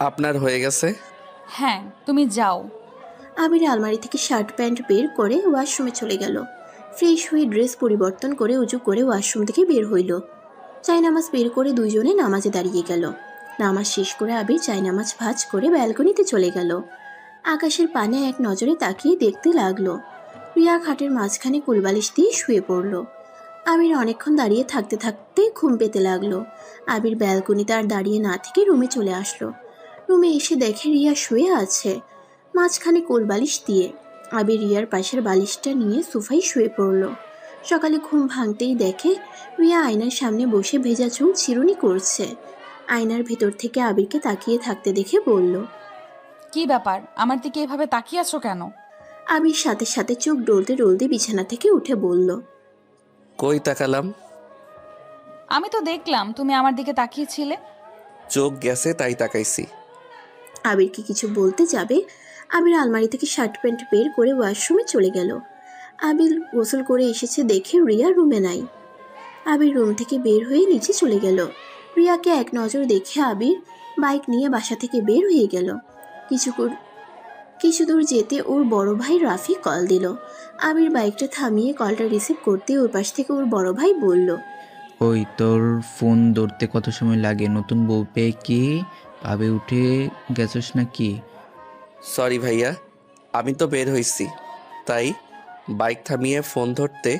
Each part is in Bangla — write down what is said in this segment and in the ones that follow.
আপনার হয়ে গেছে? হ্যাঁ, তুমি যাও। আবির আলমারি থেকে শার্ট প্যান্ট বের করে ওয়াশরুমে চলে গেল। ফ্রেশ হয়ে ড্রেস পরিবর্তন করে উজু করে ওয়াশরুম থেকে বের হইল। নামাজ বের করে দুইজনে নামাজে দাঁড়িয়ে গেল। নামাজ শেষ করে আবির নামাজ ভাঁজ করে ব্যালকনিতে চলে গেল। আকাশের পানে এক নজরে তাকিয়ে দেখতে লাগলো। রিয়া খাটের মাঝখানে কুলবালিশ দিয়ে শুয়ে পড়ল। আবির অনেকক্ষণ দাঁড়িয়ে থাকতে থাকতে ঘুম পেতে লাগলো। আবির ব্যালকনিতে আর দাঁড়িয়ে না থেকে রুমে চলে আসলো। রুমে এসে দেখে রিয়া শুয়ে আছে মাঝখানে কোলবালিশ দিয়ে। আবির রিয়ার পাশের বালিশটা নিয়ে সোফায় শুয়ে পড়ল। সকালে ঘুম ভাঙতেই দেখে রিয়া আয়নার সামনে বসে ভেজা চুল চিরুনি করছে। আয়নার ভেতর থেকে আবিরকে তাকিয়ে থাকতে দেখে বলল, কি ব্যাপার, আমার দিকে এভাবে তাকিয়ে আছো কেন? আবির সাথে সাথে চোখ ডলতে ডলতে বিছানা থেকে উঠে বলল, কই তাকালাম? আমি তো দেখলাম তুমি আমার দিকে তাকিয়েছিলে। চোখ গেছে তাই তাকাইছি। আবিরকে কিছু বলতে যাবে, আবির আলমারি থেকে শার্ট প্যান্ট বের করে ওয়াশরুমে চলে গেল। আবির গোসল করে এসেছে দেখে রিয়া রুমে নাই। আবির রুম থেকে বের হয়ে নিচে চলে গেল। রিয়াকে এক নজর দেখে আবির বাইক নিয়ে বাসা থেকে বের হয়ে গেল। কিছু দূর যেতে ওর বড় ভাই রাফি কল দিল। আবির বাইকটা থামিয়ে কলটা রিসিভ করতে ওর পাশ থেকে ওর বড় ভাই বলল, ওই তোর ফোন ধরতে কত সময় লাগে? নতুন বউ পেয়ে কি ভাবে উঠে গেছস নাকি? সরি ভাইয়া, আমি তো বের হইছি, তাই বাইক থামিয়ে ফোন ধরতে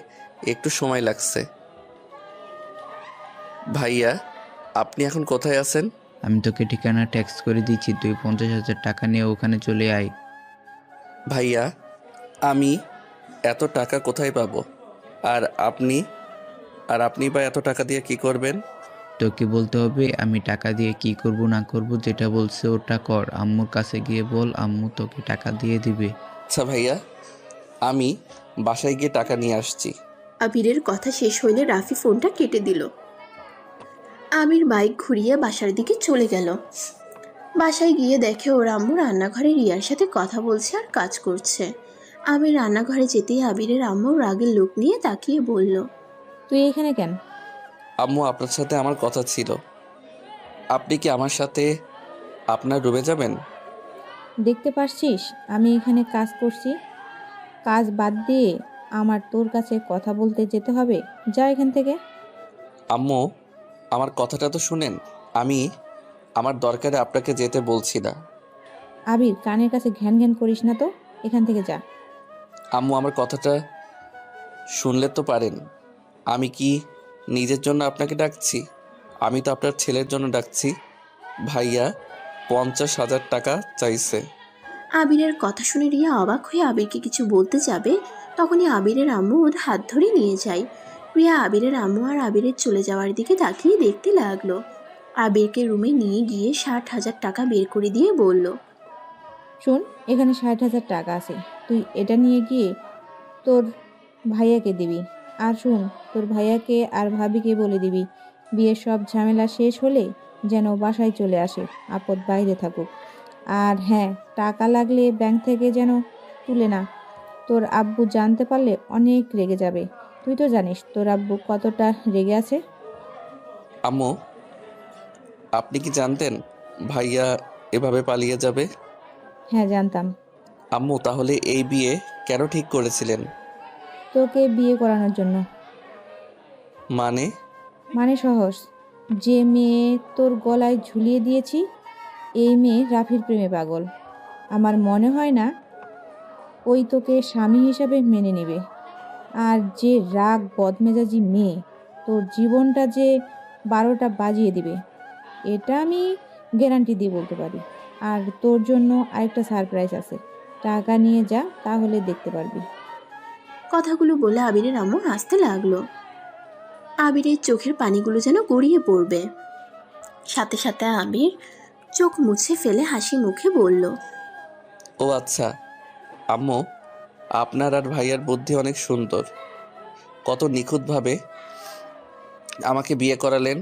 একটু সময় লাগছে। ভাইয়া, আপনি এখন কোথায় আছেন? আমি তোকে ঠিকানা ট্যাক্স করে দিচ্ছি, তুই 50,000 টাকা নিয়ে ওখানে চলে আয়। ভাইয়া, আমি এত টাকা কোথায় পাবো? আর আপনি বা এত টাকা দিয়ে কি করবেন? তোকে বলতে হবে আমি টাকা দিয়ে কি করব না করব, যেটা বলছে ওটা কর। আম্মুর কাছে গিয়ে বল, আম্মু তোকে টাকা দিয়ে দিবে। আচ্ছা ভাইয়া, আমি বাসায় গিয়ে টাকা নিয়ে আসছি। আবিরের কথা শেষ হইলে রাফি ফোনটা কেটে দিল। আবির বাইক ঘুরিয়ে বাসার দিকে চলে গেল। বাসায় গিয়ে দেখে ওর আম্মু রান্নাঘরে রিয়ার সাথে কথা বলছে আর কাজ করছে। আবির রান্নাঘরে যেতেই আবিরের আম্মু রাগের লোক নিয়ে তাকিয়ে বলল, তুই এখানে কেন? আম্মু, আপনার সাথে আমার কথা ছিল। আপনি কি আমার সাথে আপনার রুমে যাবেন? দেখতে পারছিস আমি এখানে কাজ করছি? কাজ বাদ দিয়ে আমার তোর কাছে কথা বলতে যেতে হবে? যা এখান থেকে। আম্মু, আমার কথাটা তো শুনেন। আমি আমার দরকারে আপনাকে যেতে বলছি না। আবির, কানের কাছে ঘ্যান ঘ্যান করিস না তো, এখান থেকে যা। আম্মু, আমার কথাটা শুনলে তো পারেন। আমি কি নিজের জন্য আপনাকে ডাকছি? আমি তো আপনার ছেলের জন্য ডাকছি। ভাইয়া 50,000 টাকা চাইছে। আবিরের কথা শুনে রিয়া অবাক হয়ে আবিরকে কিছু বলতে যাবে, তখনই আবিরের আম্মু ওর হাত ধরে নিয়ে যায়। রিয়া আবিরের আম্মু আর আবিরের চলে যাওয়ার দিকে তাকিয়ে দেখতে লাগলো। আবিরকে রুমে নিয়ে গিয়ে 60,000 টাকা বের করে দিয়ে বলল, শোন, এখানে 60,000 টাকা আছে, তুই এটা নিয়ে গিয়ে তোর ভাইয়াকে দিবি। আর শোন, তোর ভাইয়াকে আর ভাবিকে বলে দিবি বিয়ের সব ঝামেলা শেষ হলে যেন বাসায় চলে আসে, আপদ বাইরে থাকুক। আর হ্যাঁ, টাকা লাগলে ব্যাংক থেকে যেন তুলে না। তোর আব্বু জানতে পারলে অনেক রেগে যাবে। তুই তো জানিস তোর আব্বু কতটা রেগে আছে। আম্মু, আপনি কি জানতেন ভাইয়া এভাবে পালিয়ে যাবে? হ্যাঁ, জানতাম। আম্মু, তাহলে এই বিয়ে কেন ঠিক করেছিলেন? তোকে বিয়ে করানোর জন্য। মানে? মানে সহজ, যে মেয়ে তোর গলায় ঝুলিয়ে দিয়েছি এই মেয়ে রাফির প্রেমে পাগল। আমার মনে হয় না ওই তোকে স্বামী হিসাবে মেনে নেবে। আর যে রাগ বদমেজাজি মেয়ে, তোর জীবনটা যে 12টা বাজিয়ে দিবে, এটা আমি গ্যারান্টি দিয়ে বলতে পারি। আর তোর জন্য আরেকটা সারপ্রাইজ আছে, টাকা নিয়ে যা, তাহলে দেখতে পারবি। কথাগুলো বলে আবিরের আম্মু হাসতে লাগলো। আবিরের চোখের পানিগুলো যেন গড়িয়ে পড়বে। সাথে সাথে আবির চোখ মুছে ফেলে হাসি মুখে বলল, ও আচ্ছা। আম্মু, আপনার আর ভাইয়ার বুদ্ধি অনেক সুন্দর। কত নিখুঁতভাবে আমাকে বিয়ে করালেন।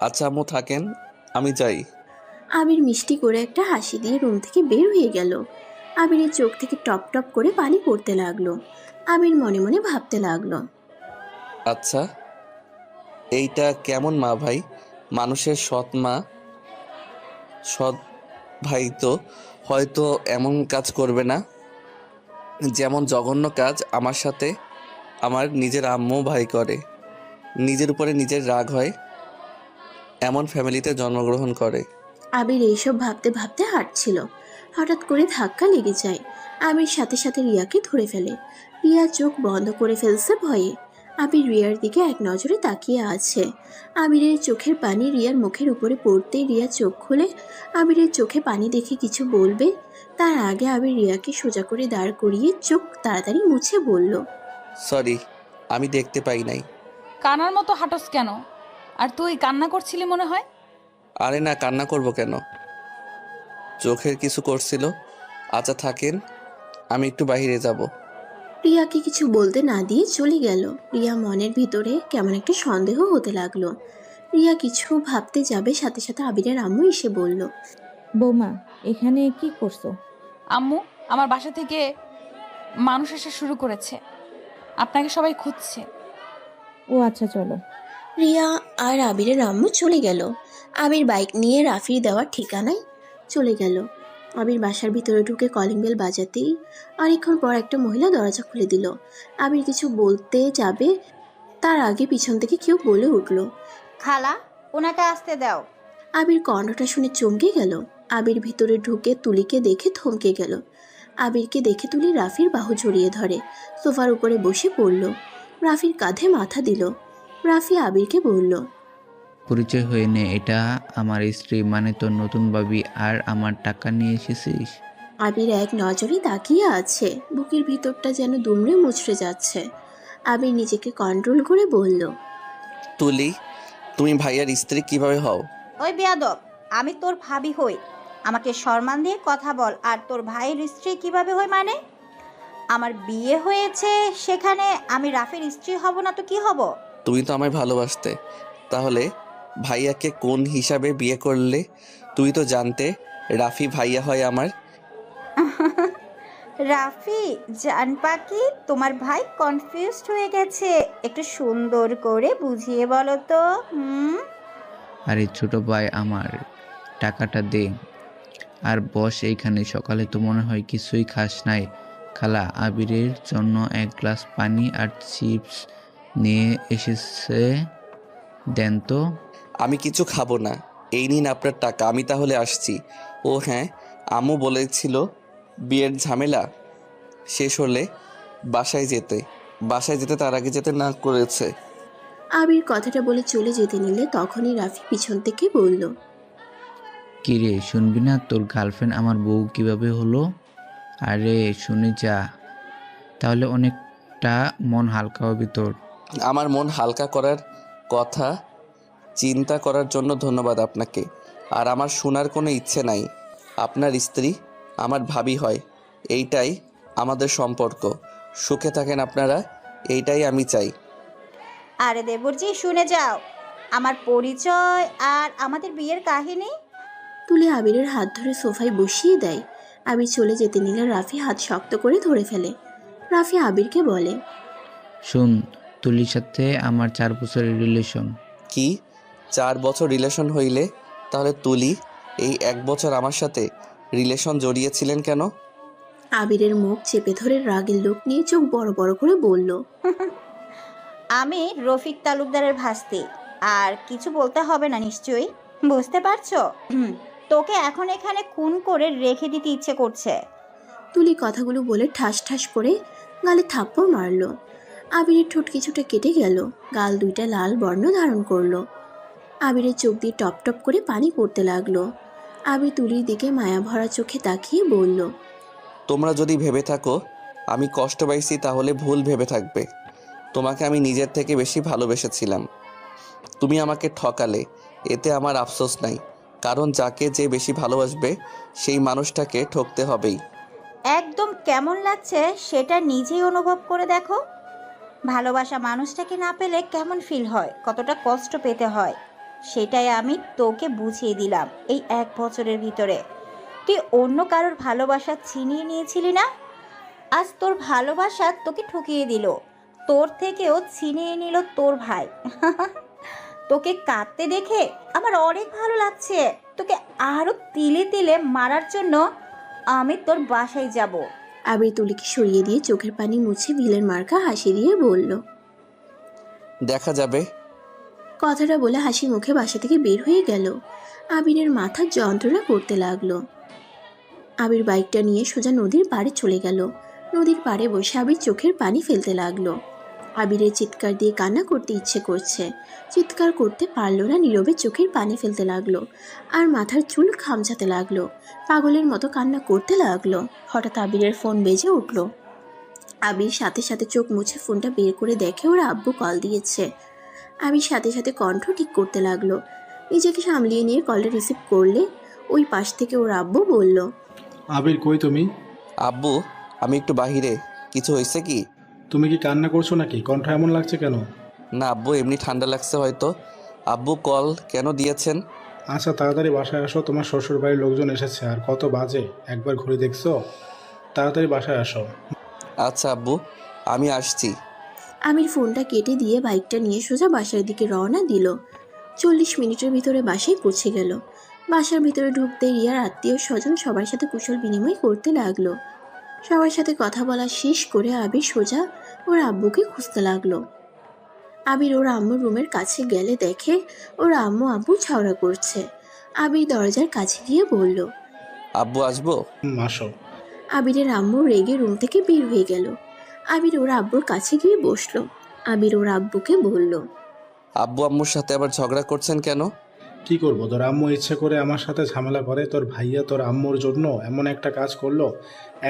আচ্ছা আম্মু, থাকেন, আমি যাই। আবির মিষ্টি করে একটা হাসি দিয়ে রুম থেকে বের হয়ে গেল। আবিরের চোখ থেকে টপ টপ করে পানি পড়তে লাগলো। আবির মনে মনে ভাবতে লাগলো, আচ্ছা, এইটা কেমন মা ভাই? মানুষের সৎ মা সৎ ভাই তো হয়তো এমন কাজ করবে না, যেমন জঘন্য কাজ আমার সাথে আমার নিজের আম্মু ভাই করে। নিজের উপরে নিজের রাগ হয়, এমন ফ্যামিলিতে জন্মগ্রহণ করে। আবির এইসব ভাবতে ভাবতে হাঁটছিল। হঠাৎ করে ধাক্কা লেগে যায়। আবির সাথে সাথে রিয়াকে ধরে ফেলে। রিয়া চোখ বন্ধ করে ফেলছে ভয়ে। আবির রিয়ার দিকে এক নজরে তাকিয়ে আছে। আবিরের চোখের পানি রিয়ার মুখের উপরে পড়তেই রিয়া চোখ খুলে আবিরের চোখে পানি দেখে কিছু বলবে, তার আগে আবির রিয়াকে সোজা করে দাঁড় করিয়ে চোখ তাড়াতাড়ি মুছে বলল, সরি, আমি দেখতে পাই নাই। কানার মতো হাঁটস কেন? আর তুই কান্না করছিলি মনে হয়। আরে না, কান্না করব কেন? চোখের কিছু করছিল। আচ্ছা থাকেন, আমি একটু বাইরে যাব। রিয়াকে কিছু বলতে না দিয়ে চলে গেল। রিয়া মনের ভিতরে কেমন একটা সন্দেহ হতে লাগলো। রিয়া কিছু ভাবতে যাবে, সাথে সাথে আবিরের আম্মু এসে বলল, বৌমা, এখানে কি করছো? আম্মু, আমার বাসা থেকে মানুষ আসা শুরু করেছে, আপনাকে সবাই খুঁজছে। ও আচ্ছা, চলো। রিয়া আর আবিরের আম্মু চলে গেল। আবির বাইক নিয়ে রাফির দেওয়ার ঠিকানায় চলে গেল। আবির বাসার ভিতরে ঢুকে কলিং বেল বাজাতেই অনেকক্ষণ পর একটা মহিলা দরজা খুলে দিল। আবির কিছু বলতে যাবে, তার আগে পিছন থেকে কেউ বলে উঠল, খালা, ওনাকে আসতে দাও। আবির কণ্ঠটা শুনে চমকে গেল। আবির ভিতরে ঢুকে তুলিকে দেখে থমকে গেল। আবিরকে দেখে তুলি রাফির বাহু জড়িয়ে ধরে সোফার উপরে বসে পড়ল। রাফির কাঁধে মাথা দিল। রাফি আবিরকে বলল, পরিচয় হয়ে নে, এটা আমার স্ত্রী, মানে তোর নতুন ভাবি। আর আমার টাকা নিয়ে এসেছিস? আবির এক নজরে তাকিয়ে আছে। বুকের ভিতরটা যেন দুমড়ে মুচড়ে যাচ্ছে। আবির নিজেকে কন্ট্রোল করে বলল, তুলি, তুমি ভাইয়ার স্ত্রী কিভাবে হও? ওই বেয়াদব, আমি তোর ভাবি হই। আমাকে সম্মান দিয়ে কথা বল। আর তোর ভাইয়ের স্ত্রী কিভাবে হই মানে? আমার বিয়ে হয়েছে, সেখানে আমি রাফির স্ত্রী হব না তো কি হব? তুমি তো আমায় ভালোবাসতে, তাহলে ভাইয়াকে কোন হিসাবে বিয়ে করলে? তুই তো জানতে রাফি ভাইয়া হয় আমার। রাফি জান পাখি, তোমার ভাই কনফিউজড হয়ে গেছে। একটু সুন্দর করে বুঝিয়ে বলো তো। আরে ছোট ভাই আমার, টাকাটা দে আর বস এইখানে। সকালে তো মনে হয় কিছুই খাস নাই। খালা আবিরের জন্য এক গ্লাস পানি আর চিপস নিয়ে এসেছে, দেন তো। আমি কিছু খাবো না, এই নিন আপনার টাকা, আমি তাহলে আসছি। ও হ্যাঁ, আম্মু বলেছিল বিয়ের ঝামেলা শেষ হলে বাসায় যেতে তার আগে যেতে না করেছে। আবির কথাটা বলে চলে যেতে নিলে তখনই রাফি পিছন থেকে বলল, কি রে, শুনবি না? তোর গার্লফ্রেন্ড আমার বউ কিভাবে হলো? আরে শুনে যা, তাহলে অনেকটা মন হালকা হবে তোর। আমার মন হালকা করার কথা চিন্তা করার জন্য ধন্যবাদ আপনাকে। আর আমার শোনার কোনো ইচ্ছে নাই। আপনার স্ত্রী আমার ভাবি হয়, এইটাই আমাদের সম্পর্ক। সুখে থাকেন আপনারা, এইটাই আমি চাই। আরে দেবরজি, শুনে যাও আমার পরিচয় আর আমাদের বিয়ের কাহিনী। তুলে আবিরের হাত ধরে সোফায় বসিয়ে দেয়। আবির চলে যেতে নিলে রাফি হাত শক্ত করে ধরে ফেলে। রাফি আবিরকে বলে, শুন, তুলির সাথে আমার 4 বছরের রিলেশন। কি 4 বছর রিলেশন হইলে তাহলে তুলি এই 1 বছর আমার সাথে রিলেশন জড়িয়েছিলেন কেন? আবিরের মুখ চেপে ধরে রাগের লোক নিয়ে চোখ বড় বড় করে বলল, আমি রফিক তালুকদারের ভাস্তি। আর কিছু বলতে হবে না নিশ্চয়ই, বুঝতে পারছো? তোকে এখন এখানে খুন করে রেখে দিতে ইচ্ছে করছে। তুলি কথাগুলো বলে ঠাস ঠাস করে গালে থাপ্পড় মারল। আবিরের ঠোঁট কিছুটা কেটে গেল, গাল দুইটা লাল বর্ণ ধারণ করলো। আবিরের চোখ দিয়ে টপ টপ করে পানি পড়তে লাগলো। আবির তুলির দিকে মায়া ভরা চোখে তাকিয়ে বলল, তোমরা যদি ভেবে থাকো আমি কষ্ট পাইছি তাহলে ভুল ভেবে থাকবে। তোমাকে আমি নিজের থেকে বেশি ভালোবেসেছিলাম। তুমি আমাকে ঠকালে, এতে আমার আফসোস নাই, কারণ যাকে যে বেশি ভালোবাসবে সেই মানুষটাকে ঠকতে হবেই। একদম কেমন লাগছে সেটা নিজেই অনুভব করে দেখো। ভালোবাসা মানুষটাকে না পেলে কেমন ফিল হয়, কতটা কষ্ট পেতে হয়, সেটাই আমি তোকে বুঝিয়ে দিলাম এই 1 বছরের ভিতরে। তুই অন্য কারোর ভালোবাসা ছিনিয়ে নিয়েছিলি না, আজ তোর ভালোবাসা তোকে ঠকিয়ে দিল। তোর থেকেও ছিনিয়ে নিল তোর ভাই। তোকে কাঁদতে দেখে আমার অনেক ভালো লাগছে। তোকে আরও তিলে তিলে মারার জন্য আমি তোর বাসায় যাব। আবির তুলিকে সরিয়ে দিয়ে চোখের পানি মুছে ভিলেন মার্কা হাসি দিয়ে বলল। দেখা যাবে। কথাটা বলে হাসি মুখে বাসা থেকে বের হয়ে গেল। আবিরের মাথা যন্ত্রণা করতে লাগলো। আবির বাইকটা নিয়ে সোজা নদীর পাড়ে চলে গেল। নদীর পাড়ে বসে আবির চোখের পানি ফেলতে লাগলো। আবিরের চিৎকার দিয়ে কান্না করতে ইচ্ছে করছে, চিৎকার করতে পারলো না, নীরবে চোখের পানি ফেলতে লাগলো আর মাথার চুল খামচাতে লাগলো। পাগলের মতো কান্না করতে লাগলো। হঠাৎ আবিরের ফোন বেজে উঠলো। আবির সাথে সাথে চোখ মুছে ফোনটা বের করে দেখে ওর আব্বু কল দিয়েছে। আবির সাথে সাথে কণ্ঠ ঠিক করতে লাগলো। নিজেকে সামলিয়ে নিয়ে কলটা রিসিভ করলে ওই পাশ থেকে ওর আব্বু বলল। আবির, কই তুমি? আব্বু, আমি একটু বাহিরে। কিছু হয়েছে কি? তুমি কি কান্না করছো নাকি? কণ্ঠ এমন লাগছে কেন? না আব্বু, এমনি ঠান্ডা লাগছে হয়তো। আব্বু কল কেন দিয়েছেন? আচ্ছা, তাড়াতাড়ি বাসায় আসো, তোমার শ্বশুর বাড়ির লোকজন এসেছে। আর কত বাজে একবার ঘুরে দেখছো? তাড়াতাড়ি বাসায় আসো। আচ্ছা আব্বু, আমি আসছি। আমির ফোনটা কেটে দিয়ে বাইকটা নিয়ে সোজা বাসার দিকে রওনা দিল। 40 মিনিটের ভিতরে বাসায় পৌঁছে গেল। বাসার ভিতরে ঢুকতে রিয়ার আত্মীয় স্বজন সবার সাথে কুশল বিনিময় করতে লাগলো। সবার সাথে কথা বলা শেষ করে আবির সোজা ওর আব্বুকে খুঁজতে লাগলো। আবির ওর আম্মুর রুমের কাছে গেলে দেখে ওর আম্মু আব্বু ঝগড়া করছে। আবির দরজার কাছে গিয়ে বলল। আব্বু আসবো? আসো। আবিরের আম্মু রেগে রুম থেকে বের হয়ে গেল। আবির ওর আব্বুর কাছে গিয়ে বসলো। আবির ওর আব্বুকে বলল। আব্বু আম্মুর সাথে আবার ঝগড়া করছেন কেন? কি করবো, তোর আম্মু ইচ্ছে করে আমার সাথে ঝামেলা করে। তোর ভাইয়া তোর আম্মুর জন্য এমন একটা কাজ করলো,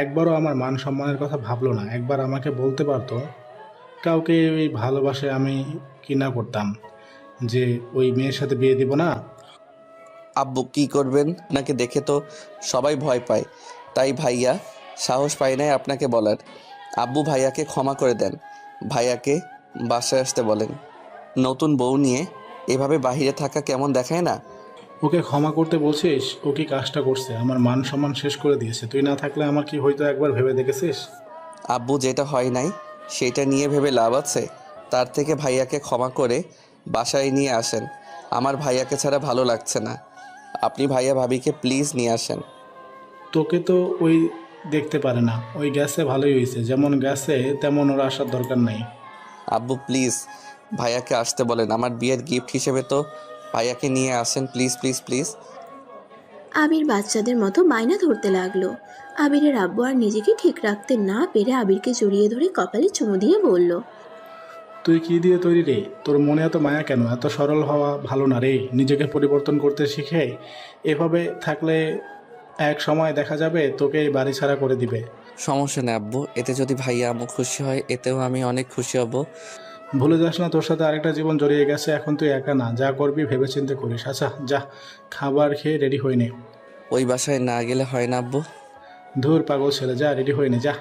একবারও আমার মান সম্মানের কথা ভাবলো না। একবার আমাকে বলতে পারতো। কাউকে ওই ভালোবাসে আমি কি না করতাম যে ওই মেয়ের সাথে বিয়ে দিব না? আব্বু কি করবেন? আপনাকে দেখে তো সবাই ভয় পায়, তাই ভাইয়া সাহস পায় নাই আপনাকে বলার। আব্বু ভাইয়াকে ক্ষমা করে দেন, ভাইয়াকে বাসায় আসতে বলেন। নতুন বউ নিয়ে এভাবে বাইরে থাকা কেমন দেখায় না? ওকে ক্ষমা করতে বলছিস? ও কি কাজটা করছে? আমার মান সম্মান শেষ করে দিয়েছে। তুই না থাকলে আমার কি হয়তো একবার ভেবে দেখেছিস? আব্বু, যেটা হয় নাই সেটা নিয়ে ভেবে লাভ আছে? তার থেকে ভাইয়াকে ক্ষমা করে বাসায় নিয়ে আসেন। আমার ভাইয়াকে ছাড়া ভালো লাগছে না। আপনি ভাইয়া ভাবিকে প্লিজ নিয়ে আসেন। তোকে তো ওই দেখতে পারে না। ওই গ্যাসে ভালোই হয়েছে, যেমন গ্যাসে তেমন ওরা আসার দরকার নাই। আব্বু প্লিজ ভাইয়াকে আসতে বলেন। আমার বিয়ের গিফট হিসেবে তো ভাইয়াকে নিয়ে আসেন, প্লিজ প্লিজ প্লিজ। আবির বাচ্চাদের মতো বায়না ধরতে লাগলো। আবিরের আব্বু আর নিজেকে ঠিক রাখতে না পেরে আবিরকে জড়িয়ে ধরে কপালে চুমু দিয়ে বলল। তুই কি দিয়ে তৈরি রে? তোর মনে এত মায়া কেন? এত সরল হওয়া ভালো না রে। নিজেকে পরিবর্তন করতে শিখে। এভাবে থাকলে এক সময় দেখা যাবে তোকে এই বাড়ি ছাড়া করে দিবে। সমস্যা নেই আব্বু, এতে যদি ভাইয়া আম্মু খুশি হয় এতেও আমি অনেক খুশি হব। ভুলে যাস না, তোর সাথে আরেকটা জীবন জড়িয়ে গেছে। এখন তুই একা না, যা করবি ভেবেচিন্তে করিস। আচ্ছা যা, খাবার খেয়ে রেডি হয়ে নে। ওই বাসায় না গেলে হয় না আব্বু? ধুর পাগল ছেলে, যা রেডি হয়ে নে যা।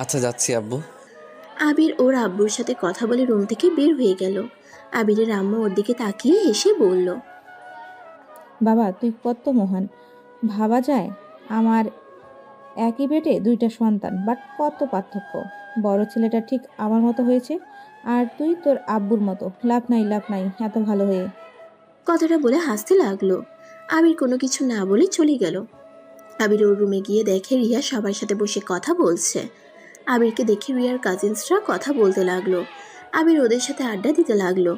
আচ্ছা যাচ্ছি আব্বু। আবির ওর আব্বুর সাথে কথা বলে রুম থেকে বের হয়ে গেল। আবিরের আম্মু ওর দিকে তাকিয়ে হেসে বলল। বাবা তুই কত মহান। ভাবা যায় আমার একই পেটে দুইটা সন্তান, বাট কত পার্থক্য। বড় ছেলেটা ঠিক আমার মতো হয়েছে আর তুই তোর আব্বুর মতো। লাভ নাই লাভ নাই এত ভালো হয়ে। কথাটা বলে হাসতে লাগলো। আবির কোনো কিছু না বলে চলে গেল। আবির ওর রুমে গিয়ে দেখে রিয়া সবার সাথে বসে কথা বলছে। আবিরকে দেখে রিয়ার কাজিনসরা কথা বলতে লাগলো। আবির ওদের সাথে আড্ডা দিতে লাগলো।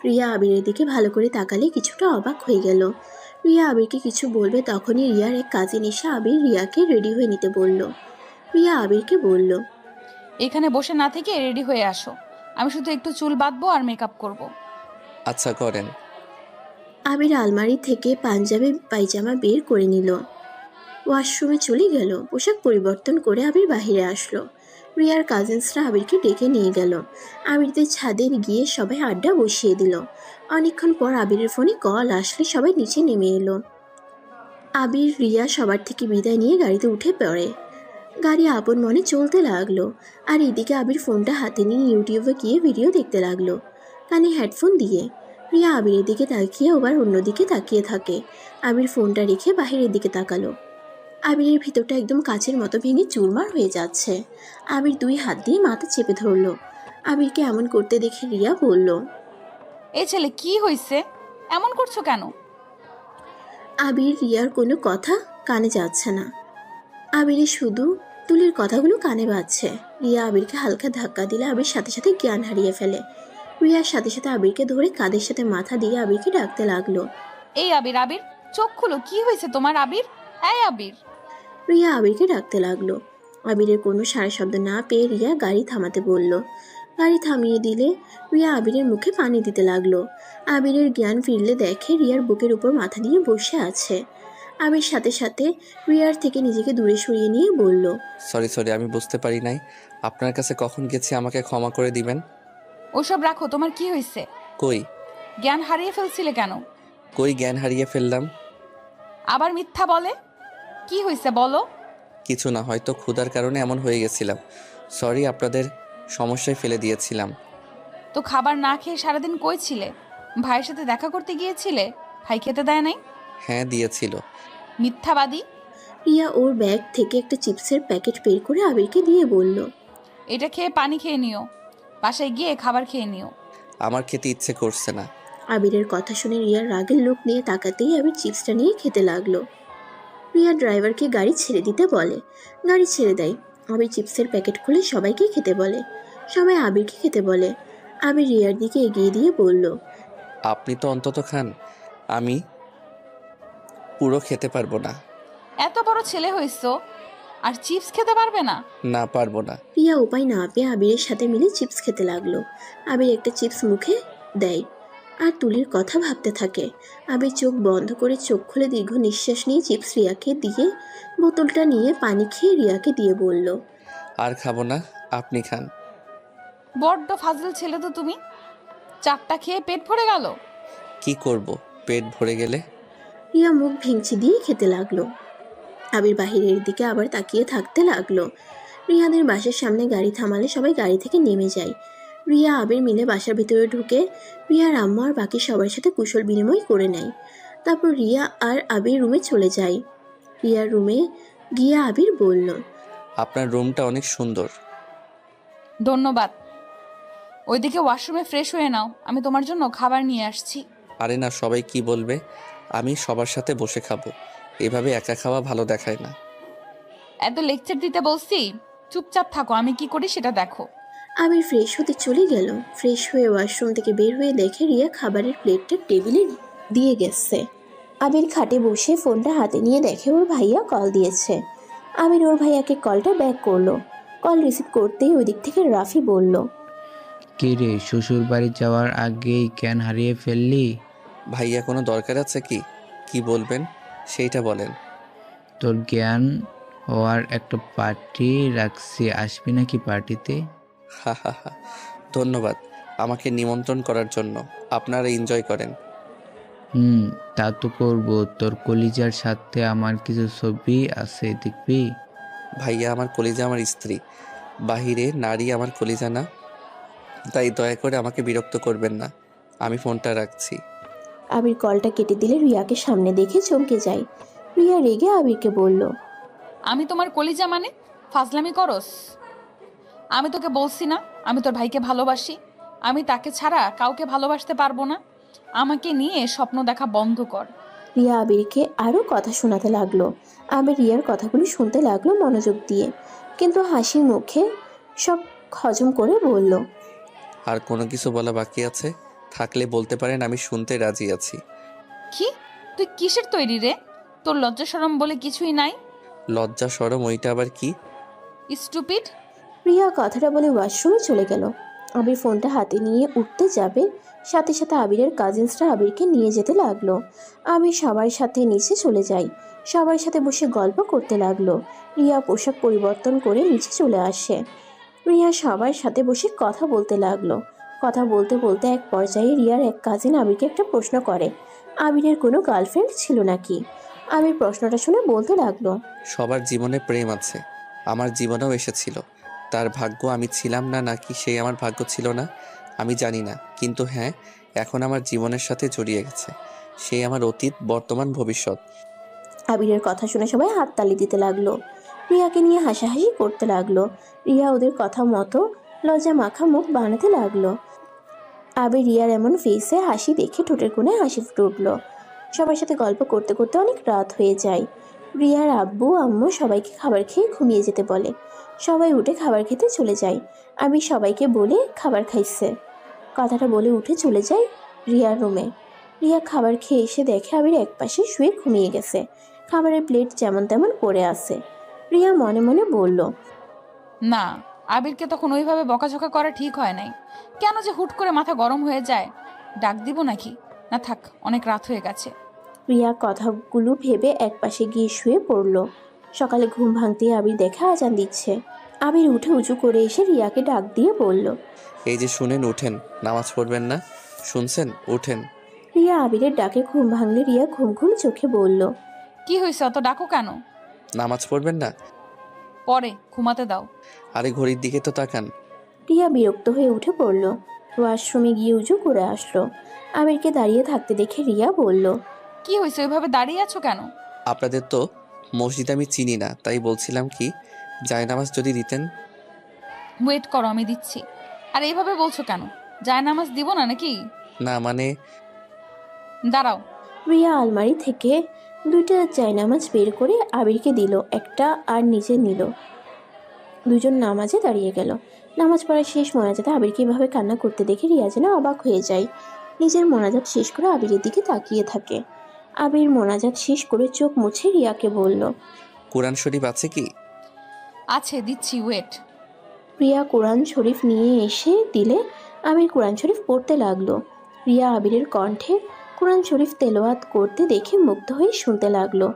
রিয়া আবিরের দিকে ভালো করে তাকালে কিছুটা অবাক হয়ে গেল। রিয়া আবিরকে কিছু বলবে তখনই রিয়ার এক কাজিন এসে আবির রিয়াকে রেডি হয়ে নিতে বলল। রিয়া আবিরকে বলল। এখানে বসে না থেকে রেডি হয়ে আসো। আমি শুধু একটু চুল বাঁধবো আর মেকআপ করব। আচ্ছা করেন। আবির আলমারি থেকে পাঞ্জাবি পায়জামা বের করে নিল। ওয়াশরুমে চলে গেল। পোশাক পরিবর্তন করে আবির বাহিরে আসলো। রিয়ার কাজিনসরা আবিরকে ডেকে নিয়ে গেল। আবিরদের ছাদে গিয়ে সবাই আড্ডা বসিয়ে দিল। অনেকক্ষণ পর আবিরের ফোনে কল আসলে সবাই নিচে নেমে এলো। আবির রিয়া সবার থেকে বিদায় নিয়ে গাড়িতে উঠে পড়ে। গাড়ি আপন মনে চলতে লাগলো। আর এদিকে আবির ফোনটা হাতে নিয়ে ইউটিউবে গিয়ে ভিডিও দেখতে লাগলো, কানে হেডফোন দিয়ে। রিয়া আবিরের দিকে তাকিয়ে আবার অন্যদিকে তাকিয়ে থাকে। আবির ফোনটা রেখে বাহিরের দিকে তাকালো। আবিরের ভিতরটা একদম কাচের মতো ভেঙে চুরমার হয়ে যাচ্ছে। আবির 2 হাত দিয়ে মাথা চেপে ধরলো। আবিরকে এমন করতে দেখে রিয়া বলল। এই ছেলে কি হয়েছে? এমন করছো কেন? আবির রিয়ার কোনো কথা কানে যাচ্ছে না। আবিরের শুধু তুলির কথাগুলো কানে বাজছে। রিয়া আবিরকে হালকা ধাক্কা দিলে আবির সাথে সাথে জ্ঞান হারিয়ে ফেলে। রিয়ার সাথে সাথে আবিরকে ধরে কাঁধের সাথে মাথা দিয়ে আবিরকে ডাকতে লাগলো। এই আবির, আবির চোখ খুলো, কি হয়েছে তোমার আবির? এই আবির। রিয়া আবিরকে ডাকতে লাগলো। আবিরের কোনো সারা শব্দ না পেয়ে রিয়া গাড়ি থামাতে বলল। গাড়ি থামিয়ে দিলে রিয়া আবিরের মুখে পানি দিতে লাগলো। আবিরের জ্ঞান ফিরলে দেখে রিয়ার বুকের উপর মাথা দিয়ে বসে আছে। আবির সাথে সাথে রিয়ার থেকে নিজেকে দূরে সরিয়ে নিয়ে বলল, সরি, আমি বুঝতে পারি নাই। আপনার কাছে কখন গেছি, আমাকে ক্ষমা করে দিবেন। ওসব রাখো, তোমার কি হয়েছে? কই জ্ঞান হারিয়ে ফেলছিলে কেন? কই জ্ঞান হারিয়ে ফেললাম? আবার মিথ্যা বলে। কি হয়েছে বলো? কিছু না, হয়তো ক্ষুধার কারণে এমন হয়ে গেছিলাম। সরি, আপনাদের সমস্যায় ফেলে দিয়েছিলাম। তো খাবার না খেয়ে সারাদিন কই ছিলে? ভাইয়ের সাথে দেখা করতে গিয়েছিলে? ভাই খেতে দেয় নাই? হ্যাঁ দিয়েছিল। মিথ্যাবাদী। রিয়া ওর ব্যাগ থেকে একটা চিপসের প্যাকেট বের করে আবিরকে দিয়ে বলল, এটা খেয়ে পানি খেয়ে নিও, বাসায় গিয়ে খাবার খেয়ে নিও। আমার খেতে ইচ্ছে করছে না। আবিরের কথা শুনে রিয়ার রাগের লোক নিয়ে তাকাতেই আবির চিপসটা নিয়ে খেতে লাগলো। রিয়া ড্রাইভারকে গাড়ি ছেড়ে দিতে বলে। গাড়ি ছেড়ে দেয়। আবির চিপসের প্যাকেট খুলে সবাইকে খেতে বলে। সবাই আবিরকে খেতে বলে। আবির রিয়ার দিকে এগিয়ে দিয়ে বলল, আপনি তো অন্তত খান, আমি পুরো খেতে পারবো না। এত বড় ছেলে হইছো আর চিপস খেতে পারবে না? না, পারবো না। রিয়া উপায় না পেয়ে আবিরের সাথে মিলে চিপস খেতে লাগলো। আবির একটা চিপস মুখে দেয় আর তুলির কথা ভাবতে থাকে। আবির চোখ বন্ধ করে চোখ খুলে দীর্ঘ নিঃশ্বাস নিয়ে চিপস রিয়াকে দিয়ে বোতলটা নিয়ে পানি খেয়ে রিয়াকে দিয়ে বলল, আর খাবো না, আপনি খান। বড্ড ফাজল ছেলে তো তুমি। চারটা খেয়ে পেট ভরে গেল। কি করব পেট ভরে গেলে? রিয়া মুখ ভেঙচি দিয়ে খেতে লাগলো। আবির বাহিরের দিকে আবার তাকিয়ে থাকতে লাগলো। রিয়াদের বাসার সামনে গাড়ি থামালে সবাই গাড়ি থেকে নেমে যায়। রিয়া আবির মিলে বাসার ভিতরে ঢুকে রিয়ার আম্মু আর বাকি সবার সাথে কুশল বিনিময় করে নেয়। তারপর রিয়া আর আবির রুমে চলে যায়। রিয়ার রুমে গিয়ে আবির বলল, আপনার রুমটা অনেক সুন্দর। ধন্যবাদ। ওইদিকে ওয়াশরুমে ফ্রেশ হয়ে নাও, আমি তোমার জন্য খাবার নিয়ে আসছি। আরে না, সবাই কি বলবে? আমি সবার সাথে বসে খাবো, এভাবে একা খাওয়া ভালো দেখায় না। এত লেকচার দিতে বলছি, চুপচাপ থাকো, আমি কি করি সেটা দেখো। আবির ফ্রেশ হতে চলে গেল। ফ্রেশ হয়ে ওয়াশরুম থেকে বের হয়ে দেখে রিয়া খাবারের প্লেটটা টেবিলে দিয়ে গেছে। আবির খাটে বসে ফোনটা হাতে নিয়ে দেখে ওর ভাইয়া কল দিয়েছে। আবির ওর ভাইয়াকে কলটা ব্যাক করলো। কল রিসিভ করতেই ওই দিক থেকে রাফি বলল, কে রে, শ্বশুর বাড়ি যাওয়ার আগেই জ্ঞান হারিয়ে ফেললি? ভাইয়া কোনো দরকার আছে কি? কি বলবেন সেইটা বলেন। তোর জ্ঞান হওয়ার একটা পার্টি রাখছি, আসবি নাকি পার্টিতে? হা হা হা, ধন্যবাদ আমাকে নিমন্ত্রণ করার জন্য। আপনারা এনজয় করেন। তা তো করবো। তোর কলিজার সাথে আমার কিছু ছবি আছে, দেখবি? ভাইয়া আমার কলিজা আমার স্ত্রী, বাহিরে নারী আমার কলিজা না। তাই দয়া করে আমাকে বিরক্ত করবেন না। আমি ফোনটা রাখছি। আবির কলটা কেটে দিলে রিয়াকে সামনে দেখে চমকে যায়। রিয়া রেগে আবিরকে বলল, আমি তোমার কলিজা মানে? ফাজলামি করস? আমি তোকে বলছি না আমি তোর ভাইকে ভালোবাসি? আমি তাকে ছাড়া কাউকে ভালোবাসতে পারবো না। আমাকে নিয়ে স্বপ্ন দেখা বন্ধ কর। রিয়া আবিরকে আরও কথা শোনাতে লাগলো। আবির রিয়ার কথাগুলো শুনতে লাগলো মনোযোগ দিয়ে, কিন্তু হাসি মুখে সব হজম করে বলল, আর কোনো কিছু বলা বাকি আছে? থাকলে বলতে পারেন, আমি শুনতে রাজি আছি। কি? তুই কিসের তৈরি রে? তোর লজ্জা শরম বলে কিছুই নাই? লজ্জা শরম ওইটা আবার কি? স্টুপিড। রিয়া কথাটা বলে ওয়াশরুমে চলে গেল। আবির ফোনটা হাতে নিয়ে উঠতে যাবে, সাথে সাথে আবিরের কাজিনসরা আবিরকে নিয়ে যেতে লাগলো। আবির সবার সাথে নিচে চলে যায়। সবার সাথে বসে গল্প করতে লাগলো। রিয়া পোশাক পরিবর্তন করে নিচে চলে আসে। রিয়া সবার সাথে বসে কথা বলতে লাগলো। কথা বলতে বলতে এক পর্যায়ে রিয়ার এক কাজিন আবিরকে একটা প্রশ্ন করে, আবিরের কোনো গার্লফ্রেন্ড ছিল নাকি? আবির প্রশ্নটা শুনে বলতে লাগলো, সবার জীবনে প্রেম আছে, আমার জীবনেও এসেছিল। তার ভাগ্য আমি ছিলাম না, নাকি সেই আমার ভাগ্য ছিল না, আমি জানি না। কিন্তু হ্যাঁ, এখন আমার জীবনের সাথে জড়িয়ে গেছে। সে আমার অতীত, বর্তমান, ভবিষ্যৎ। আবিরের কথা শুনে সবাই হাততালি দিতে লাগলো। রিয়াকে নিয়ে হাসাহাসি করতে লাগলো। রিয়া ওদের কথা মতো লজ্জা মাখা মুখ বানাতে লাগলো। আবির রিয়ার এমন ফেসে হাসি দেখে ঠোঁটের কোণে হাসি ফুটে উঠল। সবার সাথে গল্প করতে করতে অনেক রাত হয়ে যায়। রিয়ার আব্বু আম্মু সবাইকে খাবার খেয়ে ঘুমিয়ে যেতে বলে। সবাই উঠে খাবার খেতে চলে যায়। আমি সবাইকে বলে খাবার খাইছে কথাটা বলে উঠে চলে যাই রিয়ার রুমে। রিয়া খাবার খেয়ে এসে দেখে আবির একপাশে শুয়ে ঘুমিয়ে গেছে। খাবারের প্লেট যেমন তেমন পড়ে আছে। রিয়া মনে মনে বলল, না, আবিরকে তখন ওইভাবে বকাঝকা করা ঠিক হয় নাই। কেন যে হুট করে মাথা গরম হয়ে যায়? ডাক দিব নাকি? না থাক, অনেক রাত হয়ে গেছে। রিয়া কথাগুলো ভেবে একপাশে গিয়ে শুয়ে পড়ল। সকালে ঘুম ভাঙতেই আবির দেখে আজান দিচ্ছে। আবির উঠে উঁচু করে এসে রিয়াকে ডাক দিয়ে বলল, এই যে শুনেন, উঠেন, নামাজ পড়বেন না? শুনছেন? উঠেন। রিয়া আবিরের ডাকে ঘুম ভাঙলে রিয়া ঘুম ঘুম চোখে বলল, কি হয়েছে, অত ডাকো কেন? নামাজ পড়বেন না? পরে ঘুমাতে দাও। আরে ঘড়ির দিকে তো তাকান। রিয়া বিরক্ত হয়ে উঠে পড়ল। ওয়াশরুমে গিয়ে উঁচু করে আসলো। আবিরকে দাঁড়িয়ে থাকতে দেখে রিয়া বলল, কি হয়েছে, ওইভাবে দাঁড়িয়ে আছো কেন? আপনাদের তো মসজিদ আমি চিনি না, তাই বলছিলাম কি জায়নামাজ যদি দিতেন। ওয়েট করো, আমি দিচ্ছি। আর এইভাবে বলছো কেন? জায়নামাজ দিব না নাকি? না মানে দাঁড়াও। রিয়া আলমারি থেকে দুইটা জায়নামাজ বের করে আবিরকে দিল, একটা আর নিচে নিল। দুজন নামাজে দাঁড়িয়ে গেল। নামাজ পড়া শেষ মোনাজাতে আবিরকে এভাবে কান্না করতে দেখে রিয়া যেন অবাক হয়ে যায়। নিজের মোনাজাত শেষ করে আবিরের দিকে তাকিয়ে থাকে। আবির মোনাজাত শেষ করে চোখ মুছে রিয়াকে বলল, কোরআন শরীফ আছে কি? আছে, দিচ্ছি, ওয়েট। রিয়া কোরআন শরীফ নিয়ে এসে দিলে আবির কোরআন শরীফ পড়তে লাগলো। রিয়া আবিরের কণ্ঠে কোরআন শরীফ তেলাওয়াত করতে দেখে মুগ্ধ হয়ে শুনতে লাগলো।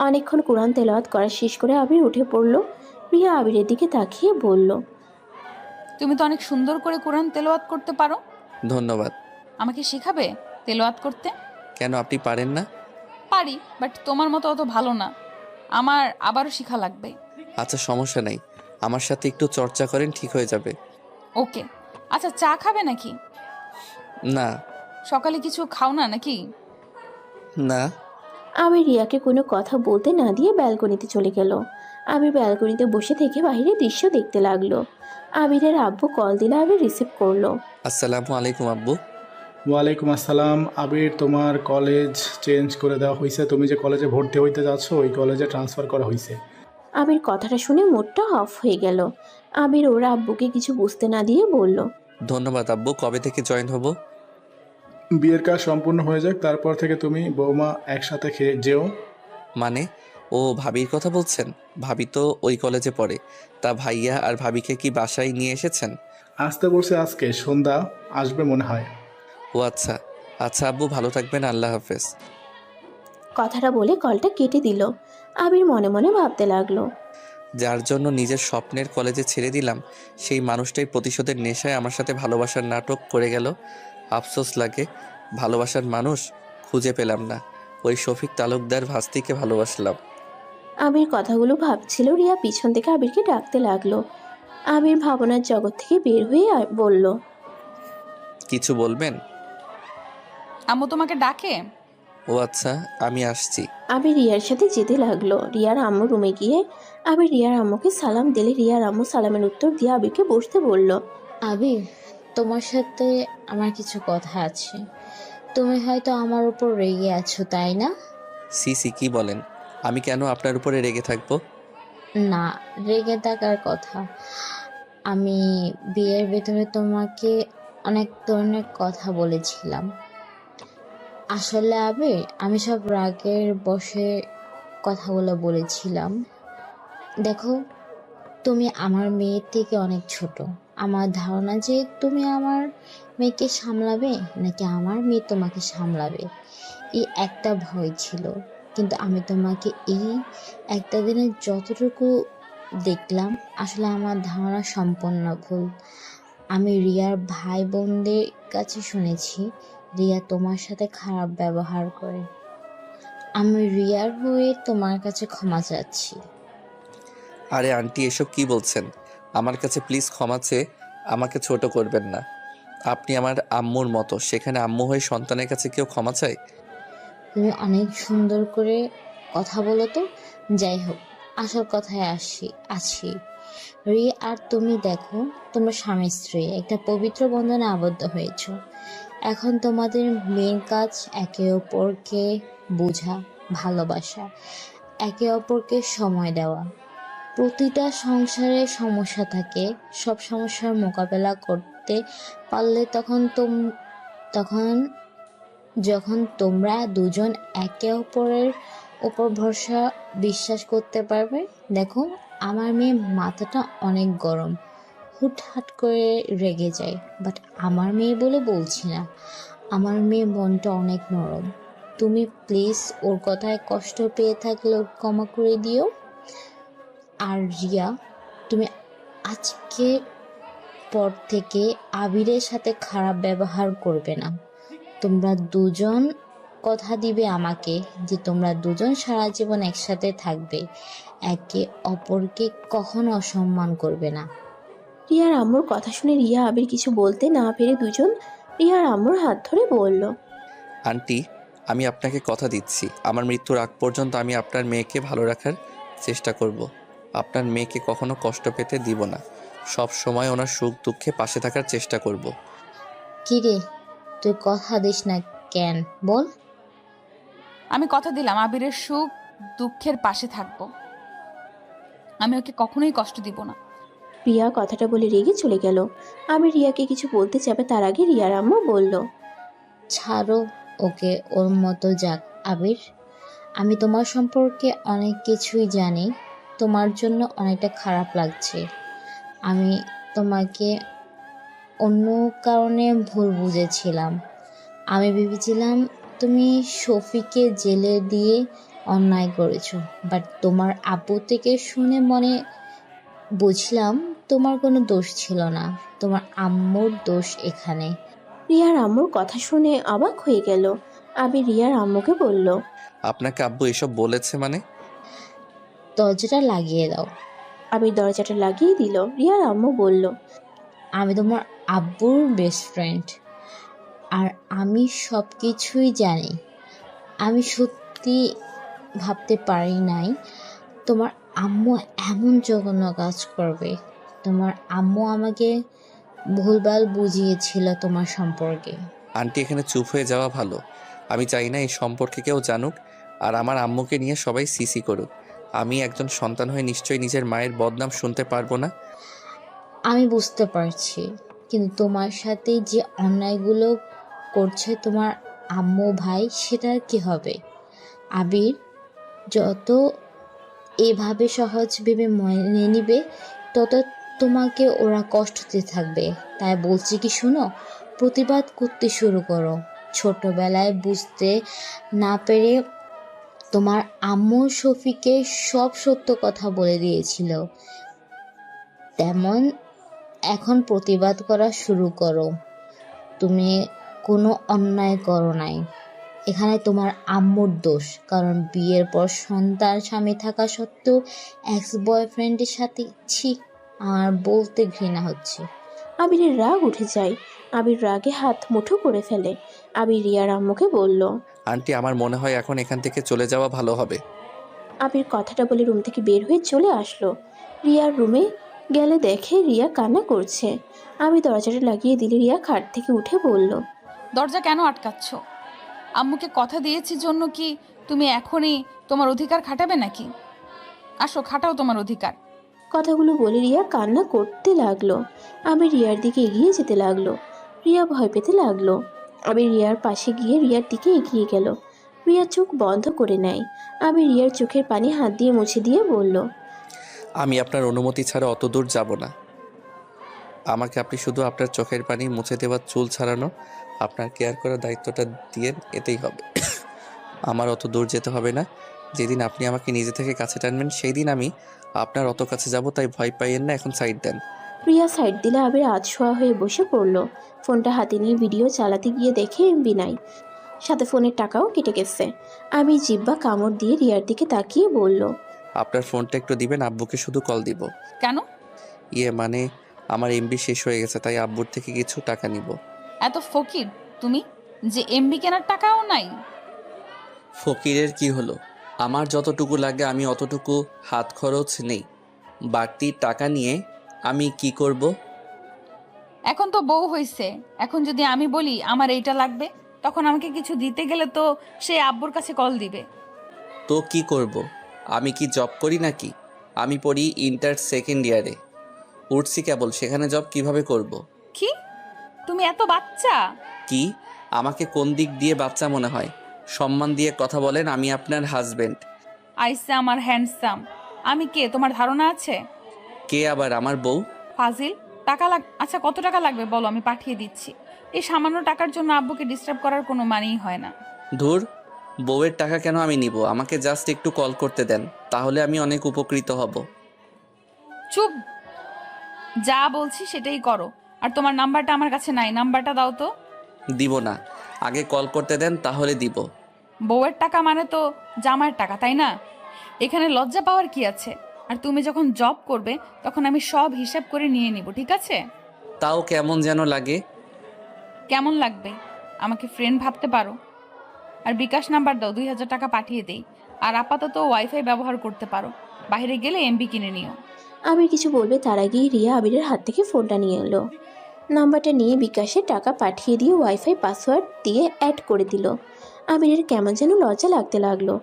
অনেকক্ষণ কোরআন তেলাওয়াত করা শেষ করে আবির উঠে পড়ল। রিয়া আবিরের দিকে তাকিয়ে বলল, তুমি তো অনেক সুন্দর করে কোরআন তেলাওয়াত করতে পারো। ধন্যবাদ। আমাকে শেখাবে তেলাওয়াত করতে? কেন, আপনি পারেন না? পারি, বাট তোমার মতো অত ভালো না। আমার আবারও শেখা লাগবে। আচ্ছা, সমস্যা নাই, আমার সাথে একটু চর্চা করেন, ঠিক হয়ে যাবে। ওকে। আচ্ছা, চা খাবে নাকি? না। সকালে কিছু খাও না নাকি? না। আবির রিয়াকে কোনো কথা বলতে না দিয়ে ব্যালকনিতে চলে গেল। আবির ব্যালকনিতে বসে থেকে বাইরের দৃশ্য দেখতে লাগলো। আবিরের আব্বু কল দিলে আবির রিসিভ করলো। আসসালামু আলাইকুম আব্বু। ওয়ালাইকুম আসসালাম। আবির, তোমার কলেজ চেঞ্জ করে দেওয়া হয়েছে। তুমি যে কলেজে ভর্তি হইতে যাচ্ছ ওই কলেজে ট্রান্সফার করা হয়েছে। আবির কথাটা শুনে মুডটা অফ হয়ে গেল। আবির ওর আব্বুকে কিছু বুঝতে না দিয়ে বলল, ধন্যবাদ আব্বু, কবে থেকে জয়েন হব? বিয়ের কাজ সম্পূর্ণ হয়ে যাক, তারপর থেকে তুমি বৌমা একসাথে খেয়ে যেও। মানে ও ভাবির কথা বলছেন? ভাবি তো ওই কলেজে পড়ে। তা ভাইয়া আর ভাবিকে কি বাসায় নিয়ে এসেছেন? আসতে বলছে, আজকে সন্ধ্যা আসবে মনে হয়। ও আচ্ছা। আচ্ছা আব্বু, ভালো থাকবেন, আল্লাহ হাফেজ। কথাটা বলে কলটা কেটে দিল। আবির মনে মনে ভাবতে লাগলো, যার জন্য নিজের স্বপ্নের কলেজে ছেড়ে দিলাম, সেই মানুষটাই প্রতিশোধের নেশায় আমার সাথে ভালোবাসার নাটক করে গেল। আফসোস লাগে, ভালোবাসার মানুষ খুঁজে পেলাম না। ওই শফিক তালুকদার ভাস্তিকে ভালোবাসলাম। আবির কথাগুলো ভাবছিল। রিয়া পিছন থেকে আবিরকে ডাকতে লাগলো। আবির ভাবনার জগৎ থেকে বের হয়ে বলল, কিছু বলবেন? আম্মু তোমাকে ডাকে। ও আচ্ছা, আমি আসছি। আবির রিয়ার সাথে যেতে লাগলো। রিয়ার আম্মু রুমে গিয়ে আবির রিয়ার আম্মুকে সালাম দিলে রিয়ার আম্মু সালামের উত্তর দিয়ে আবিরকে বসতে বলল। আবির, তোমার সাথে আমার কিছু কথা আছে। তুমি হয়তো আমার উপর রেগে আছো, তাই না? সি কি বলেন? আমি কেন আপনার উপরে রেগে থাকবো? না, রেগে থাকার কথা। আমি বিয়ের ভেতরে তোমাকে অনেক ধরনের কথা বলেছিলাম। আসলে আবির, আমি সব রাগের বশে কথাগুলো বলেছিলাম। দেখো, তুমি আমার মেয়ের থেকে অনেক ছোট। আমার ধারণা যে তুমি আমার মেয়েকে সামলাবে নাকি আমার মেয়ে তোমাকে সামলাবে, এই একটা ভয় ছিল। কিন্তু আমি তোমাকে এই একটা দিনে যতটুকু দেখলাম, আসলে আমার ধারণা সম্পূর্ণ ভুল। আমি রিয়ার ভাই বোনদের কাছে শুনেছি রিয়া তোমার সাথে খারাপ ব্যবহার করে। আমি রিয়ার হয়ে তোমার কাছে ক্ষমা চাচ্ছি। আরে আন্টি, এসব কি বলছেন? আমার কাছে প্লিজ ক্ষমা চেয়ে আমাকে ছোট করবেন না। আপনি আমার আম্মুর মতো, সেখানে আম্মু হয়ে সন্তানের কাছে কেউ ক্ষমা চায়? তুমি অনেক সুন্দর করে কথা বলো তো। যাই হোক, আসল কথায় আছি রিয়া আর তুমি দেখো, তোমরা স্বামী স্ত্রী একটা পবিত্র বন্ধনে আবদ্ধ হয়েছো। এখন তোমাদের মেন কাজ একে অপরকে বোঝা, ভালোবাসা, একে অপরকে সময় দেওয়া। প্রতিটা সংসারে সমস্যা থাকে, সব সমস্যার মোকাবেলা করতে পারলে তখন যখন তোমরা দুজন একে অপরের উপর ভরসা বিশ্বাস করতে পারবে। দেখো, আমার মেয়ে মাথাটা অনেক গরম, হুটহাট করে রেগে যায়, বাট আমার মেয়ে বলে বলছি না, আমার মেয়ে মনটা অনেক নরম। তুমি প্লিজ ওর কথায় কষ্ট পেয়ে থাকলে ওকে ক্ষমা করে দিও। আর রিয়া, তুমি আজকে পর থেকে আবিরের সাথে খারাপ ব্যবহার করবে না। তোমরা দুজন কথা দিবে আমাকে যে তোমরা দুজন সারা জীবন একসাথে থাকবে, একে অপরকে কখনো অসম্মান করবে না। রিয়ার আম্মুর কথা শুনে রিয়া আবির কিছু বলতে না পেরে দুজন রিয়ার আম্মুর হাত ধরে বলল, আন্টি, আমি আপনাকে কথা দিচ্ছি, আমার মৃত্যুর আগ পর্যন্ত আমি আপনার মেয়েকে ভালো রাখার চেষ্টা করব। আপনার মেয়েকে কখনো কষ্ট পেতে দিব না, সব সময় ওনার সুখ দুঃখে পাশে থাকার চেষ্টা করব। কিরে, তুই কথা দিস না কেন বল? আমি কথা দিলাম আবিরের সুখ দুঃখের পাশে থাকবো। আমি ওকে কখনোই কষ্ট দিব না। রিয়া কথাটা বলে রেগে চলে গেল। আবির রিয়াকে কিছু বলতে যাবে তার আগে রিয়ার আম্মু বলল, ছাড়ো ওকে, ওর মতো যাক। আবির, আমি তোমার সম্পর্কে অনেক কিছুই জানি, তোমার জন্য অনেকটা খারাপ লাগছে। আমি তোমাকে অন্য কারণে ভুল বুঝেছিলাম। আমি ভেবেছিলাম তুমি শফিকে জেলে দিয়ে অন্যায় করেছো, বাট তোমার আব্বু থেকে শুনে মনে বুঝলাম তোমার কোনো দোষ ছিল না, তোমার আম্মুর দোষ এখানে। রিয়ার আম্মুর কথা শুনে অবাক হয়ে গেল। আবির রিয়ার আম্মুকে বলল, আপনাকে আব্বু এসব বলেছে মানে? দরজাটা লাগিয়ে দাও। আবির দরজাটা লাগিয়ে দিল। রিয়ার আম্মু বলল, আমি তোমার আব্বুর বেস্ট ফ্রেন্ড, আর আমি সব কিছুই জানি। আমি সত্যি ভাবতে পারি নাই তোমার আম্মু এমন জঘন্য কাজ করবে। তোমার আম্মু আমাকে ভুলভাল বুঝিয়েছিল তোমার সম্পর্কে। আন্টি, এখানে চুপ হয়ে যাওয়া ভালো। আমি চাই না এই সম্পর্কে কেউ জানুক, আর আমার আম্মুকে নিয়ে সবাই সিসি করুক। আমি একজন সন্তান হয়ে নিশ্চয়ই নিজের মায়ের বদনাম শুনতে পারবো না। আমি বুঝতে পারছি, কিন্তু তোমার সাথে যে অন্যায়গুলো করছে তোমার আম্মু ভাই, সেটার কি হবে? আবির, যত এভাবে সহজ ভেবে মেনে নিবে, তত তোমাকে ওরা কষ্ট দিতে থাকবে। তাই বলছি কি, শুনো, প্রতিবাদ করতে শুরু করো। ছোটবেলায় বুঝতে না পেরে তোমার আম্মু শফিকে সব সত্য কথা বলে দিয়েছিল, তেমন এখন প্রতিবাদ করা শুরু করো। তুমি কোনো অন্যায় করো নাই, এখানে তোমার আম্মুর দোষ। কারণ বিয়ের পর সন্তান স্বামী থাকা সত্ত্বেও এক্স বয়ফ্রেন্ডের সাথে, ছি, আমার বলতে ঘৃণা হচ্ছে। আবিরের রাগ উঠে যায়। আবির রাগে হাত মুঠো করে ফেলে। আবির রিয়ার আম্মুকে বলল, আন্টি, আমার মনে হয় এখন এখান থেকে চলে যাওয়া ভালো হবে। আবির কথাটা বলে রুম থেকে বের হয়ে চলে আসলো। রিয়ার রুমে গেলে দেখে রিয়া কান্না করছে। আমি দরজাটা লাগিয়ে দিলে রিয়া খাট থেকে উঠে বলল, দরজা কেন আটকাচ্ছ? আম্মুকে কথা দিয়েছি জন্য কি তুমি এখনই তোমার অধিকার খাটাবে নাকি? আসো, খাটাও তোমার অধিকার। কথাগুলো বলে রিয়া কান্না করতে লাগলো। আমি রিয়ার দিকে এগিয়ে যেতে লাগলো। রিয়া ভয় পেতে লাগলো। আমি রিয়ার পাশে গিয়ে রিয়ার দিকে এগিয়ে গেল। রিয়া চোখ বন্ধ করে নেয়। আমি রিয়ার চোখের পানি হাত দিয়ে মুছে দিয়ে বলল, আমি আপনার অনুমতি ছাড়া অত দূর যাব না। আমাকে আপনি শুধু আপনার চোখের পানি মুছে দেওয়া, চুল ছাড়ানো, আপনার কেয়ার করার দায়িত্বটা দিয়ে এতেই হবে। আমার অত দূর যেতে হবে না। যেদিন আপনি আমাকে নিজে থেকে কাছে টানবেন সেই দিন আমি আপনার অত কাছে যাব, তাই ভয় পাইয়েন না, এখন সাইড দেন। রিয়া সাইড দিলে আবির আধশোয়া হয়ে বসে পড়ল। ফোনটা হাতে নিয়ে ভিডিও চালাতে গিয়ে দেখে এমবি নাই, সাথে ফোনের টাকাও কেটে গেছে। আমি জিব্বা কামড় দিয়ে রিয়ার দিকে তাকিয়ে বলল, আপনার ফোনটা একটু দিবেন, আব্বুকে শুধু কল দিব। কেন? মানে আমার এমবি শেষ হয়ে গেছে, তাই আব্বুর থেকে কিছু টাকা নিব। এত ফকির তুমি যে এমবি কেনার টাকাও নাই? ফকিরের কি হলো? আমার যতটুকু লাগে আমি অতটুকু হাত খরচ নেই। বাড়তি টাকা নিয়ে আমি কি করব? এখন তো বউ হইছে, এখন যদি আমি বলি আমার এইটা লাগবে, তখন আমাকে কিছু দিতে গেলে তো সে আব্বুর কাছে কল দিবে। তো কি করব? আমি কি জব করি নাকি? আমি পড়ি ইন্টার সেকেন্ড ইয়ারে, উঠছি কেবল, সেখানে জব কিভাবে করব? কি? তুমি এত বাচ্চা? কি? আমাকে কোন দিক দিয়ে বাচ্চা মনে হয়? সম্মান দিয়ে কথা বলেন, আমি আপনার হাজবেন্ড। আইসা আমার হ্যান্ডসাম। আমি কে তোমার ধারণা আছে? কে আবার আমার বউ? ফাজিল। আচ্ছা কত টাকা লাগবে বলো, আমি পাঠিয়ে দিচ্ছি। এই সামান্য টাকার জন্য আব্বুকে ডিস্টার্ব করার কোনো মানেই হয় না। ধুর, বউয়ের টাকা কেন আমি নিব? আমাকে জাস্ট একটু কল করতে দেন, তাহলে আমি অনেক উপকৃত হব। চুপ, যা বলছি সেটাই করো। আর তোমার নাম্বারটা আমার কাছে নাই, নাম্বারটা দাও তো। দিব না, আগে কল করতে দেন তাহলে দিব। বউয়ের টাকা মানে তো জামাইয়ের টাকা, তাই না? এখানে লজ্জা পাওয়ার কি আছে? আর তুমি যখন জব করবে তখন আমি সব হিসাব করে নিয়ে নিব, ঠিক আছে? তাও কেমন যেন লাগে। কেমন লাগবে? আমাকে ফ্রেন্ড ভাবতে পারো। আর বিকাশ নাম্বার দাও, 2000 টাকা পাঠিয়ে দেই। আর আপাতত ওয়াইফাই ব্যবহার করতে পারো, বাইরে গেলে এমবি কিনে নিও। আবির কিছু বলবে তার আগেই রিয়া আবিরের হাত থেকে ফোনটা নিয়ে এলো। নাম্বারটা নিয়ে বিকাশে টাকা পাঠিয়ে দিয়ে ওয়াইফাই পাসওয়ার্ড দিয়ে অ্যাড করে দিল। আবিরের কেমন যেন লজ্জা লাগতে লাগলো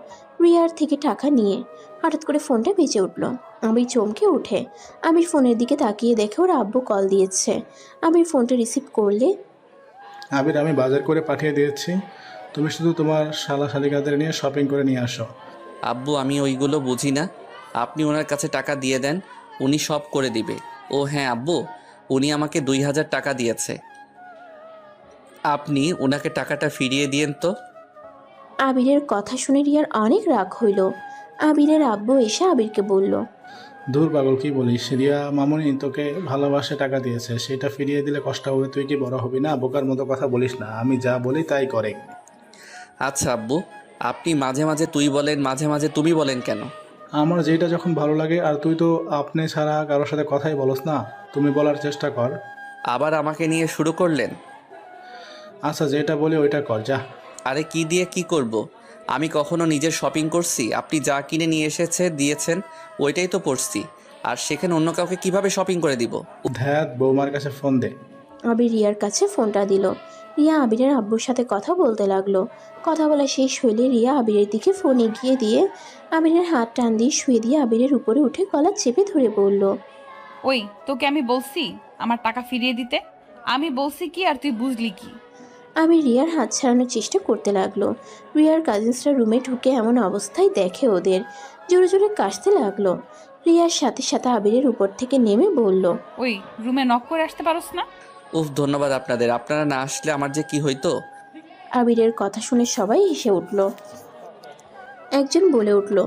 রিয়ার থেকে টাকা নিয়ে। হঠাৎ করে ফোনটা বেজে উঠল। আবির চমকে উঠে আবির ফোনের দিকে তাকিয়ে দেখে ওর আব্বু কল দিয়েছে। আবির ফোনটা রিসিভ করলে, আবির, আমি বাজার করে পাঠিয়ে দিয়েছি, তুমি শুধু তোমার শালা শালিকাদের নিয়ে শপিং করে নিয়ে আসো। আব্বু, আমি ওইগুলো বুঝি না, আপনি ওনার কাছে টাকা দিয়ে দেন, উনি সব করে দিবে। ও হ্যাঁ আব্বু, উনি আমাকে 2000 টাকা দিয়েছে, আপনি ওনাকে টাকাটা ফিরিয়ে দিয়েন তো। আবিরের কথা শুনে রিয়ার অনেক রাগ হইল। আবিরের আব্বু এসে আবিরকে বলল, দূর পাগল, কি বলিস? রিয়া মামুনি তোকে ভালোবাসে টাকা দিয়েছে, সেটা ফিরিয়ে দিলে কষ্ট হবে, তুই কি বড় হবি না? বোকার মতো কথা বলিস না, আমি যা বলি তাই করে। আচ্ছা আব্বু, আপনি মাঝে মাঝে তুই বলেন, মাঝে মাঝে তুমি বলেন কেন? আমার যেটা যখন ভালো লাগে, আর তুই তো আপনি ছাড়া কারোর সাথে কথাই বলস না, তুমি বলার চেষ্টা কর। আবার আমাকে নিয়ে শুরু করলেন? আচ্ছা, যেটা বলি ওইটা কর, যা। আরে কি দিয়ে কি করব? আমি কখনো নিজের শপিং করছি? আপনি যা কিনে নিয়ে দিয়েছেন ওইটাই তো পড়ছি, আর সেখানে অন্য কাউকে কিভাবে শপিং করে দিব? ধ্যাত, বৌমার কাছে ফোন দে। আবির রিয়ার কাছে ফোনটা দিল। রিয়া আবিরের আব্বুর সাথে কথা বলতে লাগলো। কথা বলা শেষ হইলে রিয়া আবিরের দিকে ফোন এগিয়ে দিয়ে আবিরের হাত টান দিয়ে শুয়ে দিয়ে আবিরের উপরে উঠে গলা চেপে ধরে বলল, ওই তোকে আমি বলছি আমার টাকা ফিরিয়ে দিতে? আমি বলছি কি আর তুই বুঝলি কি? আবির রিয়ার হাত ছাড়ানোর চেষ্টা করতে লাগলো। রিয়ার কাজিনসরা রুমে ঢুকে এমন অবস্থায় দেখে ওদের, জোরে জোরে কাশতে লাগলো। রিয়ার সাথে সাথে আবিরের উপর থেকে নেমে বলল, ওই রুমে নক করে আসতে পারোস না? উফ, ধন্যবাদ আপনাদের, আপনারা না আসলে আমার যে কি হইতো। আবিরের কথা শুনে সবাই হেসে উঠল। একজন বলে উঠল,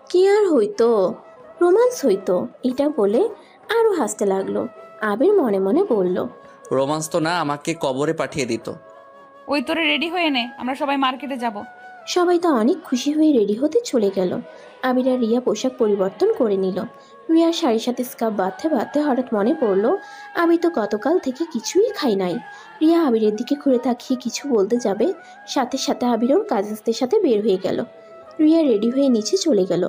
কি আর হইতো, রোমান্স হইতো, এটা বলে আরও হাসতে লাগলো। আবির মনে মনে বলল, রোমান্স তো না, আমাকে কবরে পাঠিয়ে দিত। ওই তোরে রেডি হয়ে নে, আমরা সবাই মার্কেটে যাব। সবাই তো অনেক খুশি হয়ে রেডি হতে চলে গেল। আবির আর রিয়া পোশাক পরিবর্তন করে নিল। রিয়ার শাড়ির সাথে স্কার্ফ বাঁধতে বাঁধতে হঠাৎ মনে পড়ল আমি তো গতকাল থেকে কিছুই খাই নাই। রিয়া আবিরের দিকে ঘুরে তাকিয়ে কিছু বলতে যাবে, সাথে সাথে আবিরও কাজিনসদের সাথে বের হয়ে গেল। রিয়া রেডি হয়ে নিচে চলে গেল।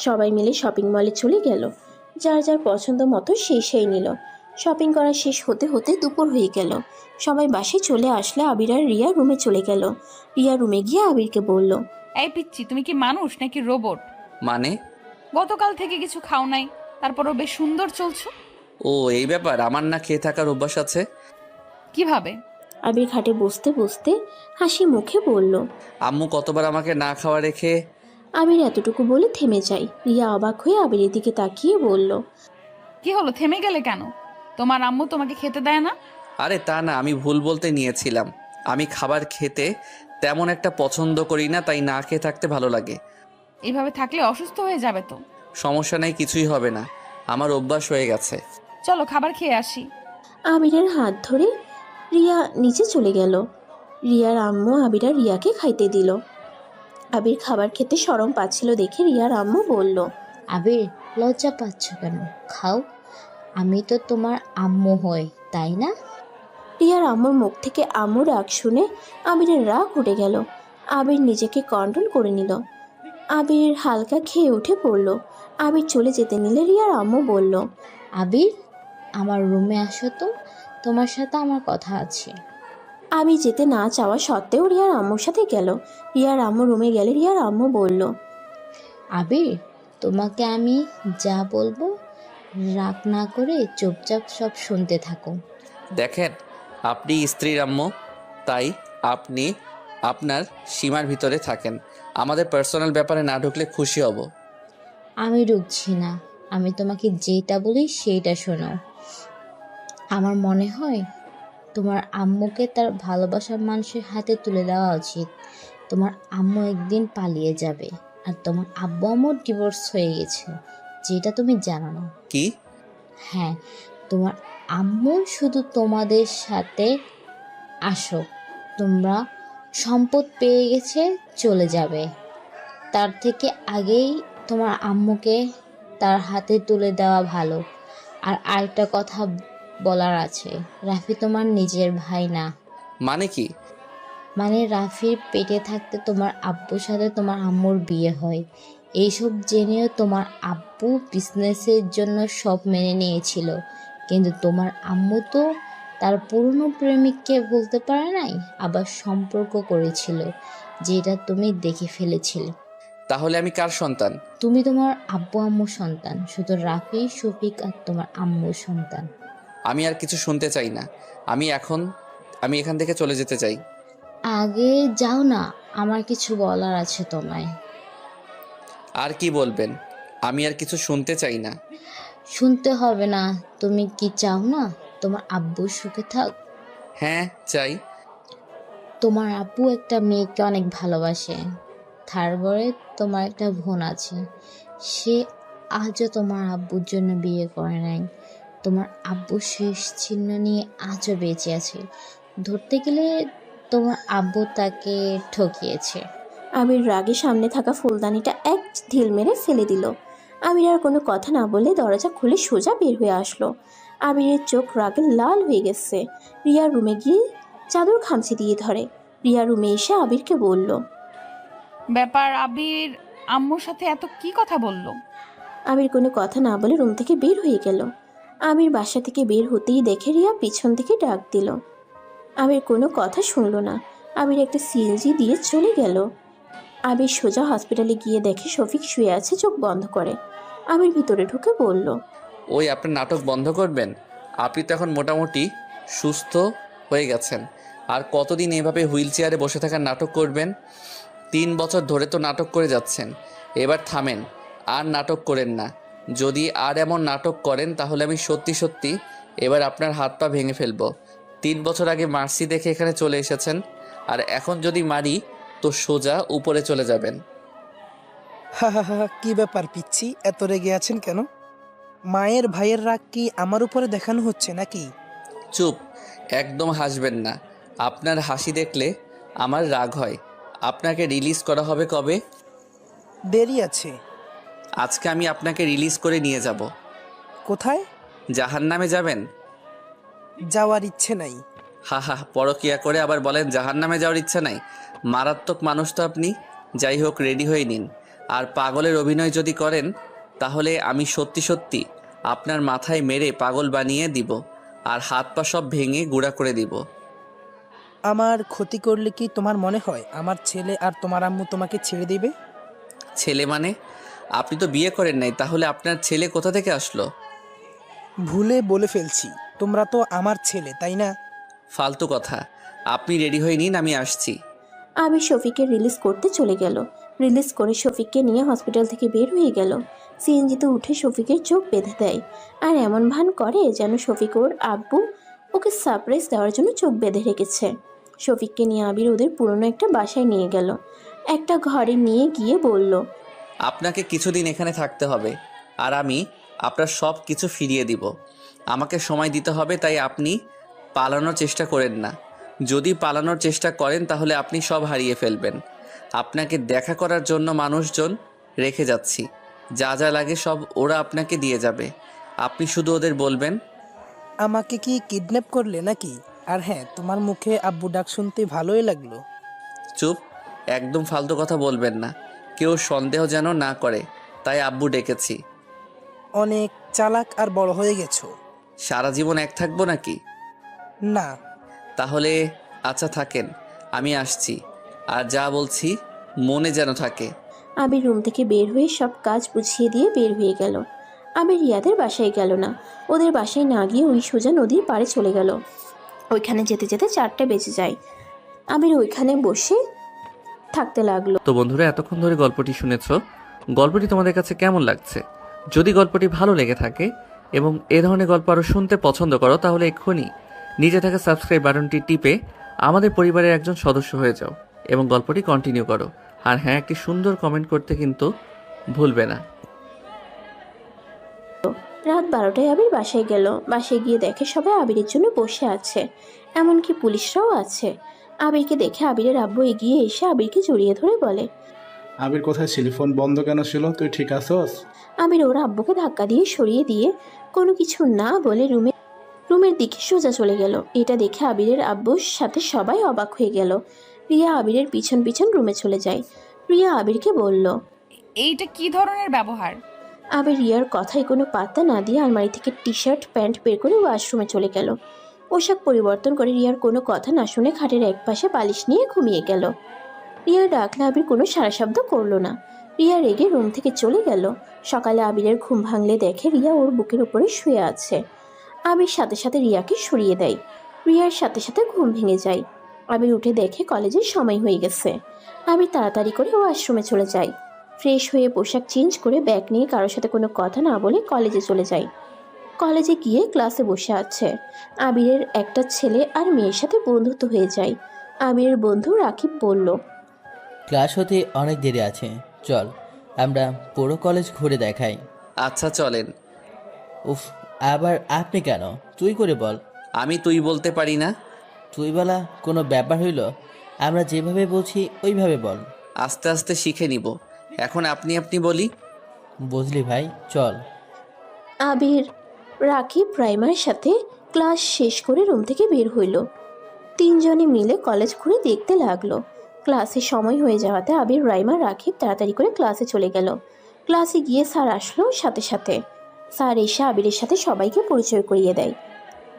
সবাই মিলে শপিং মলে চলে গেল। যার যার পছন্দ মতো সেই নিল। শপিং করা শেষ হতে হতে দুপুর হয়ে গেল। সবাই বাসায় চলে আসলে আবির আর রিয়া রুমে চলে গেল। রিয়া রুমে গিয়ে আবিরকে বলল, এই পিচ্ছি, তুমি কি মানুষ নাকি রোবট? মানে? গতকাল থেকে কিছু খাও নাই, তারপরও বেশ সুন্দর চলছো। ও এই ব্যাপার, আমার না খেয়ে থাকার অভ্যাস আছে। কিভাবে? আবির খাটে বসতে বসতে হাসি মুখে বলল। আম্মু কতবার আমাকে না খাওয়া রেখে। আবির এতটুকু বলে থেমে যায়। রিয়া অবাক হয়ে আবিরের দিকে তাকিয়ে বলল, কি হলো, থেমে গেলে কেন? তোমার আম্মু তোমাকে খেতে দেয় না? আরে তা না, আমি ভুল বলতে নিয়েছিলাম। আমি খাবার খেতে তেমন একটা পছন্দ করি না, তাই না খেয়ে থাকতে ভালো লাগে। এইভাবে থাকলে অসুস্থ হয়ে যাবে তো। সমস্যা নেই, কিছুই হবে না, আমার অভ্যাস হয়ে গেছে। চলো খাবার খেয়ে আসি। আবিরের হাত ধরে রিয়া নিচে চলে গেল। রিয়ার আম্মু আবির আর রিয়াকে খাইতে দিল। আবির খাবার খেতে শরম পাচ্ছিল দেখে রিয়ার আম্মু বলল, আবির, লজ্জা পাচ্ছ কেন? খাও, আমি তো তোমার আম্মু হই, তাই না? রিয়ার আম্মুর মুখ থেকে আম্মুর রাগ শুনে আবিরের রাগ উঠে গেল। আবির নিজেকে কন্ট্রোল করে নিল। আবির হালকা খেয়ে উঠে পড়ল। আবির চলে যেতে নিলে রিয়ার আম্মু বলল, আবির, আমার রুমে আসো তো, তোমার সাথে আমার কথা আছে। আমি যেতে না চাওয়া সত্ত্বেও রিয়ার আম্মুর সাথে গেল। রিয়ার আম্মু রুমে গেলে রিয়ার আম্মু বলল, আবির, তোমাকে আমি যা বলবো রাগ না করে চুপচাপ সব শুনতে থাকো। দেখেন, আপনি স্ত্রীর আম্মু, তাই আপনি আপনার সীমার ভিতরে থাকেন। আমাদের পার্সোনাল ব্যাপারে না ঢুকলে খুশি হব। আমি ঢুকছি না, আমি তোমাকে যেটা বলি সেইটা শোনো। আমার মনে হয় তোমার আম্মুকে তার ভালোবাসার মানুষের হাতে তুলে দেওয়া উচিত। তোমার আম্মু একদিন পালিয়ে যাবে, আর তোমার আব্বু আম্মুর ডিভোর্স হয়ে গেছে, যেটা তুমি জানো না। কি? হ্যাঁ, তোমার আম্মু শুধু তোমাদের সাথে আসো, তোমরা সম্পদ পেয়ে গেছে, চলে যাবে। তার থেকে আগেই তোমার আম্মুকে তার হাতে তুলে দেওয়া ভালো। আর আরেকটা কথা বলার আছে, রাফি তোমার নিজের ভাই না। মানে কি? মানে রাফির পেটে থাকতে তোমার আব্বুর সাথে তোমার আম্মুর বিয়ে হয়। এইসব জেনেও তোমার আব্বু বিজনেসের জন্য সব মেনে নিয়েছিল, কিন্তু তোমার আম্মু তো তার পুরনো প্রেমিককে বলতে পারে নাই, আবার সম্পর্ক করেছিল, যেটা তুমি দেখে ফেলেছিলে। তাহলে আমি কার সন্তান? তুমি তোমার আব্বু আম্মুর সন্তান, শুধু রাফি, শফিক আর তোমার আম্মুর সন্তান। আমি আর কিছু শুনতে চাই না। আমি এখান থেকে চলে যেতে চাই। আগে যাও না, আমার কিছু বলার আছে তোমায়। আর কি বলবেন? আমি আর কিছু শুনতে চাই না। শুনতে হবে না। তুমি কি চাও না তোমার আব্বু সুখে থাক? হ্যাঁ, চাই। তোমার আব্বু একটা মেয়েকে অনেক ভালোবাসে, তারপরে তোমার একটা বোন আছে, সে আজও তোমার আব্বুর জন্য বিয়ে করে নাই। তোমার আব্বু শেষ চিহ্ন নিয়ে আজও বেঁচে আছে। ধরতে গেলে তোমার আব্বু তাকে ঠকিয়েছে। আবির রাগে সামনে থাকা ফুলদানিটা এক ঢিল মেরে ফেলে দিল। আবির আর কোনো কথা না বলে দরজা খুলে সোজা বের হয়ে আসলো। আবিরের চোখ রাগে লাল হয়ে গেছে। রিয়া রুমে গিয়ে চাদর খামচি দিয়ে ধরে। রিয়া রুমে এসে আবিরকে বলল, ব্যাপার, আবির আম্মুর সাথে এত কি কথা বললো? আবির কোনো কথা না বলে রুম থেকে বের হয়ে গেল। আবির বাসা থেকে বের হতেই দেখে রিয়া পিছন থেকে ডাক দিল। আবির কোনো কথা শুনল না। আবির একটা সিএনজি দিয়ে চলে গেল। আবির সোজা হসপিটালে গিয়ে দেখে শফিক শুয়ে আছে চোখ বন্ধ করে। আবির ভিতরে ঢুকে বলল, ওই আপনার নাটক বন্ধ করবেন। আপনি তো এখন মোটামুটি সুস্থ হয়ে গেছেন। আর কতদিন এভাবে হুইল চেয়ারে বসে থাকার নাটক করবেন? 3 বছর ধরে তো নাটক করে যাচ্ছেন। এবার থামেন, আর নাটক করেন না। যদি আর এমন নাটক করেন তাহলে আমি সত্যি সত্যি এবার আপনার হাত পা ভেঙে ফেলবো। 3 বছর আগে মার্সি দেখে এখানে চলে এসেছেন, আর এখন যদি মারি তো সোজা উপরে চলে যাবেন। হা হা হা, কি ব্যাপার পিচ্ছি, এত রেগে আছেন কেন? মায়ের ভাইয়ের রাগ কি আমার উপরে দেখানো হচ্ছে নাকি? চুপ, একদম হাসবেন না। আপনার হাসি দেখলে আমার রাগ হয়। আপনাকে রিলিজ করা হবে কবে? দেরি আছে। আজকে আমি আপনাকে রিলিজ করে নিয়ে যাব। কোথায়? জাহান্নামে যাবেন? যাওয়ার ইচ্ছে নাই। হা হা, পরকিয়া করে আবার বলেন জাহান্নামে যাওয়ার ইচ্ছা নাই। মারাত্মক মানুষ তো আপনি। যাই হোক, রেডি হয়ে নিন। আর পাগলের অভিনয় যদি করেন তাহলে আমি সত্যি সত্যি আপনার মাথায় মেরে পাগল বানিয়ে দিব, আর হাত পা সব ভেঙে গুঁড়া করে দিব। আমার ক্ষতি করলে কি তোমার মনে হয় আমার ছেলে আর তোমার আম্মু তোমাকে ছেড়ে দিবে? ছেলে মানে? আপনি তো বিয়ে করেন নাই, তাহলে আপনার ছেলে কোথা থেকে আসলো? ভুলে বলে ফেলছি, তোমরা তো আমার ছেলে, তাই না? ফালতু কথা। আপনি রেডি হয়ে নিন, আমি আসছি। আবির শফিককে রিলিজ করতে চলে গেল। রিলিজ করে শফিককে নিয়ে হসপিটাল থেকে বের হয়ে গেল। সিএনজিতে উঠে শফিকের চোখ বেঁধে দেয়, আর এমন ভান করে যেন শফিক ওর আব্বু ওকে সারপ্রাইজ দেওয়ার জন্য চোখ বেঁধে রেখেছে। শফিককে নিয়ে আবির ওদের পুরনো একটা বাসায় নিয়ে গেল। একটা ঘরে নিয়ে গিয়ে বলল, আপনাকে কিছুদিন এখানে থাকতে হবে, আর আমি আপনার সব কিছু ফিরিয়ে দিব। আমাকে সময় দিতে হবে, তাই আপনি পালানোর চেষ্টা করেন না। যদি পালানোর চেষ্টা করেন তাহলে আপনি সব হারিয়ে ফেলবেন। আপনাকে দেখা করার জন্য মানুষজন রেখে যাচ্ছি, যা যা লাগে সব ওরা আপনাকে দিয়ে যাবে। আপনি শুধু ওদের বলবেন। আমাকে কি কিডন্যাপ করলে নাকি? আর হ্যাঁ, তোমার মুখে আব্বু ডাক শুনতে ভালোই লাগলো। চুপ, একদম ফালতু কথা বলবেন না। কেউ সন্দেহ যেন না করে, তাই আব্বু ডেকেছি। অনেক চালাক আর বড় হয়ে গেছো। সারা জীবন এক থাকবো নাকি? না। তাহলে আচ্ছা থাকেন, আমি আসছি। আর যা বলছি মনে যেন থাকে। আবির রুম থেকে বের হয়ে সব কাজ বুঝিয়ে দিয়ে বের হয়ে গেল। আবির রিয়াদের বাসায় গেল না, ওদের বাসায় না গিয়ে ওই সোজা নদীর পাড়ে চলে গেল। ওইখানে যেতে যেতে 4টা বেজে যায়। আবির ওইখানে বসে থাকতে লাগলো। তো বন্ধুরা, এতক্ষণ ধরে গল্পটি শুনেছো। গল্পটি তোমাদের কাছে কেমন লাগছে? যদি গল্পটি ভালো লেগে থাকে এবং এ ধরনের গল্প আরও শুনতে পছন্দ করো, তাহলে এক্ষুনি নিচে থাকা সাবস্ক্রাইব বাটনটি টিপে আমাদের পরিবারের একজন সদস্য হয়ে যাও এবং গল্পটি কন্টিনিউ করো। আর হ্যাঁ, একটি সুন্দর কমেন্ট করতে কিন্তু ভুলবে না। রাত 12টায় আবির বাসায় গেল। বাসায় গিয়ে দেখে সবাই আবিরের জন্য বসে আছে, এমনকি পুলিশরাও আছে। আবিরকে দেখে আবিরের আব্বু এগিয়ে এসে আবিরকে জড়িয়ে ধরে বলে, আবির কোথায় ছিলি? ফোন বন্ধ কেন ছিল? তুই ঠিক আছস? আবির ওর আব্বুকে ধাক্কা দিয়ে সরিয়ে দিয়ে কোনো কিছু না বলে রুমের দিকে সোজা চলে গেল। এটা দেখে আবিরের আব্বুর সাথে সবাই অবাক হয়ে গেল। রিয়া আবিরের পিছন পিছন রুমে চলে যায়। রিয়া আবিরকে বলল, এইটা কি ধরনের ব্যবহার? আবির রিয়ার কথায় কোনো পাত্তা না দিয়ে আলমারি থেকে টি শার্ট প্যান্ট বের করে ওয়াশরুমে চলে গেল। পোশাক পরিবর্তন করে রিয়ার কোনো কথা না শুনে খাটের একপাশে বালিশ নিয়ে ঘুমিয়ে গেল। রিয়া ডাকলে আবির কোনো সাড়া শব্দ করলো না। রিয়া রেগে রুম থেকে চলে গেল। সকালে আবিরের ঘুম ভাঙলে দেখে রিয়া ওর বুকের উপরে শুয়ে আছে। আবির সাথে সাথে রিয়াকে সরিয়ে দেয়। রিয়ার সাথে সাথে ঘুম ভেঙে যায়। আবির উঠে দেখে কলেজের সময় হয়ে গেছে। আবির তাড়াতাড়ি করে ওয়াশরুমে চলে যায়। ফ্রেশ হয়ে পোশাক চেঞ্জ করে ব্যাগ নিয়ে কারোর সাথে কোনো কথা না বলে কলেজে চলে যায়। কলেজে গিয়ে ক্লাসে বসে আছে। আবিরের একটা ছেলে আর মেয়ের সাথে বন্ধুত্ব হয়ে যায়। আবিরের বন্ধু রাকিব বলল, ক্লাস হতে অনেক দেরি আছে, চল আমরা পুরো কলেজ ঘুরে দেখাই। আচ্ছা চলেন। উফ, আবার আপনি কেন? তুই করে বল। আমি তুই বলতে পারি না। তুই বলা কোনো ব্যাপার হইল? আমরা যেভাবে বলছি ওইভাবে বল। আস্তে আস্তে শিখে নিব। এখন আপনি আপনি বলি। বুঝলি ভাই, চল। আবির রাকিব রাইমার সাথে ক্লাস শেষ করে রুম থেকে বের হইল। তিনজনে মিলে কলেজ ঘুরে দেখতে লাগলো। ক্লাসে সময় হয়ে যাওয়াতে আবির রাইমা রাকিব তাড়াতাড়ি করে ক্লাসে চলে গেল। ক্লাসে গিয়ে স্যার আসলো সাথে সাথে। স্যার এসে আবিরের সাথে সবাইকে পরিচয় করিয়ে দেয়।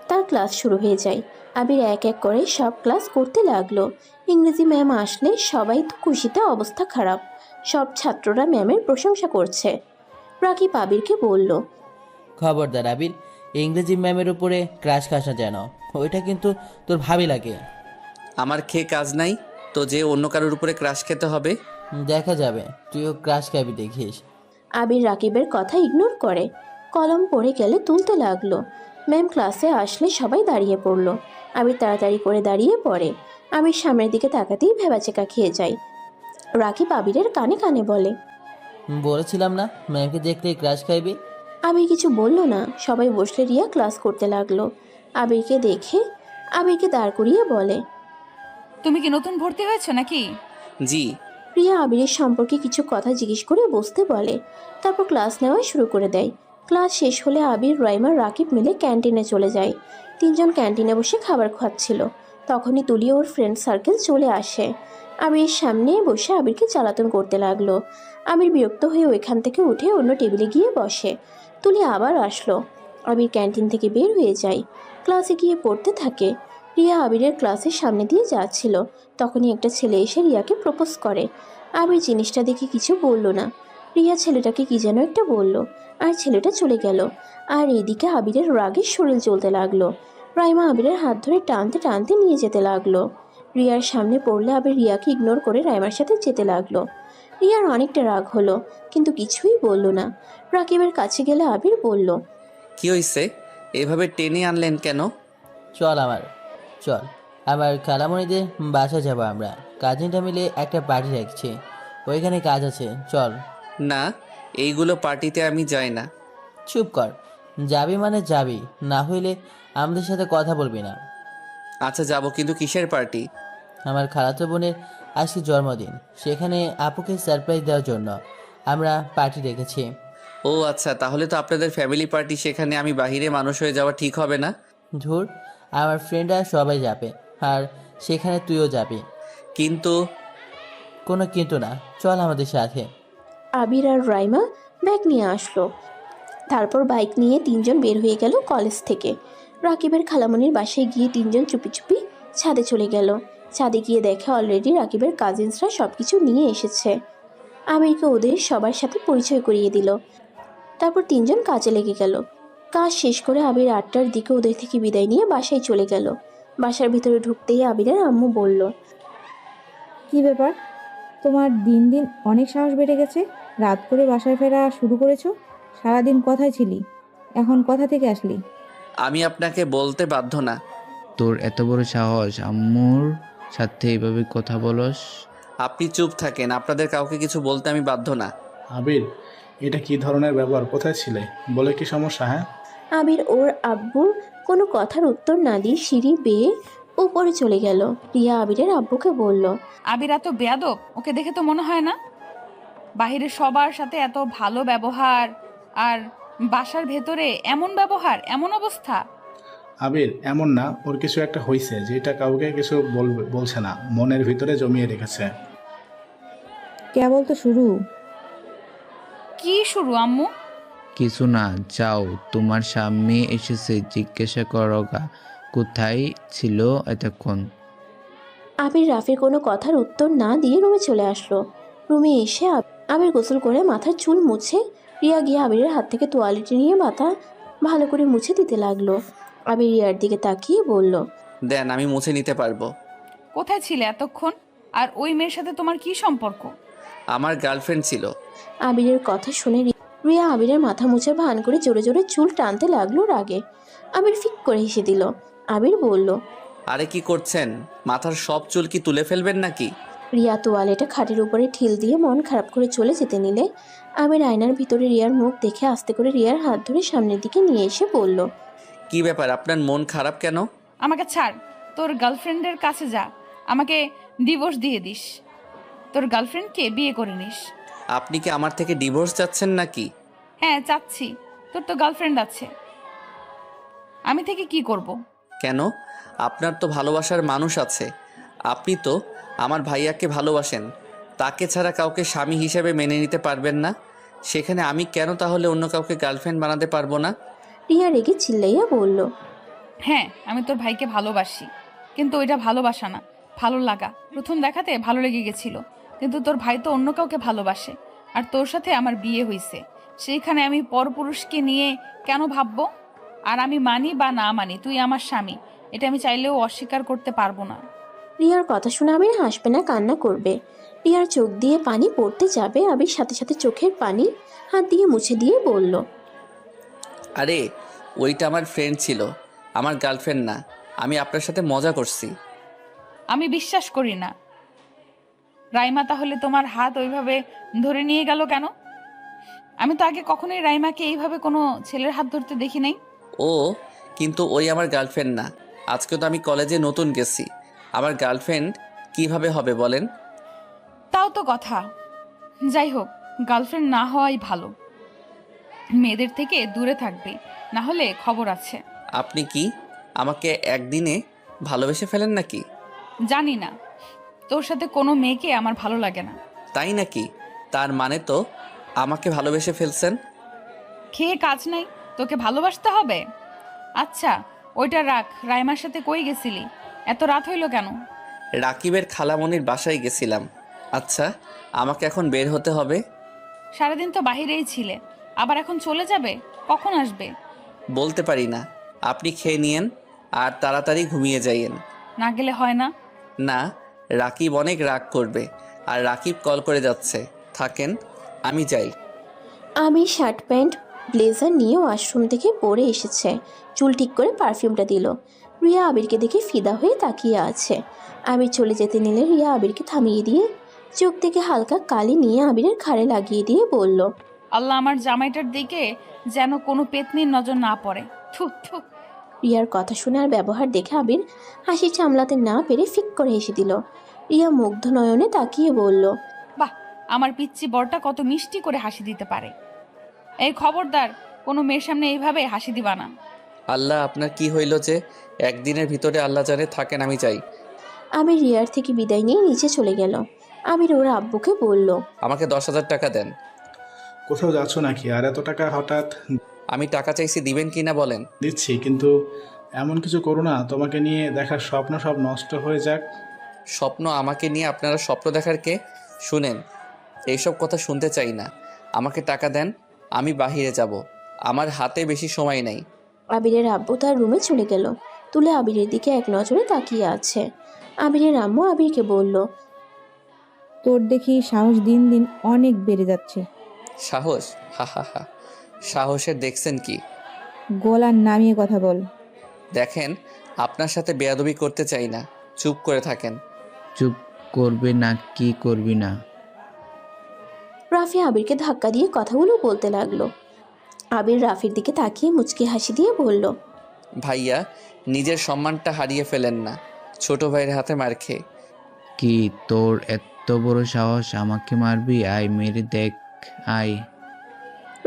তার ক্লাস শুরু হয়ে যায়। আবির এক এক করে সব ক্লাস করতে লাগলো। ইংরেজি ম্যাম আসলে সবাই তো খুশিতে অবস্থা খারাপ। সব ছাত্ররা ম্যামের প্রশংসা করছে। রাকিব আবিরকে বলল, খবরদার আবির, ইংরেজি ম্যামের উপরে ক্রাশ খাস না যেন, ওইটা কিন্তু তোর ভাবি লাগে। আমার খেয়ে কাজ নাই তো যে অন্য কারোর উপরে ক্রাশ খেতে হবে? দেখা যাবে, তুইও ক্রাশ খাবি দেখিস। আবির রাকিবের কথা ইগনোর করে কলম পড়ে গেলে তুলতে লাগলো। ম্যাম ক্লাসে আসলে সবাই দাঁড়িয়ে পড়ল। আবির তাড়াতাড়ি করে দাঁড়িয়ে পড়ে। আবির সামনের দিকে তাকাতেই ভেবাচেকা খেয়ে যায়। রাকিব আবিরের কানে কানে বলে, বলেছিলাম না ম্যামকে দেখলেই ক্রাশ খাইবি। আবির কিছু বলল না। সবাই বসলে রিয়া ক্লাস করতে লাগলো। আবিরকে দেখে আবিরকে দাঁড় করিয়ে বলে, তুমি কি নতুন ভর্তি হয়েছো নাকি? জি। রিয়া আবিরের সম্পর্কে কিছু কথা জিজ্ঞেস করে বসতে বলে। তারপর ক্লাস নেওয়া শুরু করে দেয়। ক্লাস শেষ হলে আবির রাইমা রাকিব মিলে ক্যান্টিনে চলে যায়। তিনজন ক্যান্টিনে বসে খাবার খাচ্ছিল। তখনই তুলি ওর ফ্রেন্ড সার্কেল চলে আসে। আবির সামনে বসে আবিরকে জ্বালাতন করতে লাগলো। আবির বিরক্ত হয়ে ওইখান থেকে উঠে অন্য টেবিলে গিয়ে বসে। তুলি আবার আসলো। আবির ক্যান্টিন থেকে বের হয়ে যায়। ক্লাসে গিয়ে পড়তে থাকে। রিয়া আবিরের ক্লাসের সামনে দিয়ে যাচ্ছিল। তখনই একটা ছেলে এসে রিয়াকে প্রপোজ করে। আবির জিনিসটা দেখে কিছু বলল না। রিয়া ছেলেটাকে কি যেন একটা বলল, আর ছেলেটা চলে গেল। আর এদিকে আবিরের রাগের শরীর চলতে লাগলো। রাইমা আবিরের হাত ধরে টানতে টানতে নিয়ে যেতে লাগলো। রিয়ার সামনে পড়লে আবির রিয়াকে ইগনোর করে রাইমার সাথে যেতে লাগলো। রিয়ার অনেকটা রাগ হলো, কিন্তু কিছুই বলল না। রাকিবের কাছে গেলে আবির বলল, কি হইছে? এভাবে টেনে আনলেন কেন? চল আমার খালামণিদের বাসা যাবো আমরা। কাজিনটা মিলে একটা পার্টি রাখছি, ওইখানে কাজ আছে, চল। না, এইগুলো পার্টিতে আমি যাই না। চুপ কর, যাবি মানে যাবি, না হইলে আমাদের সাথে কথা বলবি না। আচ্ছা যাব, কিন্তু কিসের পার্টি? আমার খালাতো বোনের আজকে জন্মদিন, সেখানে আপুকে সারপ্রাইজ দেওয়ার জন্য আমরা পার্টি রেখেছি। ও আচ্ছা, তাহলে তো আপনাদের ফ্যামিলি পার্টি, সেখানে আমি বাহিরে মানুষ হয়ে যাওয়া ঠিক হবে না। ধুর, আমার ফ্রেন্ডরা সবাই যাবে, আর সেখানে তুইও যাবি। কিন্তু কোনো কিন্তু না, চল আমাদের সাথে। আবির আর রাইমা ব্যাগ নিয়ে আসলো। তারপর বাইক নিয়ে তিনজন বের হয়ে গেল কলেজ থেকে। রাকিবের খালামণির বাসায় গিয়ে তিনজন চুপি চুপি ছাদে চলে গেল। ছাদে গিয়ে দেখে অলরেডি রাকিবের কাজিনসরা সব কিছু নিয়ে এসেছে। আবিরকে ওদের সবার সাথে পরিচয় করিয়ে দিল। তারপর তিনজন কাজে লেগে গেল। কাজ শেষ করে আবির 8টার দিকে ওদের থেকে বিদায় নিয়ে বাসায় চলে গেল। বাসার ভিতরে ঢুকতেই আবিরের আম্মু বলল, কি ব্যাপার, তোমার দিন দিন অনেক সাহস বেড়ে গেছে। রাত করে বাসায় ফেরা শুরু করেছো। সারাদিন কোথায় ছিলি, এখন কোথা থেকে আসলি? আমি আপনাকে বলতে বাধ্য না। তোর এত বড় সাহস আম্মুর সাথে এভাবে কথা বলস? আপনি চুপ থাকেন, আপনাদের কাউকে কিছু বলতে আমি বাধ্য না। আবির, এটা কি ধরনের ব্যবহার? কোথায় ছিলে? বলে কি সমস্যা? হ্যাঁ, আবির ওর আব্বুর কোনো কথার উত্তর না দিয়ে সিঁড়ি বেয়ে উপরে চলে গেল। রিয়া আবিরের আব্বুকে বলল, আবির এত বেয়াদব, ওকে দেখে তো মনে হয় না। বাহিরে সবার সাথে এত ভালো ব্যবহার, আর বাসার ভেতরে এমন ব্যবহার, এমন অবস্থা। আবির এমন না, ওর কিছু একটা হয়েছে যেটা কাউকে কিছু বলছে না, মনের ভিতরে জমিয়ে রেখেছে। কেবল তো শুরু। কি শুরু আম্মু? কিছু না, যাও, তোমার স্বামী এসেছে, জিজ্ঞাসা করো গা কোথায় ছিল এতক্ষণ। আবির রাফির কোনো কথার উত্তর না দিয়ে রুমে চলে আসলো। রুমে এসে আবির গোসল করে মাথার চুল মুছে রিয়া গিয়ে আবিরের হাত থেকে তোয়ালেটি নিয়ে মাথা ভালো করে মুছে দিতে লাগলো। আবির রিয়ার দিকে তাকিয়ে বলল, দেন, আমি মুছে নিতে পারবো। কোথায় ছিলে এতক্ষণ? আর ওই মেয়ের সাথে তোমার কি সম্পর্ক? আমার গার্লফ্রেন্ড ছিল। আবিরের কথা শুনে রিয়া আবিরের মাথা মুছে ভান করে জোরে জোরে চুল টানতে লাগলো রাগে। আবির ফিক করে হেসে দিল। আবির বলল, আরে কি করছেন? মাথার সব চুল কি তুলে ফেলবেন নাকি? রিয়া তোয়ালেটা খাটের উপরে ঠিল দিয়ে মন খারাপ করে চলে যেতে নিলে আবির আয়নার ভিতরে রিয়ার মুখ দেখে আস্তে করে রিয়ার হাত ধরে সামনের দিকে নিয়ে এসে বলল, কি ব্যাপার, আপনার মন খারাপ কেন? আমাকে ছাড়, তোর গার্লফ্রেন্ডের কাছে যা, আমাকে ডিভোর্স দিয়ে দিস, তোর গার্লফ্রেন্ডকে বিয়ে করে নিস। আপনি কি আমার থেকে ডিভোর্স চাচ্ছেন নাকি? হ্যাঁ চাচ্ছি, তোর তো গার্লফ্রেন্ড আছে, আমি থেকে কি করব? কেন? আপনার তো ভালোবাসার মানুষ আছে। আপনি তো আমার ভাইয়াকে ভালোবাসেন, তাকে ছাড়া কাউকে স্বামী হিসেবে মেনে নিতে পারবেন না। সেখানে আমি কেন তাহলে অন্য কাউকে গার্লফ্রেন্ড বানাতে পারবো না? রিয়া রেগে চিল্লাইয়া বলল, হ্যাঁ আমি তোর ভাইকে ভালোবাসি, কিন্তু ওইটা ভালোবাসা না, ভালো লাগা। প্রথম দেখাতে ভালো লেগে গেছিল, কিন্তু তোর ভাই তো অন্য কাউকে ভালোবাসে, আর তোর সাথে আমার বিয়ে হয়েছে, সেইখানে আমি পরপুরুষকে নিয়ে কেন ভাববো? আর আমি মানি বা না মানি, তুই আমার স্বামী, এটা আমি চাইলেও অস্বীকার করতে পারবো না। রিয়ার কথা শুনে আবির হাসবে না কান্না করবে। রিয়ার চোখ দিয়ে পানি পড়তে যাবে, আবির সাথে সাথে চোখের পানি হাত দিয়ে মুছে দিয়ে বলল, আরে ওইটা আমার ফ্রেন্ড ছিল, আমার গার্লফ্রেন্ড না। আমি আপনার সাথে মজা করছি। আমি বিশ্বাস করি না। রাইমা তাহলে তোমার হাত ওইভাবে ধরে নিয়ে গেল কেন? আমি তো আগে কখনোই রাইমাকে এইভাবে কোনো ছেলের হাত ধরতে দেখি নাই। ও, কিন্তু ওই আমার গার্লফ্রেন্ড না। আজকে তো আমি কলেজে নতুন গেছি, আমার গার্লফ্রেন্ড কিভাবে হবে বলেন? তাও তো কথা। যাই হোক, গার্লফ্রেন্ড না হওয়াই ভালো, মেয়েদের থেকে দূরে থাকবে, না হলে খবর আছে। আপনি কি আমাকে একদিনে ভালোবেসে ফেলেন নাকি? জানি না, তোর সাথে কোনো মেয়েকে আমার ভালো লাগে না। তাই নাকি? তার মানে তো আমাকে ভালোবেসে ফেলছেন। খেয়ে কাজ নাই, তোকে ভালোবাসতে হবে? আচ্ছা ওইটা রাখ, রাইমার সাথে কই গেছিলি? এত রাত হইল কেন? রাকিবের খালামণির বাসায় গেছিলাম। আচ্ছা, আমাকে এখন বের হতে হবে। সারাদিন তো বাহিরেই ছিলে, আবার এখন চলে যাবে? কখন আসবে? বলতে পারি না। আপনি খেয়ে নিয়েন আর তাড়াতাড়ি ঘুমিয়ে যাইয়েন। না গেলে হয় না? না, রাকিব অনেক রাগ করবে, আর রাকিব কল করে যাচ্ছে। থাকেন, আমি যাই। আমি শার্ট প্যান্ট ব্লেজার নিয়ে ওয়াশরুম থেকে পরে এসেছে, চুল ঠিক করে পারফিউমটা দিল। রিয়া আবিরকে দেখে ফিদা হয়ে তাকিয়ে আছে। আবির চলে যেতে নিলে রিয়া আবিরকে থামিয়ে দিয়ে চোখ থেকে হালকা কালি নিয়ে আবিরের ঘাড়ে লাগিয়ে দিয়ে বলল, আল্লাহ আমার জামাইটার দিকে যেন কোনো পেতনির নজর না পড়ে। থু থু। রিয়ার কথা শুনে আর ব্যবহার দেখে আবির হাসি সামলাতে না পেরে ফিক করে হেসে দিল। রিয়া মুগ্ধ নয়নে তাকিয়ে বলল, বাহ, আমার পিচ্চি বরটা কত মিষ্টি করে হাসি দিতে পারে। এই খবরদার, কোনো মেয়ের সামনে এইভাবে হাসি দিবা না। আল্লাহ, আপনার কি হইল যে একদিনের ভিতরে? আল্লাহ জানে। থাকেন, আমি যাই। আবির রিয়ার থেকে বিদায় নিয়ে নিচে চলে গেল। আবির ওর আব্বুকে বলল, আমাকে 10,000 টাকা দেন। কোথাও যাচ্ছ নাকি? আর এত টাকা হঠাৎ? আমি টাকা চাইছি, দিবেন কি না বলেন? দিচ্ছি, কিন্তু এমন কিছু করো না, তোমাকে নিয়ে দেখার স্বপ্ন সব নষ্ট হয়ে যাক। স্বপ্ন আমাকে নিয়ে আপনারা স্বপ্ন দেখার কে? শুনেন, এইসব কথা শুনতে চাই না। আমাকে টাকা দেন, আমি বাহিরে যাব। আমার হাতে বেশি সময় নেই। আবিরের আব্বু তার রুমে চলে গেল। তুলে আবিরের দিকে এক নজরে তাকিয়ে আছে। আবিরের আম্মু আবিরকে বলল, তোর দেখি সাহস দিন দিন অনেক বেড়ে যাচ্ছে। সাহস? হা হা হা। সাহসের দেখছেন কি? গলা নামিয়ে কথা বল। দেখেন, আপনার সাথে বেয়াদবি করতে চাই না, চুপ করে থাকেন। চুপ করবে না কি করবি না? রাফি আবিরকে ধাক্কা দিয়ে কথাগুলো বলতে লাগলো। আবির রাফির দিকে তাকিয়ে মুচকি হাসি দিয়ে বলল, ভাইয়া, নিজের সম্মানটা হারিয়ে ফেলেন না ছোট ভাইয়ের হাতে মার খেয়ে। কি তোর এত বড় সাহস আমাকে মারবি? আয় মেরে দেখ, আয়।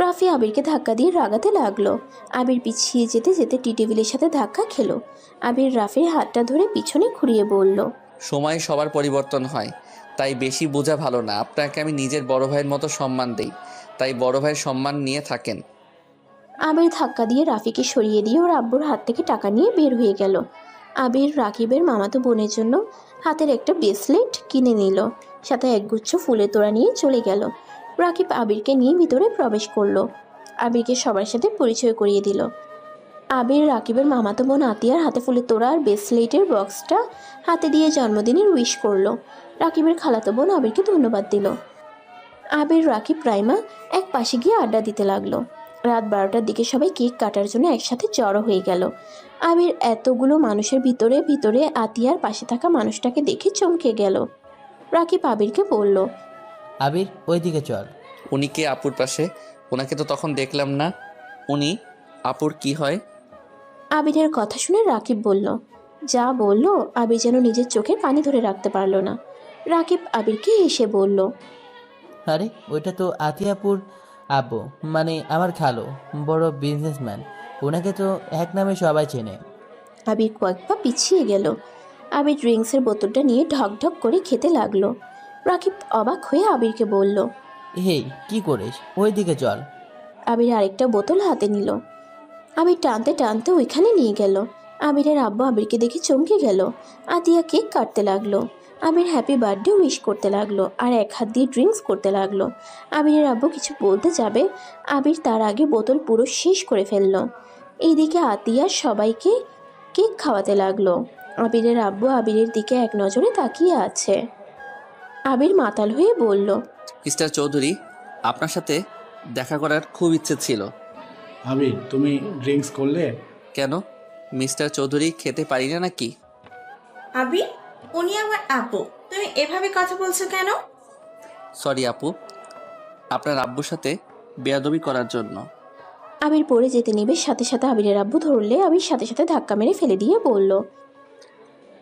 রাফি আবিরকে ধাক্কা দিয়ে রাগাতে লাগলো। আবির পিছিয়ে যেতে যেতে টি টেবিলের সাথে ধাক্কা খেলো। আবির রাফির হাতটা ধরে পিছনে ঘুরিয়ে বলল, সময় সবার পরিবর্তন হয়, তাই বেশি বোঝা ভালো না। আপনাকে আমি নিজের বড় ভাইয়ের মতো সম্মান দেই, তাই বড় ভাইয়ের সম্মান নিয়ে থাকেন। আবির ধাক্কা দিয়ে রাফিকে সরিয়ে দিয়ে ওর আব্বুর হাত থেকে টাকা নিয়ে বের হয়ে গেল। আবির রাকিবের মামাতো বোনের জন্য হাতের একটা ব্রেসলেট কিনে নিল, সাথে একগুচ্ছ ফুলের তোড়া নিয়ে চলে গেল। রাকিব আবিরকে নিয়ে ভিতরে প্রবেশ করলো। আবিরকে সবার সাথে পরিচয় করিয়ে দিল। আবির রাকিবের মামাতো বোন আতিয়ার হাতে ফুলের তোড়া আর ব্রেসলেটের বক্সটা হাতে দিয়ে জন্মদিনের উইশ করলো। রাকিবের খালাতো বোন আবিরকে ধন্যবাদ দিল। আবির রাকিব রাইমা এক পাশে গিয়ে আড্ডা দিতে লাগলো। রাত 12টার দিকে সবাই কেক কাটার জন্য একসাথে জড়ো হয়ে গেল। আবির এতগুলো মানুষের ভিতরে ভিতরে আতিয়ার পাশে থাকা মানুষটাকে দেখে চমকে গেল। রাকিব আবিরকে বলল, আবির ওইদিকে চল। উনি কে আপুর পাশে? ওনাকে তো তখন দেখলাম না। উনি আপুর কি হয়? আবিরের কথা শুনে রাকিব বলল, যা বলল আবির যেন নিজের চোখে পানি ধরে রাখতে পারল না। রাকিব আবিরকে এসে বলল, আরে ওইটা তো আতিয়াপুর আব্বু, মানে আমার খালো, বড় বিজনেসম্যান। ওনাকে তো এক নামে সবাই চেনে। আবির কয়েক পা পিছিয়ে গেল। আবির ড্রিঙ্কসের বোতলটা নিয়ে ঢক ঢক করে খেতে লাগলো। রাকিব অবাক হয়ে আবিরকে বলল, হেই, কি করিস? ওইদিকে চল। আবির আরেকটা বোতল হাতে নিল। আবির টানতে টানতে ওইখানে নিয়ে গেল। আবিরের আব্বু আবিরকে দেখে চমকে গেল। আতিয়া কেক কাটতে লাগলো। আবির হ্যাপি বার্থডে উইশ করতে লাগলো আর এক হাত দিয়ে ড্রিঙ্কস করতে লাগলো। আবিরের আব্বু কিছু বলতে যাবে, আবির তার আগে বোতল পুরো শেষ করে ফেললো। এইদিকে আতিয়া সবাইকে কেক খাওয়াতে লাগলো। আবিরের আব্বু আবিরের দিকে এক নজরে তাকিয়ে আছে। আবির মাতাল হয়ে বলল, মিস্টার চৌধুরী, আপনার সাথে দেখা করার খুব ইচ্ছে ছিল। আবির, তুমি ড্রিঙ্কস করলে? কেন মিস্টার চৌধুরী, খেতে পারি না নাকি? আবির, উনি আমার আপু, তুমি এভাবে কথা বলছো কেন? সরি আপু, আপনার আব্বুর সাথে বেয়াদবি করার জন্য। আবির পড়ে যেতে নিবে, সাথে সাথে আবিরের আব্বু ধরলে আবির সাথে সাথে ধাক্কা মেরে ফেলে দিয়ে বলল,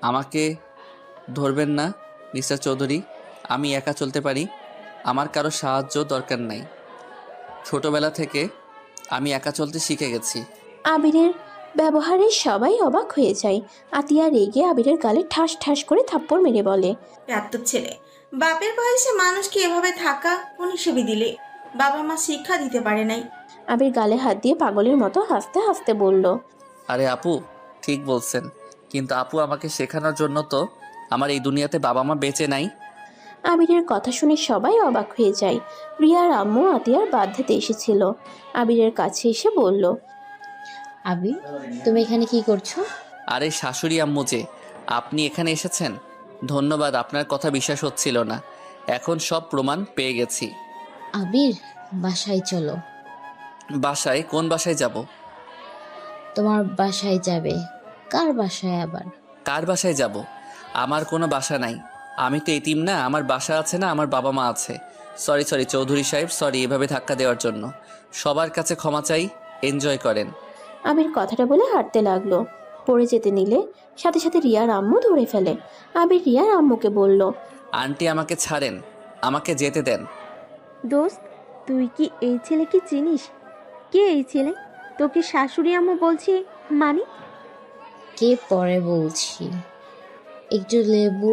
আমাকে ধরবেন না মিস্টার চৌধুরী, আমি একা চলতে পারি, আমার কারো সাহায্য দরকার নাই। ছোটবেলা থেকে আমি একা চলতে শিখে গেছি। আবিরের ব্যবহারে সবাই অবাক হয়ে যায়। আতিয়া রেগে আবিরের গালে ঠাস ঠাস করে থাপ্পড় মেরে বলে, এত ছেলে, বাপের বয়সে মানুষকে এভাবে থাকা কোন হিসেবে দিলে? বাবা মা শিক্ষা দিতে পারে নাই। আবির গালে হাত দিয়ে পাগলের মতো হাসতে হাসতে বলল, আরে আপু, ঠিক বলছেন, কিন্তু আপু আমাকে শেখানোর জন্য তো আমার এই দুনিয়াতে বাবা মা বেঁচে নাই। আবিরের কথা শুনে সবাই অবাক হয়ে যায়। রিয়ার আম্মু আতিয়ার বাধ্যতে এসেছিল। আবিরের কাছে এসে বলল, আবির, তুমি এখানে কি করছো? আরে শাশুড়ি আম্মু যে, আপনি এখানে এসেছেন, ধন্যবাদ। আপনার কথা বিশ্বাস হচ্ছিল না, এখন সব প্রমাণ পেয়ে গেছি। আবির, বাসায় চলো। বাসায়? কোন বাসায় যাব? তোমার বাসায় যাবে। কার বাসায় আবার? কার বাসায় যাব? আমার কোনো বাসা নাই, আমি তো এতিম না, আমার বাসা আছে না, আমার বাবা মা আছে। সরি সরি চৌধুরী সাহেব, সরি এভাবে ধাক্কা দেওয়ার জন্য। সবার কাছে ক্ষমা চাই, এনজয় করেন। আবির কথাটা বলে হাঁটতে লাগলো। পড়ে যেতে নিলে সাথে সাথে রিয়ার আম্মু ধরে ফেলে। আবির রিয়ার আম্মুকে বলল, আন্টি আমাকে ছাড়েন, আমাকে যেতে দেন। দোস্ত, তুই কি এই ছেলেকে চিনিস? কে এই ছেলে? তোকে শাশুড়ি আম্মু বলছি মানে? কে পরে বলছি। একটু লেবু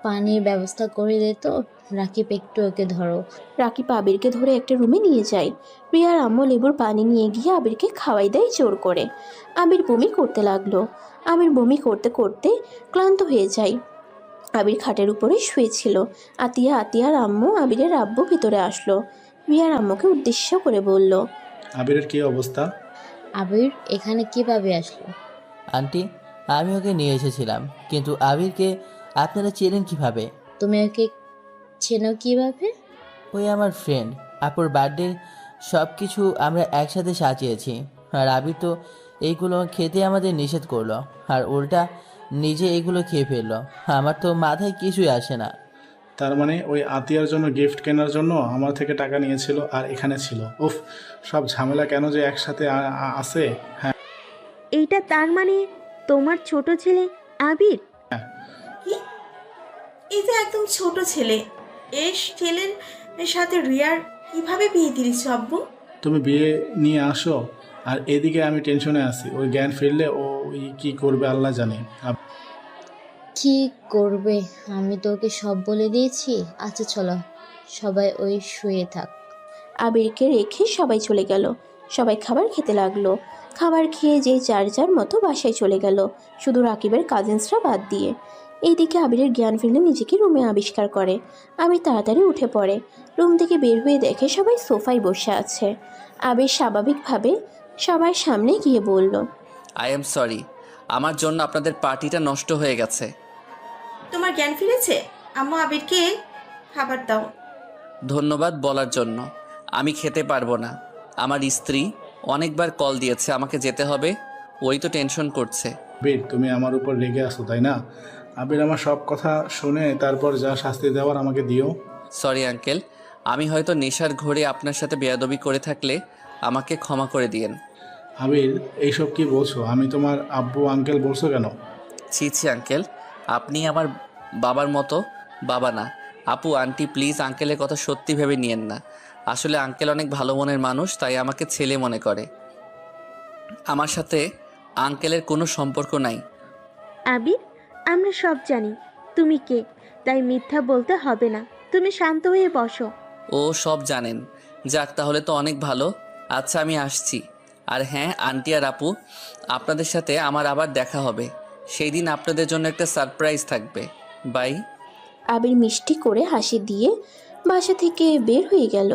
পানির ব্যবস্থা করে দে তো। রাকিব, একটু ওকে ধরো। রাকিব আবিরকে ধরে একটা রুমে নিয়ে যায়। রিয়ার আম্মু লেবুর পানি নিয়ে গিয়ে আবিরকে খাওয়াই দেয় জোর করে। আবির বমি করতে লাগলো। আবির বমি করতে করতে ক্লান্ত হয়ে যায়। আবির খাটের উপরে শুয়েছিল। আতিয়ার আম্মু আবিরের আব্বু ভিতরে আসলো। রিয়ার আম্মুকে উদ্দেশ্য করে বলল, আবিরের কি অবস্থা? আবির এখানে কিভাবে আসলো? আন্টি, আমি ওকে নিয়ে এসেছিলাম, কিন্তু আবিরকে আপনারা চেনেন কিভাবে? তুমি ওকে চেনো কিভাবে? ওই আমার ফ্রেন্ড। আপুর বার্থডে সব কিছু আমরা একসাথে সাজিয়েছি। আর আবির তো এইগুলো খেতে আমাদের নিষেধ করলো, আর উল্টা নিজে এগুলো খেয়ে ফেললো। আমার তো মাথায় কিছুই আসে না। তার মানে ওই আতিয়ার জন্য গিফট কেনার জন্য আমার থেকে টাকা নিয়েছিল আর এখানে ছিল। উফ, সব ঝামেলা কেন যে একসাথে আছে। হ্যাঁ, এইটা তার মানে তোমার ছোট ছেলে আবির? কি? এই যে একদম ছোট ছেলে, এই ছেলের সাথে রিয়ার কিভাবে বিয়ে দিয়েছ আব্বু? তুমি বিয়ে নিয়ে আসো আর এদিকে আমি টেনশনে আছি। ওই জ্ঞান ফিরলে ও কি করবে আল্লাহ জানে। কি করবে? আমি তো ওকে সব বলে দিয়েছি। আচ্ছা চলো, সবাই ওই শুয়ে থাক। আবিরকে রেখে সবাই চলে গেল। সবাই খাবার খেতে লাগলো। খাবার খেয়ে যে যার যার মতো বাসায় চলে গেল, শুধু রাকিবের কাজিনসরা বাদ দিয়ে। এইদিকে আবিরের জ্ঞান ফিরলে নিজেকে রুমে আবিষ্কার করে। আবির তাড়াতাড়ি উঠে পড়ে। রুম থেকে বের হয়ে দেখে সবাই সোফায় বসে আছে। আবির স্বাভাবিকভাবে সবার সামনে গিয়ে বলল, আই এম সরি, আমার জন্য আপনাদের পার্টিটা নষ্ট হয়ে গেছে। তোমার জ্ঞান ফিরেছে? আম্মু আবিরকে খাবার দাও। ধন্যবাদ বলার জন্য। আমি খেতে পারবো না। আমার স্ত্রী অনেকবার কল দিয়েছে, আমাকে যেতে হবে। ওই তো টেনশন করছে। আবির, তুমি আমার উপর রেগে আসো তাই না? আবির আমার সব কথা শুনে তারপর যা শাস্তি দেওয়ার আমাকে দিও। সরি আঙ্কেল, আমি হয়তো নেশার ঘোরে আপনার সাথে বেয়াদবি করে থাকলে আমাকে ক্ষমা করে দিয়েন। আবির, এইসব কি বলছো? আমি তোমার আব্বু আঙ্কেল বলছো কেন? ছি ছি আঙ্কেল, আপনি আমার বাবার মতো বাবা না। আপু আন্টি প্লিজ আঙ্কেলের কথা সত্যি ভেবে নিয়েন না। আসলে আঙ্কেল অনেক ভালো মনের মানুষ, তাই আমাকে ছেলে মনে করে। আমার সাথে আঙ্কেলের কোনো সম্পর্ক নাই। আবির, আমরা সব জানি তুমি কে, তাই মিথ্যা বলতে হবে না। তুমি শান্ত হয়ে বসো। ও সব জানেন? যাক, তাহলে তো অনেক ভালো। আচ্ছা আমি আসছি। আর হ্যাঁ আন্টি আর আপু, আপনাদের সাথে আমার আবার দেখা হবে। সেই দিন আপনাদের জন্য একটা সারপ্রাইজ থাকবে। বাই। আবির মিষ্টি করে হাসি দিয়ে বাসা থেকে বের হয়ে গেল।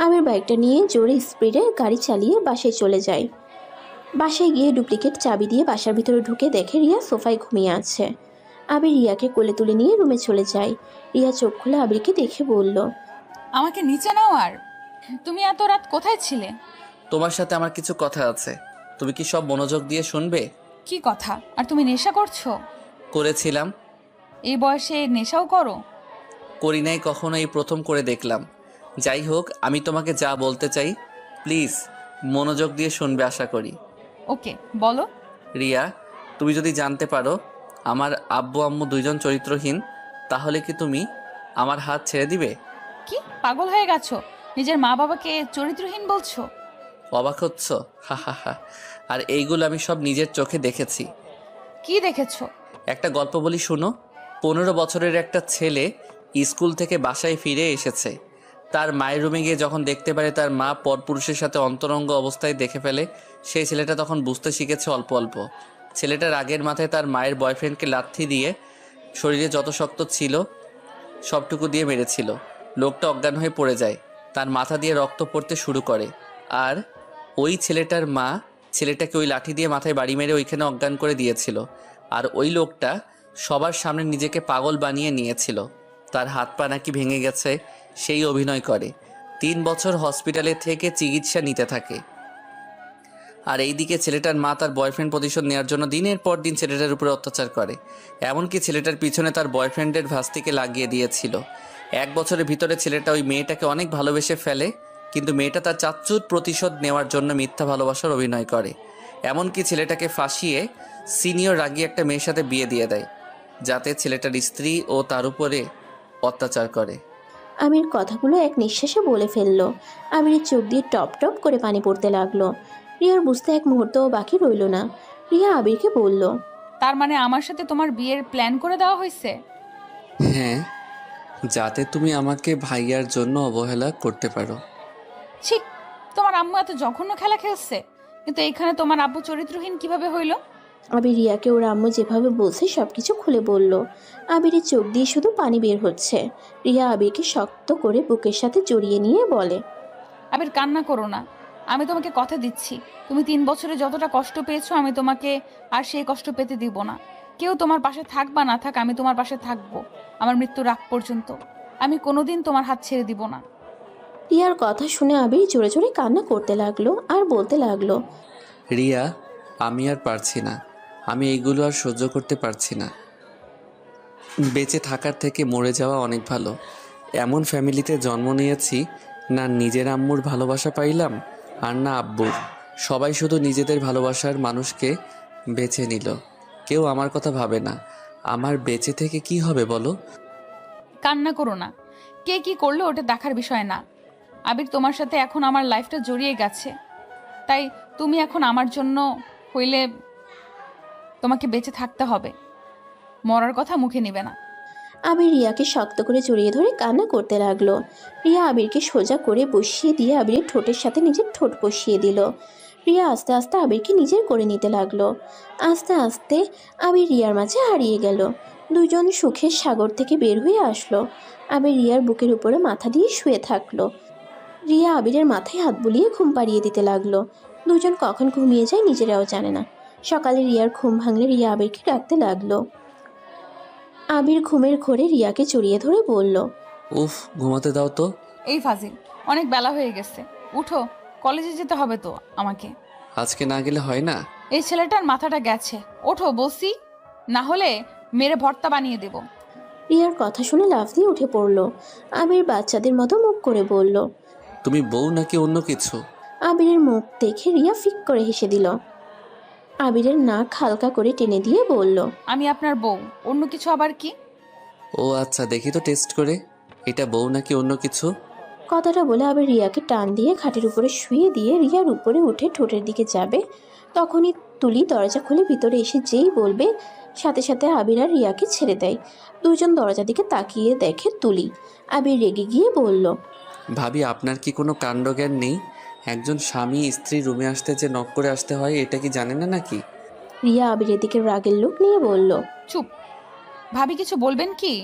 আবির বাইকটা নিয়ে জোরে স্পিডে গাড়ি চালিয়ে বাসায় চলে যায়। বাসায় গিয়ে ডুপ্লিকেট চাবি দিয়ে বাসার ভিতরে ঢুকে দেখে রিয়া সোফায় ঘুমিয়ে আছে। আবির রিয়াকে কোলে তুলে নিয়ে রুমে চলে যায়। রিয়া চোখ খুলে আবিরকে দেখে বলল, আমাকে নিচে নাও। আর তুমি এত রাত কোথায় ছিলে? তোমার সাথে আমার কিছু কথা আছে, তুমি কি সব মনোযোগ দিয়ে শুনবে? কি কথা? আর তুমি নেশা করছো? করেছিলাম। এই বয়সে নেশাও করো? করি নাই কখনো, এই প্রথম করে দেখলাম। যাই হোক, আমি তোমাকে যা বলতে চাই প্লিজ মনোযোগ দিয়ে শুনবে আশা করি। ওকে, বলো। রিয়া, তুমি যদি জানতে পারো আমার আব্বু আম্মু দুইজন চরিত্রহীন, তাহলে কি তুমি আমার হাত ছেড়ে দিবে? কি পাগল হয়ে গেছো? নিজের মা বাবাকে চরিত্রহীন বলছো? অবাক হচ্ছ? হা হা হা। আর এইগুলো আমি সব নিজের চোখে দেখেছি। কি দেখেছো? একটা গল্প বলি শুনো। 15 বছরের একটা ছেলে স্কুল থেকে বাসায় ফিরে এসেছে। তার মায়ের রুমে গিয়ে যখন দেখতে পারে তার মা পরপুরুষের সাথে অন্তরঙ্গ অবস্থায় দেখে ফেলে, সেই ছেলেটা তখন বুঝতে শিখেছে অল্প অল্প। ছেলেটার আগের মাথায় তার মায়ের বয়ফ্রেন্ডকে লাথি দিয়ে শরীরে যত শক্ত ছিল সবটুকু দিয়ে মেরেছিল। লোকটা অজ্ঞান হয়ে পড়ে যায়, তার মাথা দিয়ে রক্ত পড়তে শুরু করে। আর ওই ছেলেটার মা ছেলেটাকে ওই লাঠি দিয়ে মাথায় বাড়ি মেরে ওইখানে অজ্ঞান করে দিয়েছিল। আর ওই লোকটা সবার সামনে নিজেকে পাগল বানিয়ে নিয়েছিল। তার হাত পা নাকি ভেঙে গেছে, সেই অভিনয় করে। 3 বছর হসপিটালে থেকে চিকিৎসা নিতে থাকে। আর এইদিকে ছেলেটার মা তার বয়ফ্রেন্ড প্রতিশোধ নেওয়ার জন্য দিনের পর দিন ছেলেটার উপরে অত্যাচার করে। এমনকি ছেলেটার পিছনে তার বয়ফ্রেন্ডের ভাস্তিকে লাগিয়ে দিয়েছিল। 1 বছরের ভিতরে ছেলেটা ওই মেয়েটাকে অনেক ভালোবেসে ফেলে, কিন্তু মেয়েটা তার চাচ্চুর প্রতিশোধ নেওয়ার জন্য মিথ্যা ভালোবাসার অভিনয় করে। এমনকি ছেলেটাকে ফাঁসিয়ে সিনিয়র রাগী একটা মেয়ের সাথে বিয়ে দিয়ে দেয়, যাতে ছেলেটার স্ত্রী ও তার উপরে অত্যাচার করে। আমির কথাগুলো এক নিঃশ্বাসে বলে ফেলল। আমিরের চোখ দিয়ে টপ টপ করে পানি পড়তে লাগলো। রিয়ার বুঝতে এক মুহূর্তও বাকি রইল না। রিয়া আবিরকে বলল, তার মানে আমার সাথে তোমার বিয়ের প্ল্যান করে দেওয়া হয়েছে? হ্যাঁ, যাতে তুমি আমাকে ভাইয়ার জন্য অবহেলা করতে পারো। ছি, তোমার আম্মু এত জঘন্য খেলা খেলছে, কিন্তু এইখানে তোমার আব্বু চরিত্রহীন কিভাবে হইল? আবির রিয়াকে ওর আম্মু যেভাবে বলছে সব কিছু খুলে বলল। আবিরের চোখ দিয়ে শুধু পানি বের হচ্ছে। রিয়া আবিরকে শক্ত করে বুকের সাথে জড়িয়ে নিয়ে বলে, আবির কান্না করো না, আমি তোমাকে কথা দিচ্ছি, তুমি 3 বছরে যতটা কষ্ট পেয়েছো আমি তোমাকে আর সেই কষ্ট পেতে দিব না। কেউ তোমার পাশে থাক বা না থাক, আমি তোমার পাশে থাকবো আমার মৃত্যুর আগ পর্যন্ত। আমি কোনোদিন তোমার হাত ছেড়ে দিব না। রিয়ার কথা শুনে আবির জোরে জোরে কান্না করতে লাগলো আর বলতে লাগলো, রিয়া, আমি আর পারছি না, আমি এইগুলো আর সহ্য করতে পারছি না। বেঁচে থাকার থেকে মরে যাওয়া অনেক ভালো। এমন ফ্যামিলিতে জন্ম নিয়েছি, না নিজের আম্মুর ভালোবাসা পাইলাম আর না আব্বুর। সবাই শুধু নিজেদের ভালোবাসার মানুষকে বেছে নিল, কেউ আমার কথা ভাবে না। আমার বেঁচে থেকে কি হবে বলো? কান্না করো না, কে কি করলো ওটা দেখার বিষয় না। আবির, তোমার সাথে এখন আমার লাইফটা জড়িয়ে গেছে, তাই তুমি এখন আমার জন্য হইলে তোমাকে বেঁচে থাকতে হবে, মরার কথা মুখে নিবে না। আবির রিয়াকে শক্ত করে জড়িয়ে ধরে কান্না করতে লাগলো। রিয়া আবিরকে সোজা করে বসিয়ে দিয়ে আবিরের ঠোঁটের সাথে নিজের ঠোঁট বসিয়ে দিল। রিয়া আস্তে আস্তে আবিরকে নিজের করে নিতে লাগলো। আস্তে আস্তে আবির রিয়ার মাঝে হারিয়ে গেল। দুজন সুখের সাগর থেকে বের হয়ে আসলো। আবির রিয়ার বুকের উপরে মাথা দিয়ে শুয়ে থাকলো। রিয়া আবিরের মাথায় হাত বুলিয়ে ঘুম পাড়িয়ে দিতে লাগলো। দুজন কখন ঘুমিয়ে যায় নিজেরাও জানে না। সকালে রিয়ার ঘুম ভাঙলে রিয়া আবিরকে ডাকতে লাগলো। আবির ঘুমের ঘোরে রিয়াকে জড়িয়ে ধরে বলল, উফ, ঘুমাতে দাও তো। এই ফাজিল, অনেক বেলা হয়ে গেছে, উঠো, কলেজে যেতে হবে তো আমাকে। আজকে না গেলে হয় না? এই ছেলেটার মাথাটা গেছে, ওঠো বলছি, না হলে মেরে ভর্তা বানিয়ে দেব। রিয়ার কথা শুনে লাফ দিয়ে উঠে পড়ল। আবির বাচ্চাদের মতো মুখ করে বলল, তুমি বউ নাকি অন্য কিছু? আবিরের মুখ দেখে রিয়া ফিক করে হেসে দিল। আবিরের নাক হালকা করে টেনে দিয়ে বলল, আমি আপনার বউ, অন্য কিছু আবার কি? ও আচ্ছা, দেখি তো টেস্ট করে, এটা বউ নাকি অন্য কিছু। কথাটা বলে আবির রিয়াকে টান দিয়ে খাটের উপরে শুয়ে দিয়ে রিয়ার উপরে উঠে ঠোঁটের দিকে যাবে। তখনই তুলি দরজা খুলে ভিতরে এসে যেই বলবে, সাথে সাথে আবির আর রিয়াকে ছেড়ে দেয়। দুজন দরজা দিকে তাকিয়ে দেখে তুলি। আবির রেগে গিয়ে বলল, ভাবি, আপনার কি কোনো কাণ্ডজ্ঞান নেই? একজন স্বামী স্ত্রী রুমে আসতে যে নক করে আসতে হয়, এটা কি জানেন না নাকি? রিয়া আবিরের দিকে রাগের লোক নিয়ে বলল, চুপ, ভাবি কিছু বলবেন কি?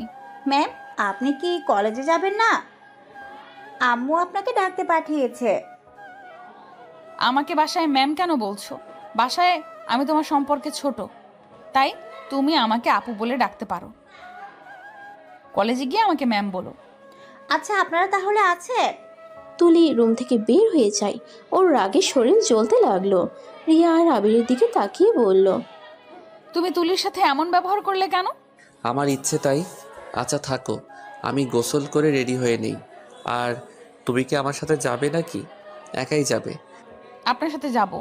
ম্যাম, আপনি কি কলেজে যাবেন না? আম্মু আপনাকে ডাকতে পাঠিয়েছে। আমাকে বাসায় ম্যাম কেন বলছো? বাসায় আমি তোমার সম্পর্কে ছোট, তাই তুমি আমাকে আপু বলে ডাকতে পারো, কলেজে গিয়ে আমাকে ম্যাম বলো। আচ্ছা, আপনারা তাহলে আছে? তুলি রুম থেকে বের হয়ে যায়। ওর রাগে শরীর জ্বলতে লাগলো। রিয়া আর আবিরের দিকে তাকিয়ে বলল, তুমি তুলির সাথে এমন ব্যবহার করলে কেন? আমার ইচ্ছে তাই। আচ্ছা থাকো, আমি গোসল করে রেডি হয়ে নেই। আর তুমি কি আমার সাথে যাবে নাকি একাই যাবে? আপনার সাথে যাব।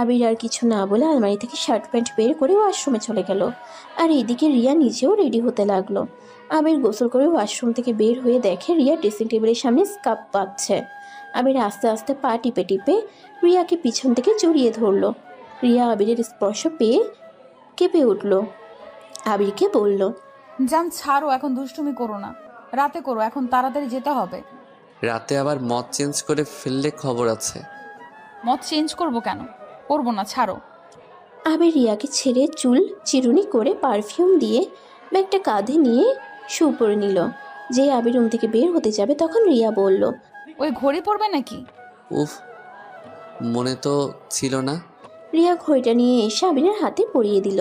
আবির আর কিছু না বলে আলমারি থেকে শার্ট প্যান্ট বের করে ওয়াশরুমে চলে গেল। আর এদিকে রিয়া নিজেও রেডি হতে লাগলো। আবির গোসল করে ওয়াশরুম থেকে বের হয়ে দেখে রিয়া ড্রেসিং টেবিলের সামনে স্কার্ফ পাচ্ছে। আবির আস্তে আস্তে পা টিপে টিপে রিয়াকে পিছন থেকে জড়িয়ে ধরলো। রিয়া আবিরের স্পর্শ পেয়ে কেঁপে উঠল। আবিরকে বলল, জান ছাড়ো, এখন দুষ্টুমি করো না, রাতে করো, এখন তাড়াতাড়ি যেতে হবে। রাতে আবার মদ চেঞ্জ করে ফেললে খবর আছে। মত চেঞ্জ করবো কেন? করবো না, ছাড়ো। আবির রিয়াকে ছেড়ে চুল চিরুনি করে পারফিউম দিয়ে ব্যাগটা কাঁধে নিয়ে শু পরে নিল। যে আবির রুম থেকে বের হতে যাবে তখন রিয়া বলল, ওই ঘড়ি পড়বে নাকি? উফ, মনে তো ছিল না। রিয়া ঘড়িটা নিয়ে এসে আবিরের হাতে পরিয়ে দিল।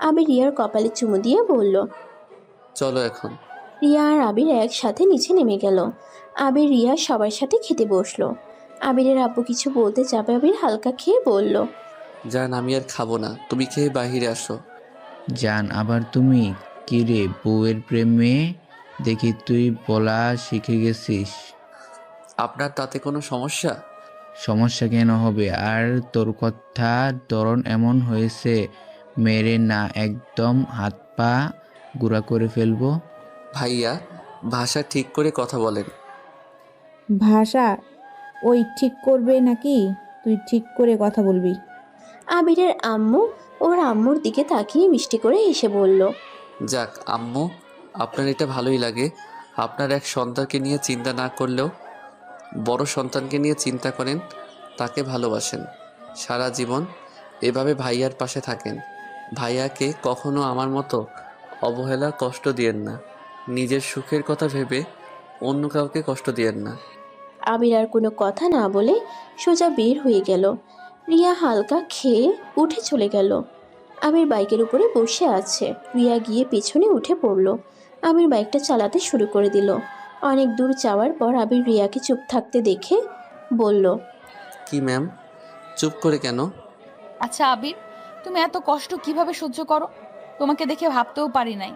আবির রিয়ার কপালে চুমু দিয়ে বলল, চলো এখন। রিয়া আর আবির একসাথে নিচে নেমে গেল। আবির রিয়া সবার সাথে খেতে বসলো। আবিরের আব্বু কিছু বলতে যাবে, আবির হালকা খেয়ে বলল, জান, আমি আর খাবো না, তুমি খেয়ে বাহিরে আসো। জান, আবার তুমি? কি রে, বউয়ের প্রেমে দেখি তুই বলা শিখে গেছিস। আপনার তাতে কোনো সমস্যা? সমস্যা কেন হবে? আর তোর কথার ধরন এমন হয়েছে, মেরে না একদম হাত পা গুঁড়া করে ফেলবো। ভাইয়া, ভাষা ঠিক করে কথা বলেন। ভাষা ওই ঠিক করবে নাকি তুই ঠিক করে কথা বলবি? আবিরের আম্মু ওর আম্মুর দিকে তাকিয়ে মিষ্টি করে হেসে বলল, যাক আম্মু, আপনার এটা ভালোই লাগে। আপনার এক সন্তানকে নিয়ে চিন্তা না করলেও বড় সন্তানকে নিয়ে চিন্তা করেন, তাকে ভালোবাসেন। সারা জীবন এভাবে ভাইয়ার পাশে থাকেন। ভাইয়াকে কখনো আমার মতো অবহেলা কষ্ট দিয়েন না। নিজের সুখের কথা ভেবে অন্য কাউকে কষ্ট দিয়েন না। আবির আর কোনো কথা না বলে সোজা বের হয়ে গেল। রিয়া হালকা খেয়ে উঠে চলে গেল। আবির বাইকের উপরে বসে আছে। রিয়া গিয়ে পেছনে উঠে পড়ল। আবির বাইকটা চালাতে শুরু করে দিল। অনেক দূর যাওয়ার পর আবির রিয়াকে চুপ থাকতে দেখে বলল, কি ম্যাম, চুপ করে কেন? আচ্ছা আবির, তুমি এত কষ্ট কিভাবে সহ্য করো? তোমাকে দেখে ভাবতেও পারি নাই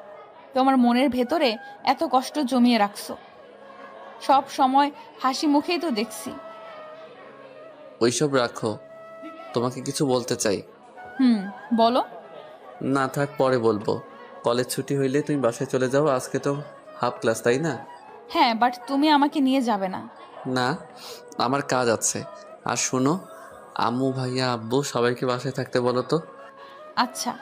তোমার মনের ভেতরে এত কষ্ট জমিয়ে রাখছো। সব সময় হাসি মুখেই তো দেখছি। ওইসব রাখো, তোমাকে কিছু বলতে চাই। বলো। না থাক, পরে বলবো। কলেজ ছুটি হইলে তুমি বাসায় চলে যাও। আজকে তো হাফ ক্লাস, তাই না? হ্যাঁ, বাট তুমি আমাকে নিয়ে যাবে না। না, আমার কাজ আছে। আর শোনো, আম্মু ভাইয়া আব্বু সবাইকে বাসায় থাকতে বলো তো। আচ্ছা।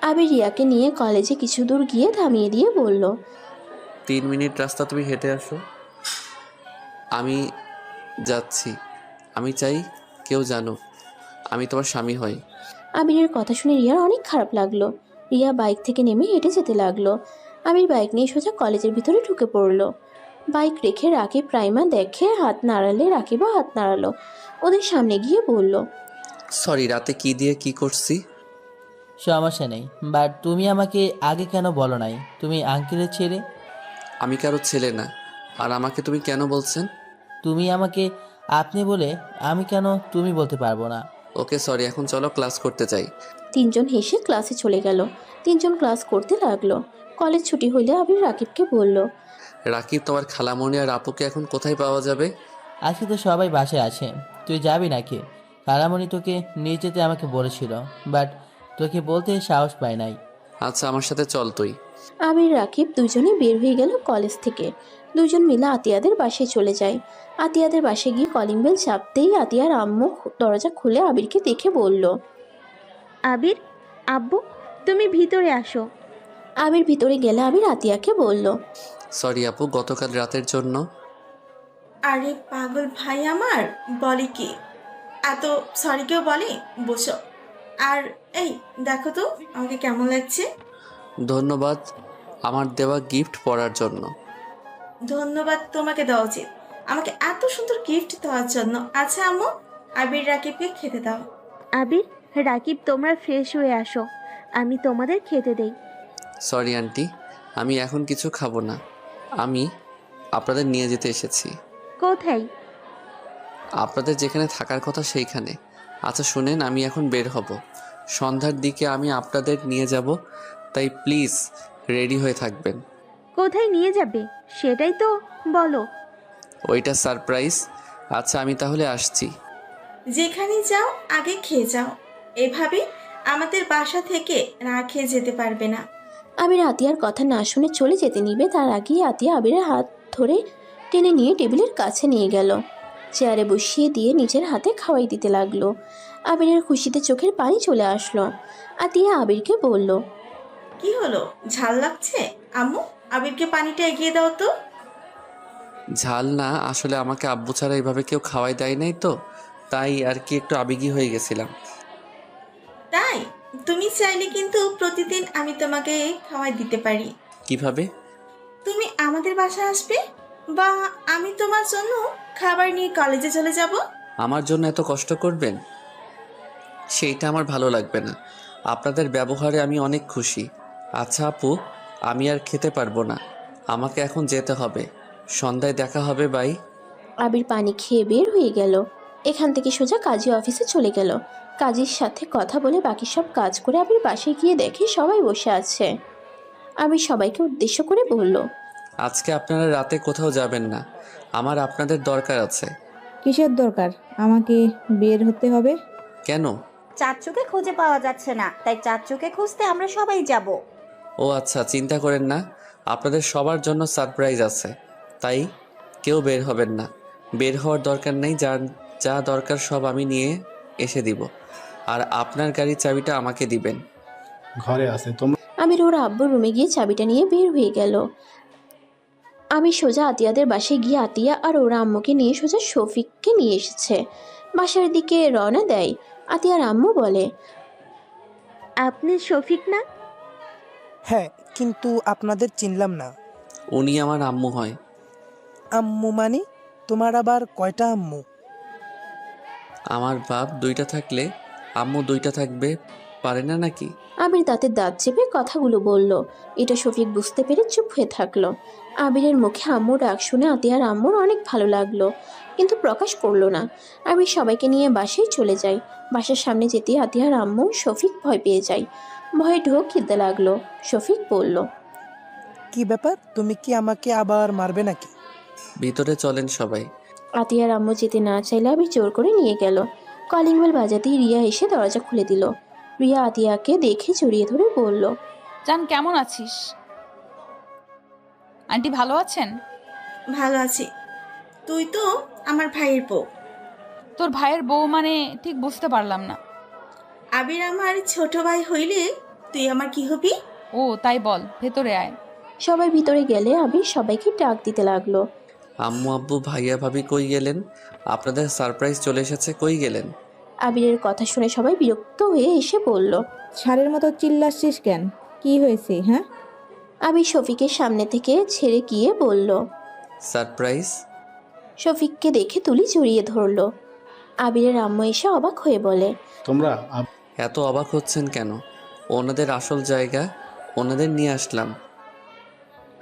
আবির রিয়াকে নিয়ে কলেজে কিছু দূর গিয়ে থামিয়ে দিয়ে বলল, 3 মিনিট রাস্তা তুমি হেঁটে আসো, আমি যাচ্ছি। আমি চাই কেউ জানুক আমি তোমার স্বামী হই। আবিরের কথা শুনে রিয়ার অনেক খারাপ লাগলো। রিয়া বাইক থেকে নেমে হেঁটে যেতে লাগলো। আবির বাইক নিয়ে সোজা কলেজের ভিতরে ঢুকে পড়লো। বাইক রেখে রাকিব প্রাইমা দেখে হাত নাড়ালে রাকিবও হাত নাড়ালো। ওদের সামনে গিয়ে বলল, সরি, রাতে কি দিয়ে কি করছি। সমস্যা নেই, বাট তুমি আমাকে আগে কেন বলো নাই তুমি আঙ্কেলের ছেলে? আমি কারো ছেলে না। আর আমাকে তুমি কেন বলছেন? তুমি আমাকে আপনি বলে আমি কেন তুমি বলতে পারবো না? ওকে সরি, এখন চলো ক্লাস করতে যাই। তিনজন হেসে ক্লাসে চলে গেল। তিনজন ক্লাস করতে লাগলো। কলেজ ছুটি হইলে আবির রাকিবকে বলল, রাকিব, তোমার খালামণি আর আপুকে এখন কোথায় পাওয়া যাবে? আজকে তো সবাই বাসায় আছে, তুই যাবি নাকি? কারামণি তোকে নিয়ে যেতে আমাকে বলেছিল, বাট তোকে বলতে সাহস পায় নাই। আচ্ছা, আমার সাথে চল তুই। আবির রাকিব দুজনে বের হয়ে গেল কলেজ থেকে। দুজন মিলে আতিয়াদের বাসায় চলে যায়। আতিয়াদের বাসায় গিয়ে কলিং বেল চাপতেই আতিয়ার আম্মু দরজা খুলে আবিরকে দেখে বলল, আবির, আব্বু, তুমি ভিতরে আসো। আবির ভিতরে গেলে আবির আতিয়াকে বলল, সরি আপু, গতকাল রাতের জন্য। আরে পাগল ভাই আমার, বলে কি এত সরি কেউ বলে? বসো। আর এই দেখো তো আমাকে কেমন লাগছে। ধন্যবাদ আমার দেওয়া গিফট পড়ার জন্য। ধন্যবাদ তোমাকে দেওয়া উচিত, আমাকে এত সুন্দর গিফট দেওয়ার জন্য। আচ্ছা আম্মু, আবির রাকিবকে খেতে দাও। আবির, রাকিব, তোমরা ফ্রেশ হয়ে আসো, আমি তোমাদের খেতে দেই। সরি আন্টি, আমি এখন কিছু খাবো না। আমি আপনাদের নিয়ে যেতে এসেছি। কোথায়? আপনাদের যেখানে থাকার কথা সেইখানে। আচ্ছা শুনেন, আমি এখন বের হব। সন্ধ্যার দিকে আমি আপনাদের নিয়ে যাব, তাই প্লিজ রেডি হয়ে থাকবেন। কোথায় নিয়ে যাবে সেটাই তো বলো। ওইটা সারপ্রাইজ। আচ্ছা, আমি তাহলে আসছি। যেখানে যাও আগে খেয়ে যাও, এভাবে আমাদের বাসা থেকে না খেয়ে যেতে পারবে না। আবির আতিয়ার কথা না শুনে চলে যেতে নিবে তার আগেই আতিয়া আবিরের হাত ধরে টেনে নিয়ে টেবিলের কাছে নিয়ে গেল। চেয়ারে বসিয়ে দিয়ে নিজের হাতে খাওয়াই দিতে লাগলো। আবিরের খুশিতে চোখের পানি চলে আসলো। আতিয়া আবিরকে বলল, কি হলো, ঝাল লাগছে? আম্মু, আবিরকে পানিটা এগিয়ে দাও তো। ঝাল না, আসলে আমাকে আব্বু ছাড়া এইভাবে কেউ খাওয়াই দেয় নাই তো, তাই আর কি একটু আবেগী হয়ে গেছিলাম। তাই তুমি চাইলে কিন্তু প্রতিদিন আমি তোমাকে খাওয়াই দিতে পারি। কিভাবে? তুমি আমাদের বাসায় আসবে, বা আমি তোমার জন্য খাবার নিয়ে কলেজে চলে যাব। আমার জন্য এত কষ্ট করবেন সেইটা আমার ভালো লাগবে না। আপনাদের ব্যবহারে আমি অনেক খুশি। আচ্ছা আপু, আমি আর খেতে পারবো না, আমাকে এখন যেতে হবে। সন্ধ্যায় দেখা হবে, বাই। আবির পানি খেয়ে বের হয়ে গেল। এখান থেকে সোজা কাজী অফিসে চলে গেল। কাজীর সাথে কথা বলে বাকি সব কাজ করে আবির বাসায় গিয়ে দেখে সবাই বসে আছে। আবির সবাইকে উদ্দেশ্য করে বলল, আজকে আপনারা রাতে কোথাও যাবেন না, আমার আপনাদের দরকার আছে। কিসের দরকার? আমাকে বের হতে হবে কেন? চাচ্চুকে খুঁজে পাওয়া যাচ্ছে না, তাই চাচ্চুকে খুঁজতে আমরা সবাই যাব। ও আচ্ছা, চিন্তা করেন না, আপনাদের সবার জন্য সারপ্রাইজ আছে, তাই কেউ বের হবেন না। বের হওয়ার দরকার নেই, যা দরকার সব আমি নিয়ে এসে দিব। আর আপনার গাড়ির চাবিটা আমাকে দিবেন। ঘরে আছে তোমরা। আমির ওর আব্বুর রুমে গিয়ে চাবিটা নিয়ে বের হয়ে গেল। আমি সোজা আতিয়াদের বাসায় গিয়ে আতিয়া আর ওর আম্মুকে নিয়ে সোজা শফিককে নিয়ে এসেছে। বাসার দিকে রওনা দেয়। আতিয়ার আম্মু বলে, আপনি শফিক না? হ্যাঁ, কিন্তু আপনাদের চিনলাম না। উনি আমার আম্মু হয়। আম্মু মানে? তোমার আবার কয়টা আম্মু? আমার বাপ দুইটা থাকলে আম্মু দুইটা থাকবে পারে না নাকি? আবির দাঁতের দাঁত চেপে কথাগুলো বলল। এটা শফিক বুঝতে পেরে চুপ হয়ে থাকলো। আবিরের মুখে আম্মু ডাক শুনে আতিয়ার আম্মুর অনেক ভালো লাগলো, কিন্তু প্রকাশ করলো না। আবির সবাইকে নিয়ে বাসায় চলে যায়। বাসার সামনে যেতে আতিয়ার আম্মু শফিক ভয় পেয়ে যায়। ভয়ে ঢোক খেতে লাগলো। শফিক বলল, কি ব্যাপার, তুমি কি আমাকে আবার মারবে নাকি? ভিতরে চলেন সবাই। আতিয়ার আম্মু যেতে না চাইলে আবির জোর করে নিয়ে গেল। কলিং বেল বাজাতেই রিয়া এসে দরজা খুলে দিল। রিয়া আতিয়াকে দেখে জড়িয়ে ধরে বলল, জান কেমন আছিস? আন্টি ভালো আছেন? ভালো আছি। তুই তো আমার ভাইয়ের বউ। তোর ভাইয়ের বউ মানে ঠিক বুঝতে পারলাম না। আবির আমার ছোট ভাই হইলে তুই আমার কি হবি? ও তাই, বল, ভেতরে আয়। সবাই ভিতরে গেলে আবির সবাইকে ডাক দিতে লাগলো। আম্মু আব্বু ভাইয়া ভাবি কই গেলেন? আপনাদের সারপ্রাইজ চলে এসেছে, কই গেলেন? আবিরের কথা শুনে সবাই বিরক্ত হয়ে এসে বলল, ছাড়ের মতো চিল্লাচ্ছিস কেন? কি হয়েছে হ্যাঁ? আবির শফিকের সামনে থেকে ছেড়ে গিয়ে বলল। সারপ্রাইজ? শফিককে দেখে তুলি জড়িয়ে ধরল। আবিরের আম্মু এসে অবাক হয়ে বলে, তোমরা এত অবাক হচ্ছেন কেন? ওনাদের আসল জায়গা ওনাদের নিয়ে আসলাম।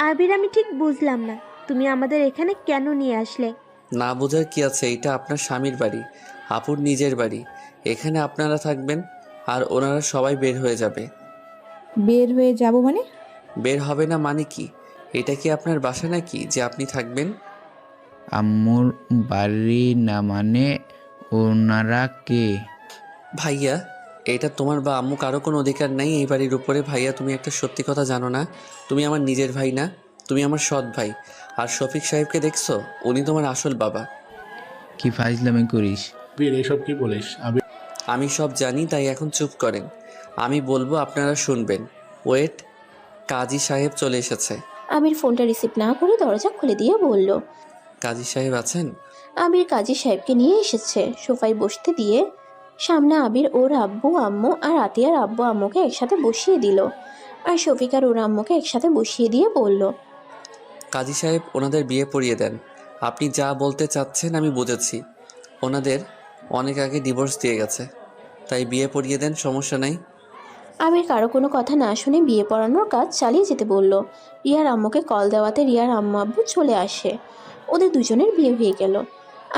আবির, আমি ঠিক বুঝলাম না, তুমি আমাদের এখানে কেন নিয়ে আসলে? না বোঝার কি আছে, এটা আপনার স্বামীর বাড়ি, আপুর নিজের বাড়ি। এখানে আপনারা থাকবেন আর ওনারা সবাই বের হয়ে যাবে। বের হয়ে যাব মানে? বের হবে না মানে কি? এটা কি আপনার বাসা নাকি যে আপনি থাকবেন? আম্মুর বাড়ি না মানে ওনারা কে? ভাইয়া, এটা তোমার বা আম্মু কারো কোনো অধিকার নাই এই বাড়ির উপরে। ভাইয়া, তুমি একটা সত্যি কথা জানো না? তুমি আমার নিজের ভাই না, তুমি আমার সৎ ভাই। আর শফিক সাহেবকে দেখছো? উনি তোমার আসল বাবা। কি ফাজলামি করিস? আবির এসব কি বলিস? আবির আমি সব জানি, তাই এখন চুপ করেন। আমি বলবো আপনারা শুনবেন। ওয়েট, কাজী সাহেব চলে এসেছে। আবির ফোনটা রিসিভ না করে দরজা খুলে দিয়ে বলল, কাজী সাহেব আছেন? আবির কাজী সাহেবকে নিয়ে এসেছে। সোফায় বসতে দিয়ে সামনে আবির ওর আব্বু আম্মু আর আতিয়ার আব্বু আম্মুকে একসাথে বসিয়ে দিল। আর শফিক আর ওর আম্মুকে একসাথে বসিয়ে দিয়ে বলল, কাজী সাহেব, ওনাদের বিয়ে পড়িয়ে দেন। আপনি যা বলতে চাচ্ছেন আমি বুঝেছি। ওনাদের অনেক আগে ডিভোর্স দিয়ে গেছে, তাই বিয়ে পড়িয়ে দেন, সমস্যা নাই। আবির কারো কোনো কথা না শুনে বিয়ে পড়ানোর কাজ চালিয়ে যেতে বলল। রিয়ার আম্মুকে কল দেওয়াতে রিয়ার আম্মু আব্বু চলে আসে। ওদের দুজনের বিয়ে হয়ে গেল।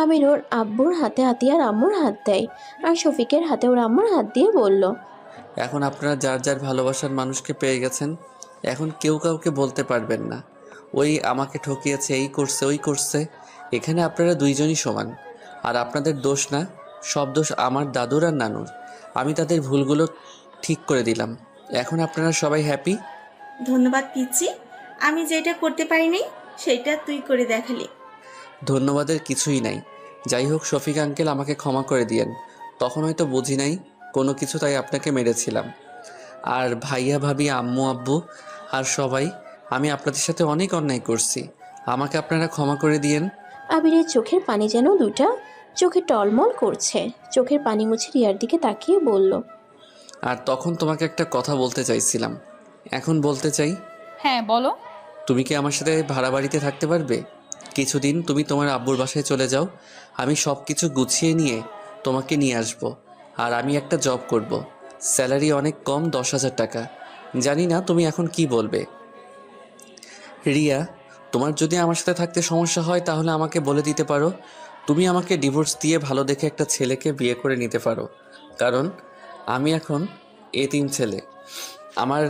আবির ওর আব্বুর হাতে আতিয়ার আম্মুর হাত দেয় আর শফিকের হাতে ওর আম্মুর হাত দিয়ে বলল, এখন আপনারা যার যার ভালোবাসার মানুষকে পেয়ে গেছেন। এখন কেউ কাউকে বলতে পারবেন না ওই আমাকে ঠকিয়েছে, এই করছে, ওই করছে। এখানে আপনারা দুইজনই সমান। আর আপনাদের দোষ না, সব দোষ আমার দাদুর আর নানুর। আমি তাদের ভুলগুলো ঠিক করে দিলাম। এখন আপনারা সবাই হ্যাপি। ধন্যবাদ পিচ্ছি। আমি যেটা করতে পারিনি সেটা তুই করে দেখালি। ধন্যবাদের কিছুই নাই। যাই হোক, শফিক আঙ্কেল, আমাকে ক্ষমা করে দিয়েন। তখন হয়তো বুঝি নাই কোনো কিছু, তাই আপনাকে মেরেছিলাম। আর ভাইয়া ভাবি আম্মু আব্বু আর সবাই, আমি আপনাদের সাথে অনেক অন্যায় করছি, আমাকে আপনারা ক্ষমা করে দিয়েন। আবিরের চোখের পানি যেন দুটা চোখে টলমল করছে। চোখের পানি মুছে রিয়ার দিকে তাকিয়ে বলল, আর তখন তোমাকে একটা কথা বলতে চাইছিলাম, এখন বলতে চাই। হ্যাঁ বলো। তুমি কি আমার সাথে ভাড়া বাড়িতে থাকতে পারবে কিছুদিন? তুমি তোমার আব্বুর বাসায় চলে যাও, আমি সব কিছু গুছিয়ে নিয়ে তোমাকে নিয়ে আসব। আর আমি একটা জব করব, স্যালারি অনেক কম, 10,000 টাকা। জানি না তুমি এখন কি বলবে। রিয়া, তোমার যদি আমার সাথে থাকতে সমস্যা হয় তাহলে আমাকে বলে দিতে পারো। তুমি আমাকে ডিভোর্স দিয়ে ভালো দেখে একটা ছেলেকে বিয়ে করে নিতে পারো, কারণ আমি এখন এতিম ছেলে। আমার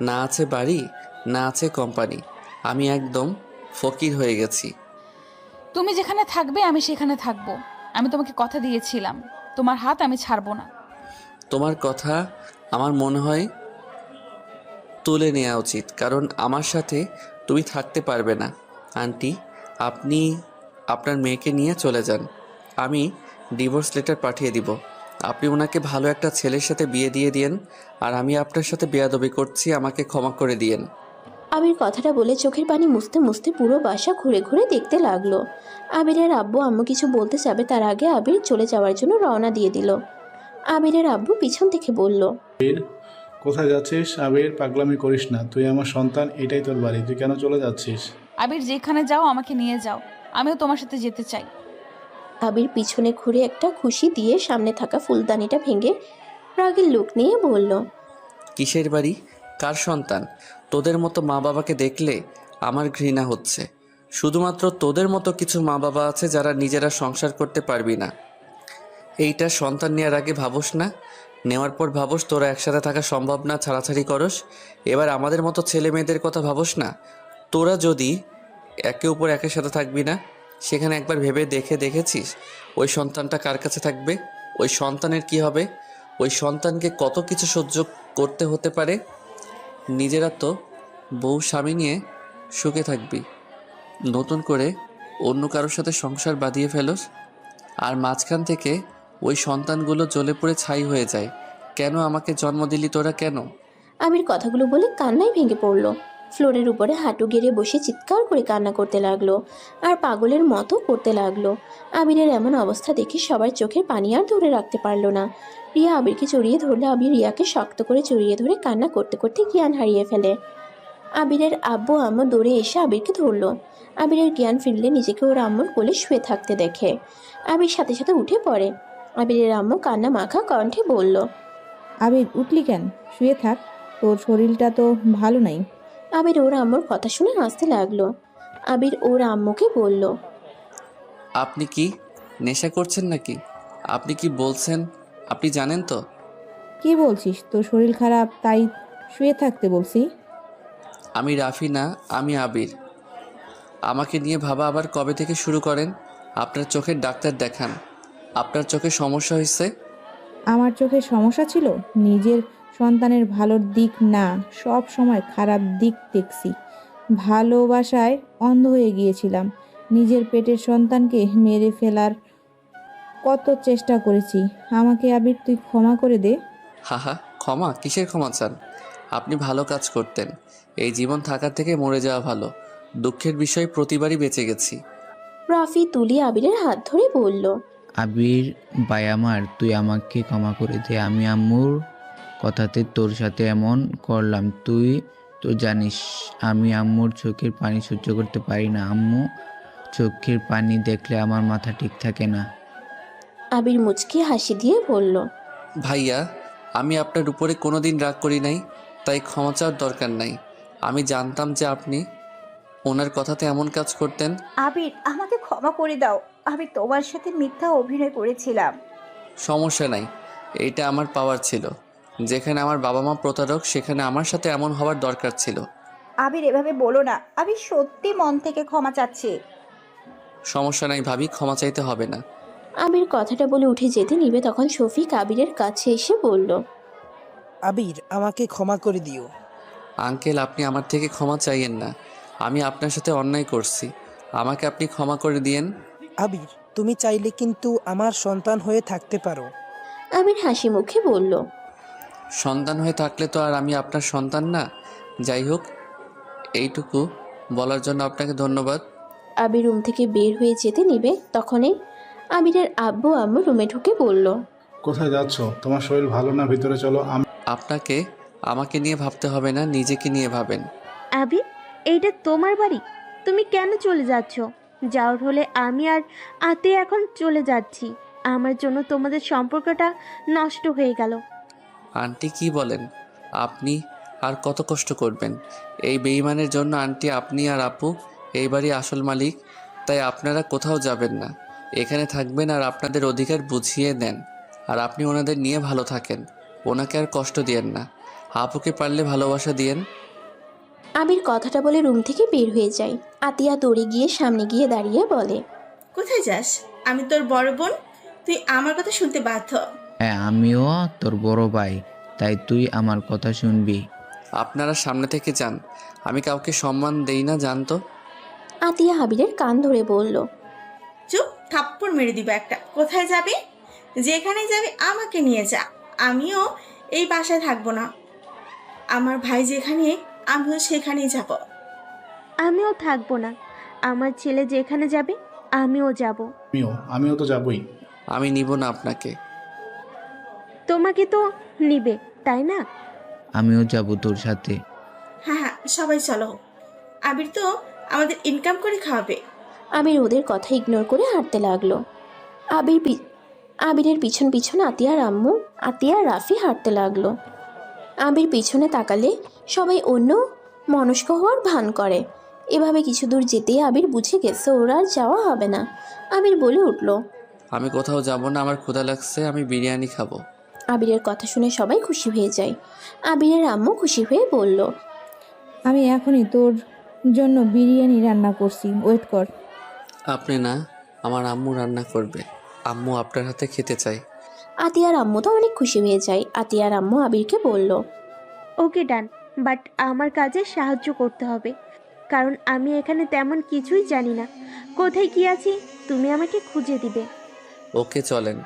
না আছে বাড়ি, না আছে কোম্পানি, আমি একদম ফকির হয়ে গেছি। তুমি যেখানে থাকবে আমি সেখানে থাকবো। আমি তোমাকে কথা দিয়েছিলাম, তোমার হাত আমি ছাড়বো না। তোমার কথা আমার মনে হয় তুলে নেওয়া উচিত, কারণ আমার সাথে তুমি থাকতে পারবে না। আন্টি, আপনি আপনার মেয়েকে নিয়ে চলে যান, আমি ডিভোর্স লেটার পাঠিয়ে দিব। আপনি ওনাকে ভালো একটা ছেলের সাথে বিয়ে দিয়ে দিয়েন, আর আমি আপনার সাথে বেয়াদবি করছি, আমাকে ক্ষমা করে দিয়েন। আবির কথাটা বলে চোখের পানি মুছতে মুছতে পুরো বাসা ঘুরে ঘুরে দেখতে লাগলো। আবিরের আব্বু আম্মু কিছু বলতে যাবে তার আগে আবির চলে যাওয়ার জন্য রওনা দিয়ে দিল। আবিরের আব্বু পিছন থেকে বলল, কোথায় যাচ্ছিস? আবির, পাগলামি করিস না, তুই আমার সন্তান, এটাই তোর বাড়ি, তুই কেন চলে যাচ্ছিস? আবির যেখানে যাও আমাকে নিয়ে যাও, আমিও তোমার সাথে যেতে চাই। আবির পিছনে ঘুরে একটা খুশি দিয়ে সামনে থাকা ফুলদানিটা ভেঙে রাগের লোক নিয়ে বলল, কিসের বাড়ি? কার সন্তান? তোদের মতো মা বাবাকে দেখলে আমার ঘৃণা হচ্ছে। শুধুমাত্র তোদের মতো কিছু মা বাবা আছে যারা নিজেরা সংসার করতে পারবি না। এইটা সন্তান নেওয়ার আগে ভাবস না, নেওয়ার পর ভাবস তোরা একসাথে থাকা সম্ভব না, ছাড়াছাড়ি করস। এবার আমাদের মতো ছেলে মেয়েদের কথা ভাবস না, তোরা যদি একে উপর একের সাথে থাকবি না, সেখানে একবার ভেবে দেখেছিস ওই সন্তানটা কার কাছে থাকবে? ওই সন্তানের কি হবে? ওই সন্তানকে কত কিছু সহ্য করতে হতে পারে। নিজেরা তো বউ স্বামী নিয়ে সুখে থাকবি, নতুন করে অন্য কারোর সাথে সংসার বাঁধিয়ে ফেলোস, আর মাঝখান থেকে ওই সন্তানগুলো জ্বলে পড়ে ছাই হয়ে যায়। কেন আমাকে জন্ম দিলি তোরা, কেন? আবির কথাগুলো বলে কান্নায় ভেঙে পড়ল। ফ্লোরের উপরে হাঁটু গেড়ে বসে চিৎকার করে কান্না করতে লাগলো আর পাগলের মতো করতে লাগলো। আবিরের এমন অবস্থা দেখে সবার চোখের পানি আর ধরে রাখতে পারলো না। রিয়া আবিরকে জড়িয়ে ধরলে আবির রিয়াকে শক্ত করে জড়িয়ে ধরে কান্না করতে করতে জ্ঞান হারিয়ে ফেলে। আবিরের আব্বু আম্মু দৌড়ে এসে আবিরকে ধরলো। আবিরের জ্ঞান ফিরলে নিজেকে ওর আম্মুর কোলে শুয়ে থাকতে দেখে আবির সাথে সাথে উঠে পড়ে। আবিরের আম্মু কান্না মাখা কণ্ঠে বলল, আবির উঠলি কেন? শুয়ে থাক, তোর শরীরটা তো ভালো নাই। আবির ওর আম্মুর কথা শুনে হাসতে লাগলো। আবির ওর আম্মুকে বলল, আপনি কি নেশা করছেন নাকি? আপনি কি বলছেন আপনি জানেন তো? কি বলছিস? তোর শরীর খারাপ তাই শুয়ে থাকতে বলছি? আমি রাফি না, আমি আবির। আমাকে নিয়ে ভাবা আবার কবে থেকে শুরু করেন? আপনার চোখের ডাক্তার দেখান। আপনার চোখে সমস্যা হয়েছে। আমার চোখে সমস্যা ছিল? নিজের সন্তানের ভালোর দিক না, সব সময় খারাপ দিক দেখছি। ভালোবাসায় অন্ধ হয়ে গিয়েছিলাম। নিজের পেটের সন্তানকে মেরে ফেলার কত চেষ্টা করেছি। আমাকে আবির তুই ক্ষমা করে দে। হাহা, ক্ষমা? কিসের ক্ষমা চান? আপনি ভালো কাজ করতেন। এই জীবন থাকার থেকে মরে যাওয়া ভালো। দুঃখের বিষয় প্রতিবারই বেঁচে গেছি। রাফি তুলি আবিরের হাত ধরে বলল, আবির ভাই আমার, তুই আমাকে ক্ষমা করে দে। আমি আম্মুর কথাতে তোর সাথে এমন করলাম। তুই তো জানিস আমি আম্মুর চোখের পানি সহ্য করতে পারি না। আম্মু চোখের পানি দেখলে আমার মাথা ঠিক থাকে না। আবির মুচকি হাসি দিয়ে বলল, ভাইয়া, আমি আপনার উপরে কোনোদিন রাগ করি নাই, তাই ক্ষমা চাওয়ার দরকার নাই। আমি জানতাম যে আপনি ওনার কথাতে এমন কাজ করতেন। আবির, আমাকে ক্ষমা করে দাও। আমি তোমার সাথে মিথ্যা অভিনয় করেছিলাম। সমস্যা নাই, এইটা আমার পাওয়ার ছিল। যেখানে আমার বাবা মা প্রতারক, সেখানে আমার সাথে এমন হওয়ার দরকার ছিল। আবির, এভাবে বলো না। আমি সত্যি মন থেকে ক্ষমা চাচ্ছি। সমস্যা নাই ভাবি, ক্ষমা চাইতে হবে না। আবির কথাটা বলে উঠে যেতে নিবে তখন শফিক আবিরের কাছে এসে বলল, আবির, আমাকে ক্ষমা করে দিও। আঙ্কেল, আপনি আমার থেকে ক্ষমা চাইয়েন না। আমি আপনার সাথে অন্যায় করছি, আমাকে আপনি ক্ষমা করে দিয়েন। আবির, তুমি চাইলে কিন্তু আমার সন্তান হয়ে থাকতে পারো। আবির হাসি মুখে বলল, সন্তান হয়ে থাকলে তো আর আমি আপনার সন্তান না। যাই হোক, এইটুকু বলার জন্য আপনাকে ধন্যবাদ। আবির রুম থেকে বের হয়ে যেতে নিবে তখনই আবিরের আব্বু আম্মু রুমে ঢুকে বলল, কোথায় যাচ্ছ? তোমার শরীর ভালো না, ভিতরে চলো। আপনাকে আমাকে নিয়ে ভাবতে হবে না, নিজেকে নিয়ে ভাবেন। আবির, এইটা তোমার বাড়ি, তুমি কেন চলে যাচ্ছ? যাওয়ার হলে আমি আর আতে এখন চলে যাচ্ছি। আমার জন্য তোমাদের সম্পর্কটা নষ্ট হয়ে গেল। আন্টি কি বলেন? আপনি আর কত কষ্ট করবেন? এই বেঈমানের জন্য আন্টি, আপনি আর আপু এই বাড়ি আসল মালিক, তাই আপনারা কোথাও যাবেন না, এখানে থাকবেন আর আপনাদের অধিকার বুঝিয়ে নেন। আর আপনি ওনাদের নিয়ে ভালো থাকেন, ওনাকে আর কষ্ট দিয়েন না। আপুকে পারলে ভালোবাসা দিয়েন। আবির কথাটা বলে রুম থেকে বের হয়ে যায়। আতিয়া দৌড়ে গিয়ে সামনে গিয়ে দাঁড়িয়ে বলে, কোথায় যাস? আমি তোর বড় বোন, তুই আমার কথা শুনতে বাধ্য। হ্যাঁ, আমিও তোর বড় ভাই, তাই তুই আমার কথা শুনবি। আপনারা সামনে থেকে যান, আমি কাউকে সম্মান দেই না, জানতো। আতিয়া আবিরের কান ধরে বলল, চুপ, থাপ্পড় মেরে দিব একটা। কোথায় যাবি? যেখানে যাবি আমাকে নিয়ে যা। আমিও এই বাসায় থাকবো না। আমার ভাই যেখানে আমিও সেখানেই যাব। আমিও থাকবো না। আমার ছেলে যেখানে যাবে আমিও যাব। আমিও তো যাবই। আমি নিব না আপনাকে। তোমাকে তো নিবে, তাই না? আমিও যাব তোর সাথে। হ্যাঁ হ্যাঁ, সবাই চলো। আবির তো আমাদের ইনকাম করে খাওয়াবে। আবির ওদের কথা ইগনোর করে হাঁটতে লাগলো। আবিরের পিছন পিছন আতিয়ার আম্মু, আতিয়া আর রাফি হাঁটতে লাগলো। আবির পিছনে তাকালে সবাই অন্য মনস্ক হওয়ার ভান করে। এভাবে কিছু দূর যেতেই আবির বুঝে গেছে ওরা আর যাওয়া হবে না। আবির বলে উঠল, আমি কোথাও যাব না, আমার ক্ষুধা লাগছে, আমি বিরিয়ানি খাবো। আবিরের কথা শুনে সবাই খুশি হয়ে যায়। আবিরের আম্মু খুশি হয়ে বলল, আমি এখনই তোর জন্য বিরিয়ানি রান্না করছি, ওয়েট কর। আপনি না, আমার আম্মু রান্না করবে। আম্মু আপনার হাতে খেতে চাই। আতিয়ার আম্মু তো অনেক খুশি হয়ে যায়। আতিয়ার আম্মু আবিরকে বলল, ওকে ডান, বাট আমার কাজে সাহায্য করতে হবে, কারণ আমি এখানে তেমন কিছুই জানি না। কোথায় কি আছি তুমি আমাকে খুঁজে দিবে। ওকে চলেন।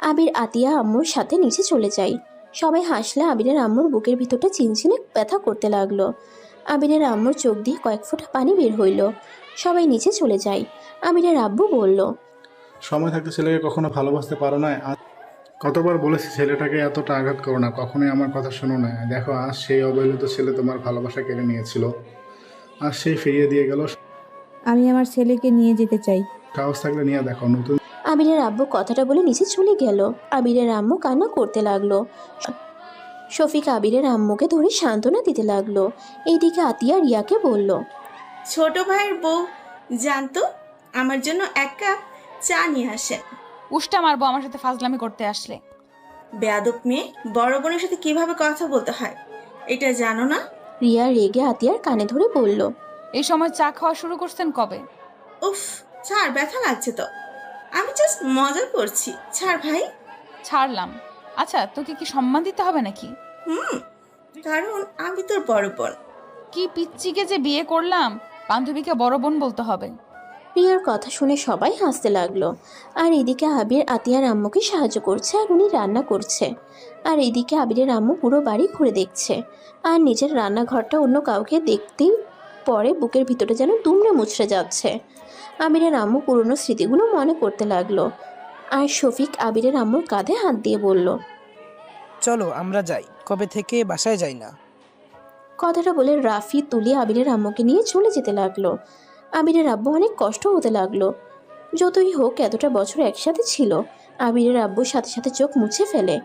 আবির আতিয়া আম্মুর সাথে নিচে চলে যায়। সবাই হাসলে আবিরের আম্মুর বুকের ভিতরটা চিনচিনে ব্যথা করতে লাগলো। আবিরের আম্মুর চোখ দিয়ে কয়েক ফোঁটা পানি বের হইল। সবাই নিচে চলে যায়। আবিরের আব্বু বলল, সময় থাকতে ছেলেকে কখনো ভালোবাসতে পারো না। কতবার বলেছি ছেলেটাকে এতটা আঘাত করো না, কখনোই আমার কথা শোনো না। দেখো আজ সেই অবহেলিত ছেলে তোমার ভালোবাসা কেড়ে নিয়েছিল, আর সেই ফিরিয়ে দিয়ে গেল। আমি আমার ছেলেকে নিয়ে যেতে চাই। সাহস থাকলে নিয়ে দেখো। নতুন আবিরের আব্বু কথাটা বলে নিচে চলে গেল। আবিরের আম্মু কান্না করতে লাগলো। শফিক আবিরের আম্মুকে ধরে সান্ত্বনা দিতে লাগলো। এইদিকে আতিয়া রিয়াকে বলল, ছোট ভাইয়ের বউ জানতো আমার জন্য এক কাপ চা নিয়ে আসেন। উষ্টা মারবো আমার সাথে ফাজলামি করতে আসলে। বেয়াদব মেয়ে, বড় বোনের সাথে কিভাবে কথা বলতে হয় এটা জানো না? রিয়া রেগে আতিয়ার কানে ধরে বলল, এই সময় চা খাওয়া শুরু করছেন কবে? উফ, ছাড়, ব্যথা লাগছে তো। আমি জাস্ট মজা করছি, ছাড় ভাই। ছাড়লাম। আচ্ছা, তোকে কি সম্মান দিতে হবে নাকি? কারণ আমি তোর বড় বোন। কি পিচ্চিকে যে বিয়ে করলাম, বান্ধবীকে বড় বোন বলতে হবে? রিয়ার কথা শুনে সবাই হাসতে লাগলো। আর এদিকে আবির আতিয়ার আম্মুকে সাহায্য করছে আর উনি রান্না করছে। আর এদিকে আবিরের আম্মু পুরো বাড়ি ঘুরে দেখছে। আর নিজের রান্নাঘরটা অন্য কাউকে দেখতেই পরে বুকের ভিতরে যেন দুমড়ে মুচড়ে যাচ্ছে। আবিরের আম্মু পুরনো স্মৃতিগুলো মনে করতে লাগলো। আর শফিক আবিরের আম্মুর কাঁধে হাত দিয়ে বলল, চলো আমরা যাই, কবে থেকে বাসায় যাই না। কথাটা বলে রাফি তুলে আবিরের আম্মুকে নিয়ে চলে যেতে লাগলো। আবিরের আব্বু অনেক কষ্ট হতে লাগলো। যতই হোক এতটা বছর একসাথে ছিল। আবিরের আব্বুর সাথে সাথে চোখ মুছে ফেলে।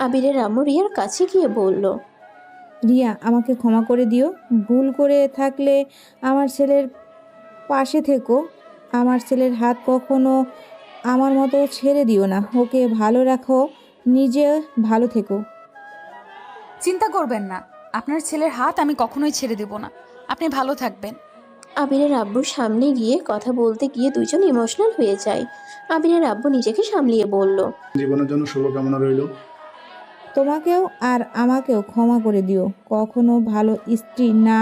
আবিরের আম্মু রিয়ার কাছে গিয়ে বলল, রিয়া, আমাকে ক্ষমা করে দিও। ভুল করে থাকলে আমার ছেলের পাশে থেকো। আমার ছেলের হাত কখনো আমার মতো ছেড়ে দিও না। ওকে ভালো রাখো, নিজে ভালো থেকো। চিন্তা করবেন না, আপনার ছেলের হাত আমি কখনোই ছেড়ে দেব না। আপনি ভালো থাকবেন। আবিরের আব্বুর সামনে গিয়ে কথা বলতে গিয়ে দুজন ইমোশনাল হয়ে যায়। আবিরের আব্বু নিজেকে সামলিয়ে বলল, জীবনের জন্য শুভকামনা রইল। তোমাকেও আর আমাকেও ক্ষমা করে দিও। কখনো ভালো স্ত্রী না,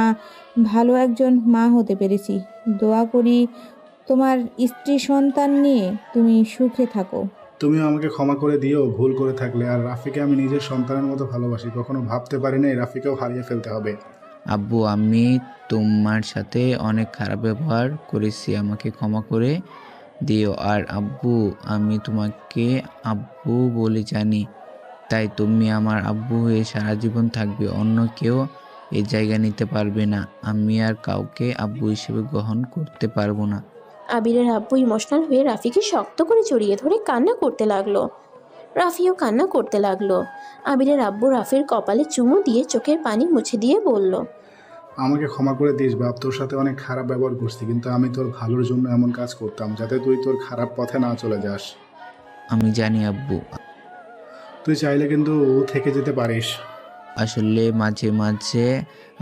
ভালো একজন মা হতে পেরেছি। দোয়া করি তোমার স্ত্রী সন্তান নিয়ে তুমি সুখে থাকো। তুমিও আমাকে ক্ষমা করে দিও ভুল করে থাকলে। আর রাফিকে আমি নিজের সন্তানের মতো ভালোবাসি। কখনো ভাবতে পারিনি রাফিকেও হারিয়ে ফেলতে হবে। আব্বু, আমি তোমার সাথে অনেক খারাপ ব্যবহার করেছি, আমাকে ক্ষমা করে দিও। আর আব্বু, আমি তোমাকে আব্বু বলে জানি, তাই তুমি আমার আব্বু হয়ে সারা জীবন থাকবে। অন্য কেউ এই জায়গা নিতে পারবে না। আমি আর কাউকে আব্বু হিসেবে গ্রহণ করতে পারবো না। আবিরের আব্বু ইমোশনাল হয়ে রাফিকে শক্ত করে জড়িয়ে ধরে কান্না করতে লাগলো। রাফিও কান্না করতে লাগলো। আবিরের আব্বু রাফির কপালে চুমু দিয়ে চোখের পানি মুছে দিয়ে বলল, আমাকে ক্ষমা করে দিস বাপ, তোর সাথে অনেক খারাপ ব্যবহার করছি, কিন্তু আমি তোর ভালোর জন্য এমন কাজ করতাম যাতে তুই তোর খারাপ পথে না চলে যাস। আমি জানি আব্বু। তুই চাইলে কিন্তু থেকে যেতে পারিস। আসলে মাঝে মাঝে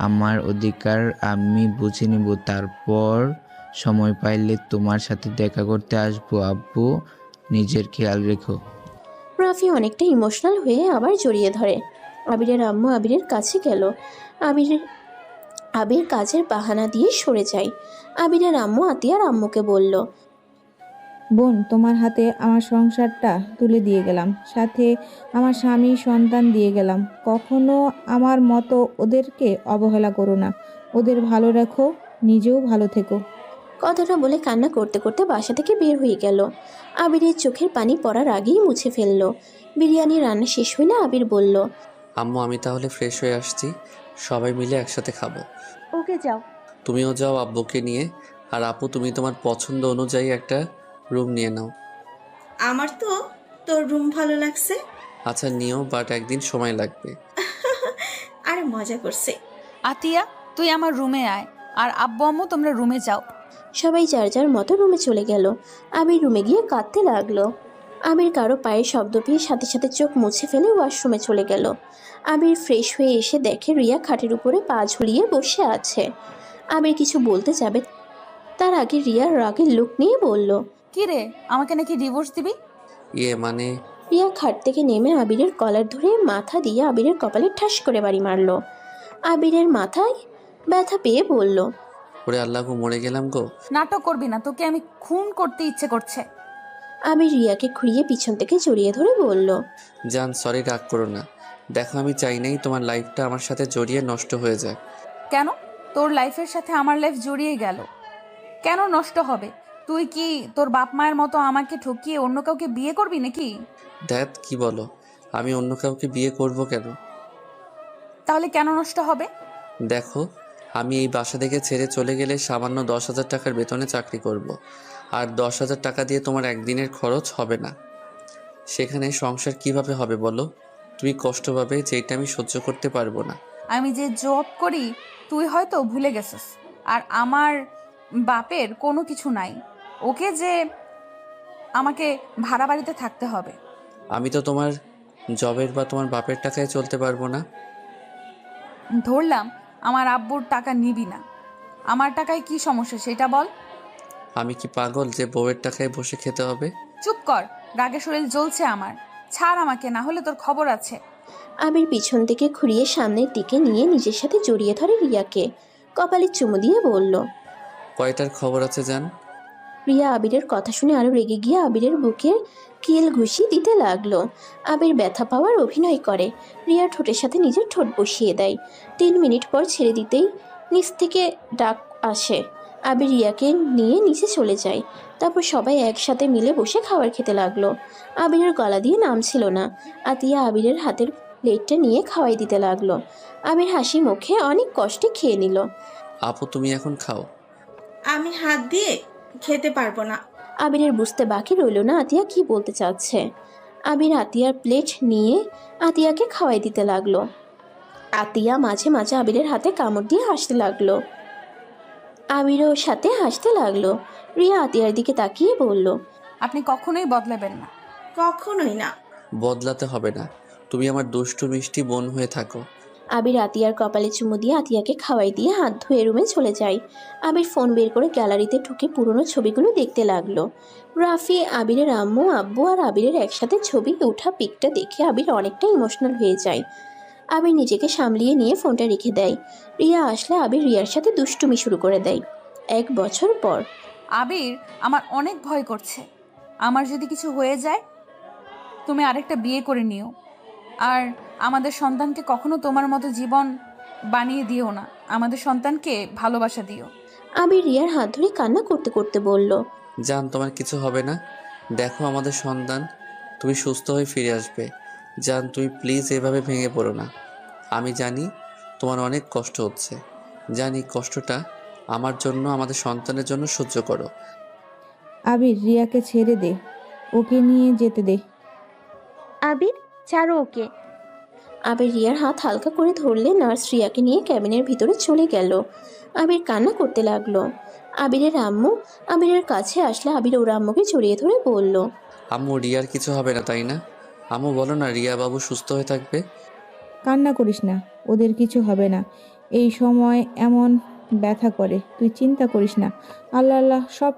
আমার অধিকার আমি বুঝে নিব, তারপর সময় পাইলে তোমার সাথে দেখা করতে আসবো। আব্বু, নিজের খেয়াল রেখো। রাফি অনেকটা ইমোশনাল হয়ে আবার জড়িয়ে ধরে। আবিরের আম্মু আবিরের কাছে গেল। আবির কাজের বাহানা দিয়ে সরে যায়। আবিরের আম্মু আতিয়ার আম্মুকে বলল, বোন, তোমার হাতে আমার সংসারটা তুলে দিয়ে গেলাম, সাথে আমার স্বামী সন্তান দিয়ে গেলাম। কখনো আমার মতো ওদেরকে অবহেলা করো না। ওদের ভালো রেখো, নিজেও ভালো থেকো। কথাটা বলে কান্না করতে করতে বাসা থেকে বের হয়ে গেল। আবিরের চোখের পানি পড়ার আগেই মুছে ফেললো। বিরিয়ানি রান্না শেষ হইলে আবির বলল, আম্মু আমি তাহলে ফ্রেশ হয়ে আসছি, সবাই মিলে একসাথে খাবো। ওকে যাও। তুমিও যাও আব্বুকে নিয়ে। আর আপু তুমি তোমার পছন্দ অনুযায়ী একটা রুম নিয়ে নাও। আমার তো তোর রুম ভালো লাগছে। আচ্ছা নিও, বাট একদিন সময় লাগবে। আরে মজা করছে। আতিয়া, তুই আমার রুমে আয়, আর আব্বু আম্মু তোমরা রুমে যাও। সবাই যার যার মতো রুমে চলে গেল। আবির রুমে গিয়ে কাঁদতে লাগলো। আবির কারো পায়ের শব্দ পেয়ে সাথে সাথে চোখ মুছে ফেলে ওয়াশরুমে চলে গেল। আবির ফ্রেশ হয়ে এসে দেখে রিয়া খাটের উপরে পা ঝুলিয়ে বসে আছে। আবির কিছু বলতে যাবে, তার আগে রিয়া রাগের লুক নিয়ে বলল, কি রে, আমাকে নাকি ডিভোর্স দিবি? মানে রিয়া খাট থেকে নেমে আবিরের কলার ধরে মাথা দিয়ে আবিরের কপালে ঠাস করে বাড়ি মারল। আবিরের মাথায় ব্যথা পেয়ে বলল, ওরে আল্লাহ গো, মরে গেলাম গো। নাটক করবি না, তোকে আমি খুন করতে ইচ্ছে করছে। আবির রিয়াকে খুঁড়িয়ে পিছন থেকে জড়িয়ে ধরে বলল, জান সরি, রাগ করো না। দেখো আমি চাই নাই তোমার লাইফটা আমার সাথে জড়িয়ে নষ্ট হয়ে যায়। কেন? তোর লাইফের সাথে আমার লাইফ জড়িয়ে গেল, কেন নষ্ট হবে? তুই কি তোর বাপ মায়ের মতো আমাকে ঠকিয়ে অন্য কাউকে বিয়ে করবি নাকি? দ্যাট কি বলো? আমি অন্য কাউকে বিয়ে করব কেন? তাহলে কেন নষ্ট হবে? দেখো, আমি এই বাসা থেকে ছেড়ে চলে গেলে সামান্য 10,000 টাকার বেতনে চাকরি করব। আর 10,000 টাকা দিয়ে তোমার একদিনের খরচ হবে না। সেখানে সংসার কিভাবে হবে বলো? তুমি কষ্ট পাবে, যেটা আমি সহ্য করতে পারবো না। আমি যে জব করি তুই হয়তো ভুলে গেছিস, আর আমার বাপের কোনো কিছু নাই, ওকে যে আমাকে ভাড়া বাড়িতে থাকতে হবে। আমি তো তোমার জবের বা তোমার বাপের টাকায় চলতে পারবো না। ধরলাম আমার আব্বুর টাকা নিবি না, আমার টাকায় কি সমস্যা সেটা বল। আমি কি পাগল যে বউয়ের টাকায় বসে খেতে হবে? চুপ কর, রাগে শরীর জ্বলছে আমার, ছাড় আমাকে, না হলে তোর খবর আছে। আবির পিছন থেকে ঘুরিয়ে সামনের দিকে নিয়ে নিজের সাথে জড়িয়ে ধরে রিয়াকে, কপালে চুমু দিয়ে বলল, কয়টার খবর আছে জান? রিয়া আবিরের কথা শুনে আরো রেগে গিয়ে আবিরের বুকের কিল ঘুষি দিতে লাগলো। আবির ব্যথা পাওয়ার অভিনয় করে, রিয়া ঠোঁটের সাথে নিজের ঠোঁট বসিয়ে দেয়। 3 মিনিট পর ছেড়ে দিতেই নিচ থেকে ডাক আসে। আবির রিয়াকে নিয়ে নিচে চলে যায়। তারপর সবাই একসাথে মিলে বসে খাবার খেতে লাগলো। আবিরের গলা দিয়ে নামছিল না। আতিয়া আবিরের হাতের প্লেটটা নিয়ে খাওয়াই দিতে লাগলো। আবির হাসি মুখে অনেক কষ্টে খেয়ে নিল। আপু তুমি এখন খাও। আমি হাত দিয়ে খেতে পারবো না। আবিরের বুঝতে বাকি রইল না আতিয়া কি বলতে চাচ্ছে। আবির আতিয়ার প্লেট নিয়ে আতিয়াকে খাওয়াই দিতে লাগলো। আতিয়া মাঝে মাঝে আবিরের হাতে কামড় দিয়ে হাসতে লাগলো। আবিরও সাথে হাসতে লাগলো। রিয়া আতিয়ার দিকে তাকিয়ে বলল, আপনি কখনোই বদলাবেন না। কখনোই না। বদলাতে হবে না, তুমি আমার দুষ্টু মিষ্টি বোন হয়ে থাকো। আবির আতিয়ার কপালে চুমু দিয়ে আতিয়াকে খাওয়াই দিয়ে হাত ধুয়ে রুমে চলে যায়। আবির ফোন বের করে গ্যালারিতে ঢুকে পুরনো ছবিগুলো দেখতে লাগলো। রাফি, আবিরের আম্মু, আব্বু আর আবিরের একসাথে ছবি ওঠা পিকটা দেখে আবির অনেকটা ইমোশনাল হয়ে যায়। আবির নিজেকে সামলিয়ে নিয়ে ফোনটা রেখে দেয়। রিয়া আসলে আবির রিয়ার সাথে দুষ্টুমি শুরু করে দেয়। 1 বছর পর। আবির, আমার অনেক ভয় করছে, আমার যদি কিছু হয়ে যায় তুমি আরেকটা বিয়ে করে নিও, আর আমাদের সন্তানকে কখনো তোমার মতো জীবন বানিয়ে দিও না, আমাদের সন্তানকে ভালোবাসা দিও। আবির রিয়ার হাত ধরে কান্না করতে করতে বলল, জান তোমার কিছু হবে না, দেখো আমাদের সন্তান, তুমি সুস্থ হয়ে ফিরে আসবে। জান তুমি প্লিজ এভাবে ভেঙে পড়ো না। আমি জানি তোমার অনেক কষ্ট হচ্ছে, জানি কষ্টটা আমার জন্য, আমাদের সন্তানের জন্য সহ্য করো। আবির, রিয়াকে ছেড়ে দে, ওকে নিয়ে যেতে দে। আবির, ছাড়ো ওকে। আবির রিয়ার হাত হালকা করে ধরলে নার্স রিয়াকে নিয়ে ক্যাবিনের ভিতরে চলে গেল। আবির কান্না করতে লাগলো। আবিরের আম্মু আবিরের কাছে আসলে আবির ওর আম্মুকে জড়িয়ে ধরে বলল, আম্মু রিয়ার কিছু হবে না তাই না? আম্মু বলো না রিয়া বাবু সুস্থ হয়ে থাকবে। কান্না করিস না, ওদের কিছু হবে না। এই সময় এমন ব্যথা করে, তুই চিন্তা করিস না, আল্লাহ আল্লাহ সব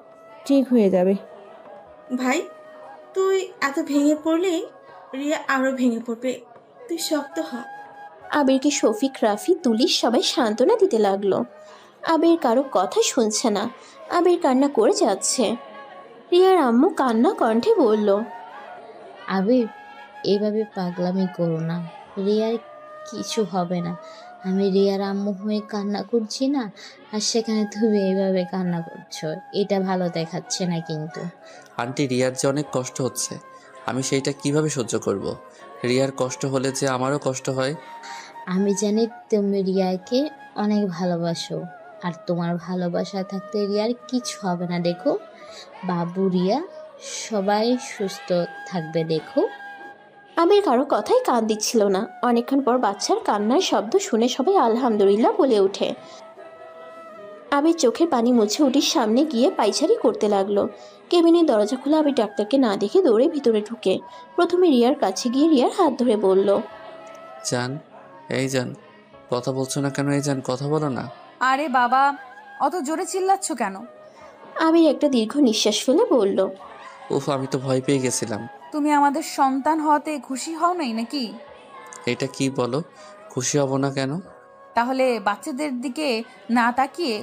ঠিক হয়ে যাবে। ভাই, তুই এত ভেঙে পড়লে রিয়া আরো ভেঙে পড়বে, তুই শক্ত হ। আবিরকে শফিক, রাফি, তুলিশ সবাই সান্ত্বনা দিতে লাগলো। আবির কারো কথা শুনছে না, আবির কান্না করে যাচ্ছে। রিয়ার আম্মু কান্না কণ্ঠে বলল, আবির, এভাবে পাগলামি করো না। রিয়ার কিছু হবে না। আমি রিয়ার আম্মু হয়ে কান্না করছি না, আর সেখানে তুমি এইভাবে কান্না করছো, এটা ভালো দেখাচ্ছে না কিন্তু। আন্টি, রিয়ার যে অনেক কষ্ট হচ্ছে, আমি সেইটা কিভাবে সহ্য করব? রিয়ার কষ্ট হলে যে আমারও কষ্ট হয়। আমি জানি তুমি রিয়াকে অনেক ভালোবাসো, আর তোমার ভালোবাসা থাকতে রিয়ার কিছু হবে না। দেখো বাবু, রিয়া সবাই সুস্থ থাকবে, দেখো। আবির কারো কথাই কান দিচ্ছিল না। অনেকক্ষণ পর বাচ্চার কান্নার শব্দ শুনে সবাই আলহামদুলিল্লাহ বলে ওঠে। আবির চোখের পানি মুছে উটির সামনে গিয়ে পায়চারি করতে লাগলো। কেবিনের দরজা খুলে আবির ডাক্তারকে না দেখে দৌড়ে ভিতরে ঢুকে প্রথমে রিয়ার কাছে গিয়ে রিয়ার হাত ধরে বলল, জান, এই জান, কথা বলছো না কেন? এই জান, কথা বলো না। আরে বাবা, অত জোরে চিল্লাচ্ছ কেন? আবির একটা দীর্ঘ নিঃশ্বাস ফেলে বলল, উফ, আমি তো ভয় পেয়ে গেছিলাম। তুমি আমাদের সন্তান হওয়াতে খুশি হও নাই নাকি? এটা কি বলো? খুশি হব না কেন? তাহলে বাচ্চাদের দিকে না তাকিয়ে,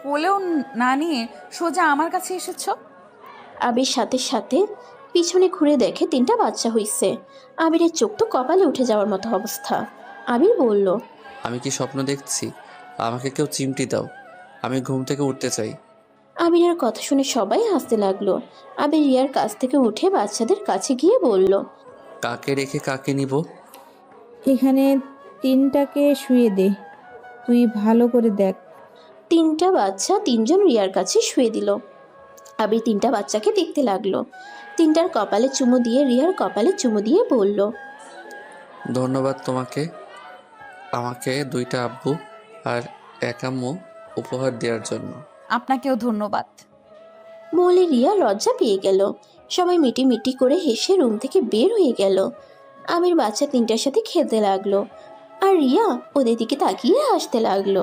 কোলেও না নিয়ে সোজা আমার কাছে এসেছো? আবির সাথে সাথে পিছনে ঘুরে দেখে 3টা বাচ্চা হইছে। আবিরের চোখ তো কপালে উঠে যাওয়ার মতো অবস্থা। আবির বলল, আমি কি স্বপ্ন দেখছি? আমাকে কেউ চিমটি দাও, আমি ঘুম থেকে উঠতে চাই। আবিরের কথা শুনে সবাই হাসতে লাগলো। আবির রিয়ার কাছ থেকে উঠে বাচ্চাদের কাছে গিয়ে বলল, কাকে রেখে কাকে নিব? এখানে 3টাকে শুয়ে দে, তুই ভালো করে দেখ। 3টা বাচ্চা 3জন রিয়ার কাছে শুয়ে দিল। আবির 3টা বাচ্চাকে দেখতে লাগলো। 3টার কপালে চুমু দিয়ে রিয়ার কপালে চুমু দিয়ে বলল, ধন্যবাদ তোমাকে, আমাকে 2টা আব্বু আর 1 আম্মু উপহার দেওয়ার জন্য। আপনাকেও ধন্যবাদ। বলে রিয়া লজ্জা পেয়ে গেল। সবাই মিটি করে হেসে রুম থেকে বের হয়ে গেল। আবির বাচ্চা 3টার সাথে খেলতে লাগলো, আর রিয়া ওদের দিকে তাকিয়ে হাসতে লাগলো।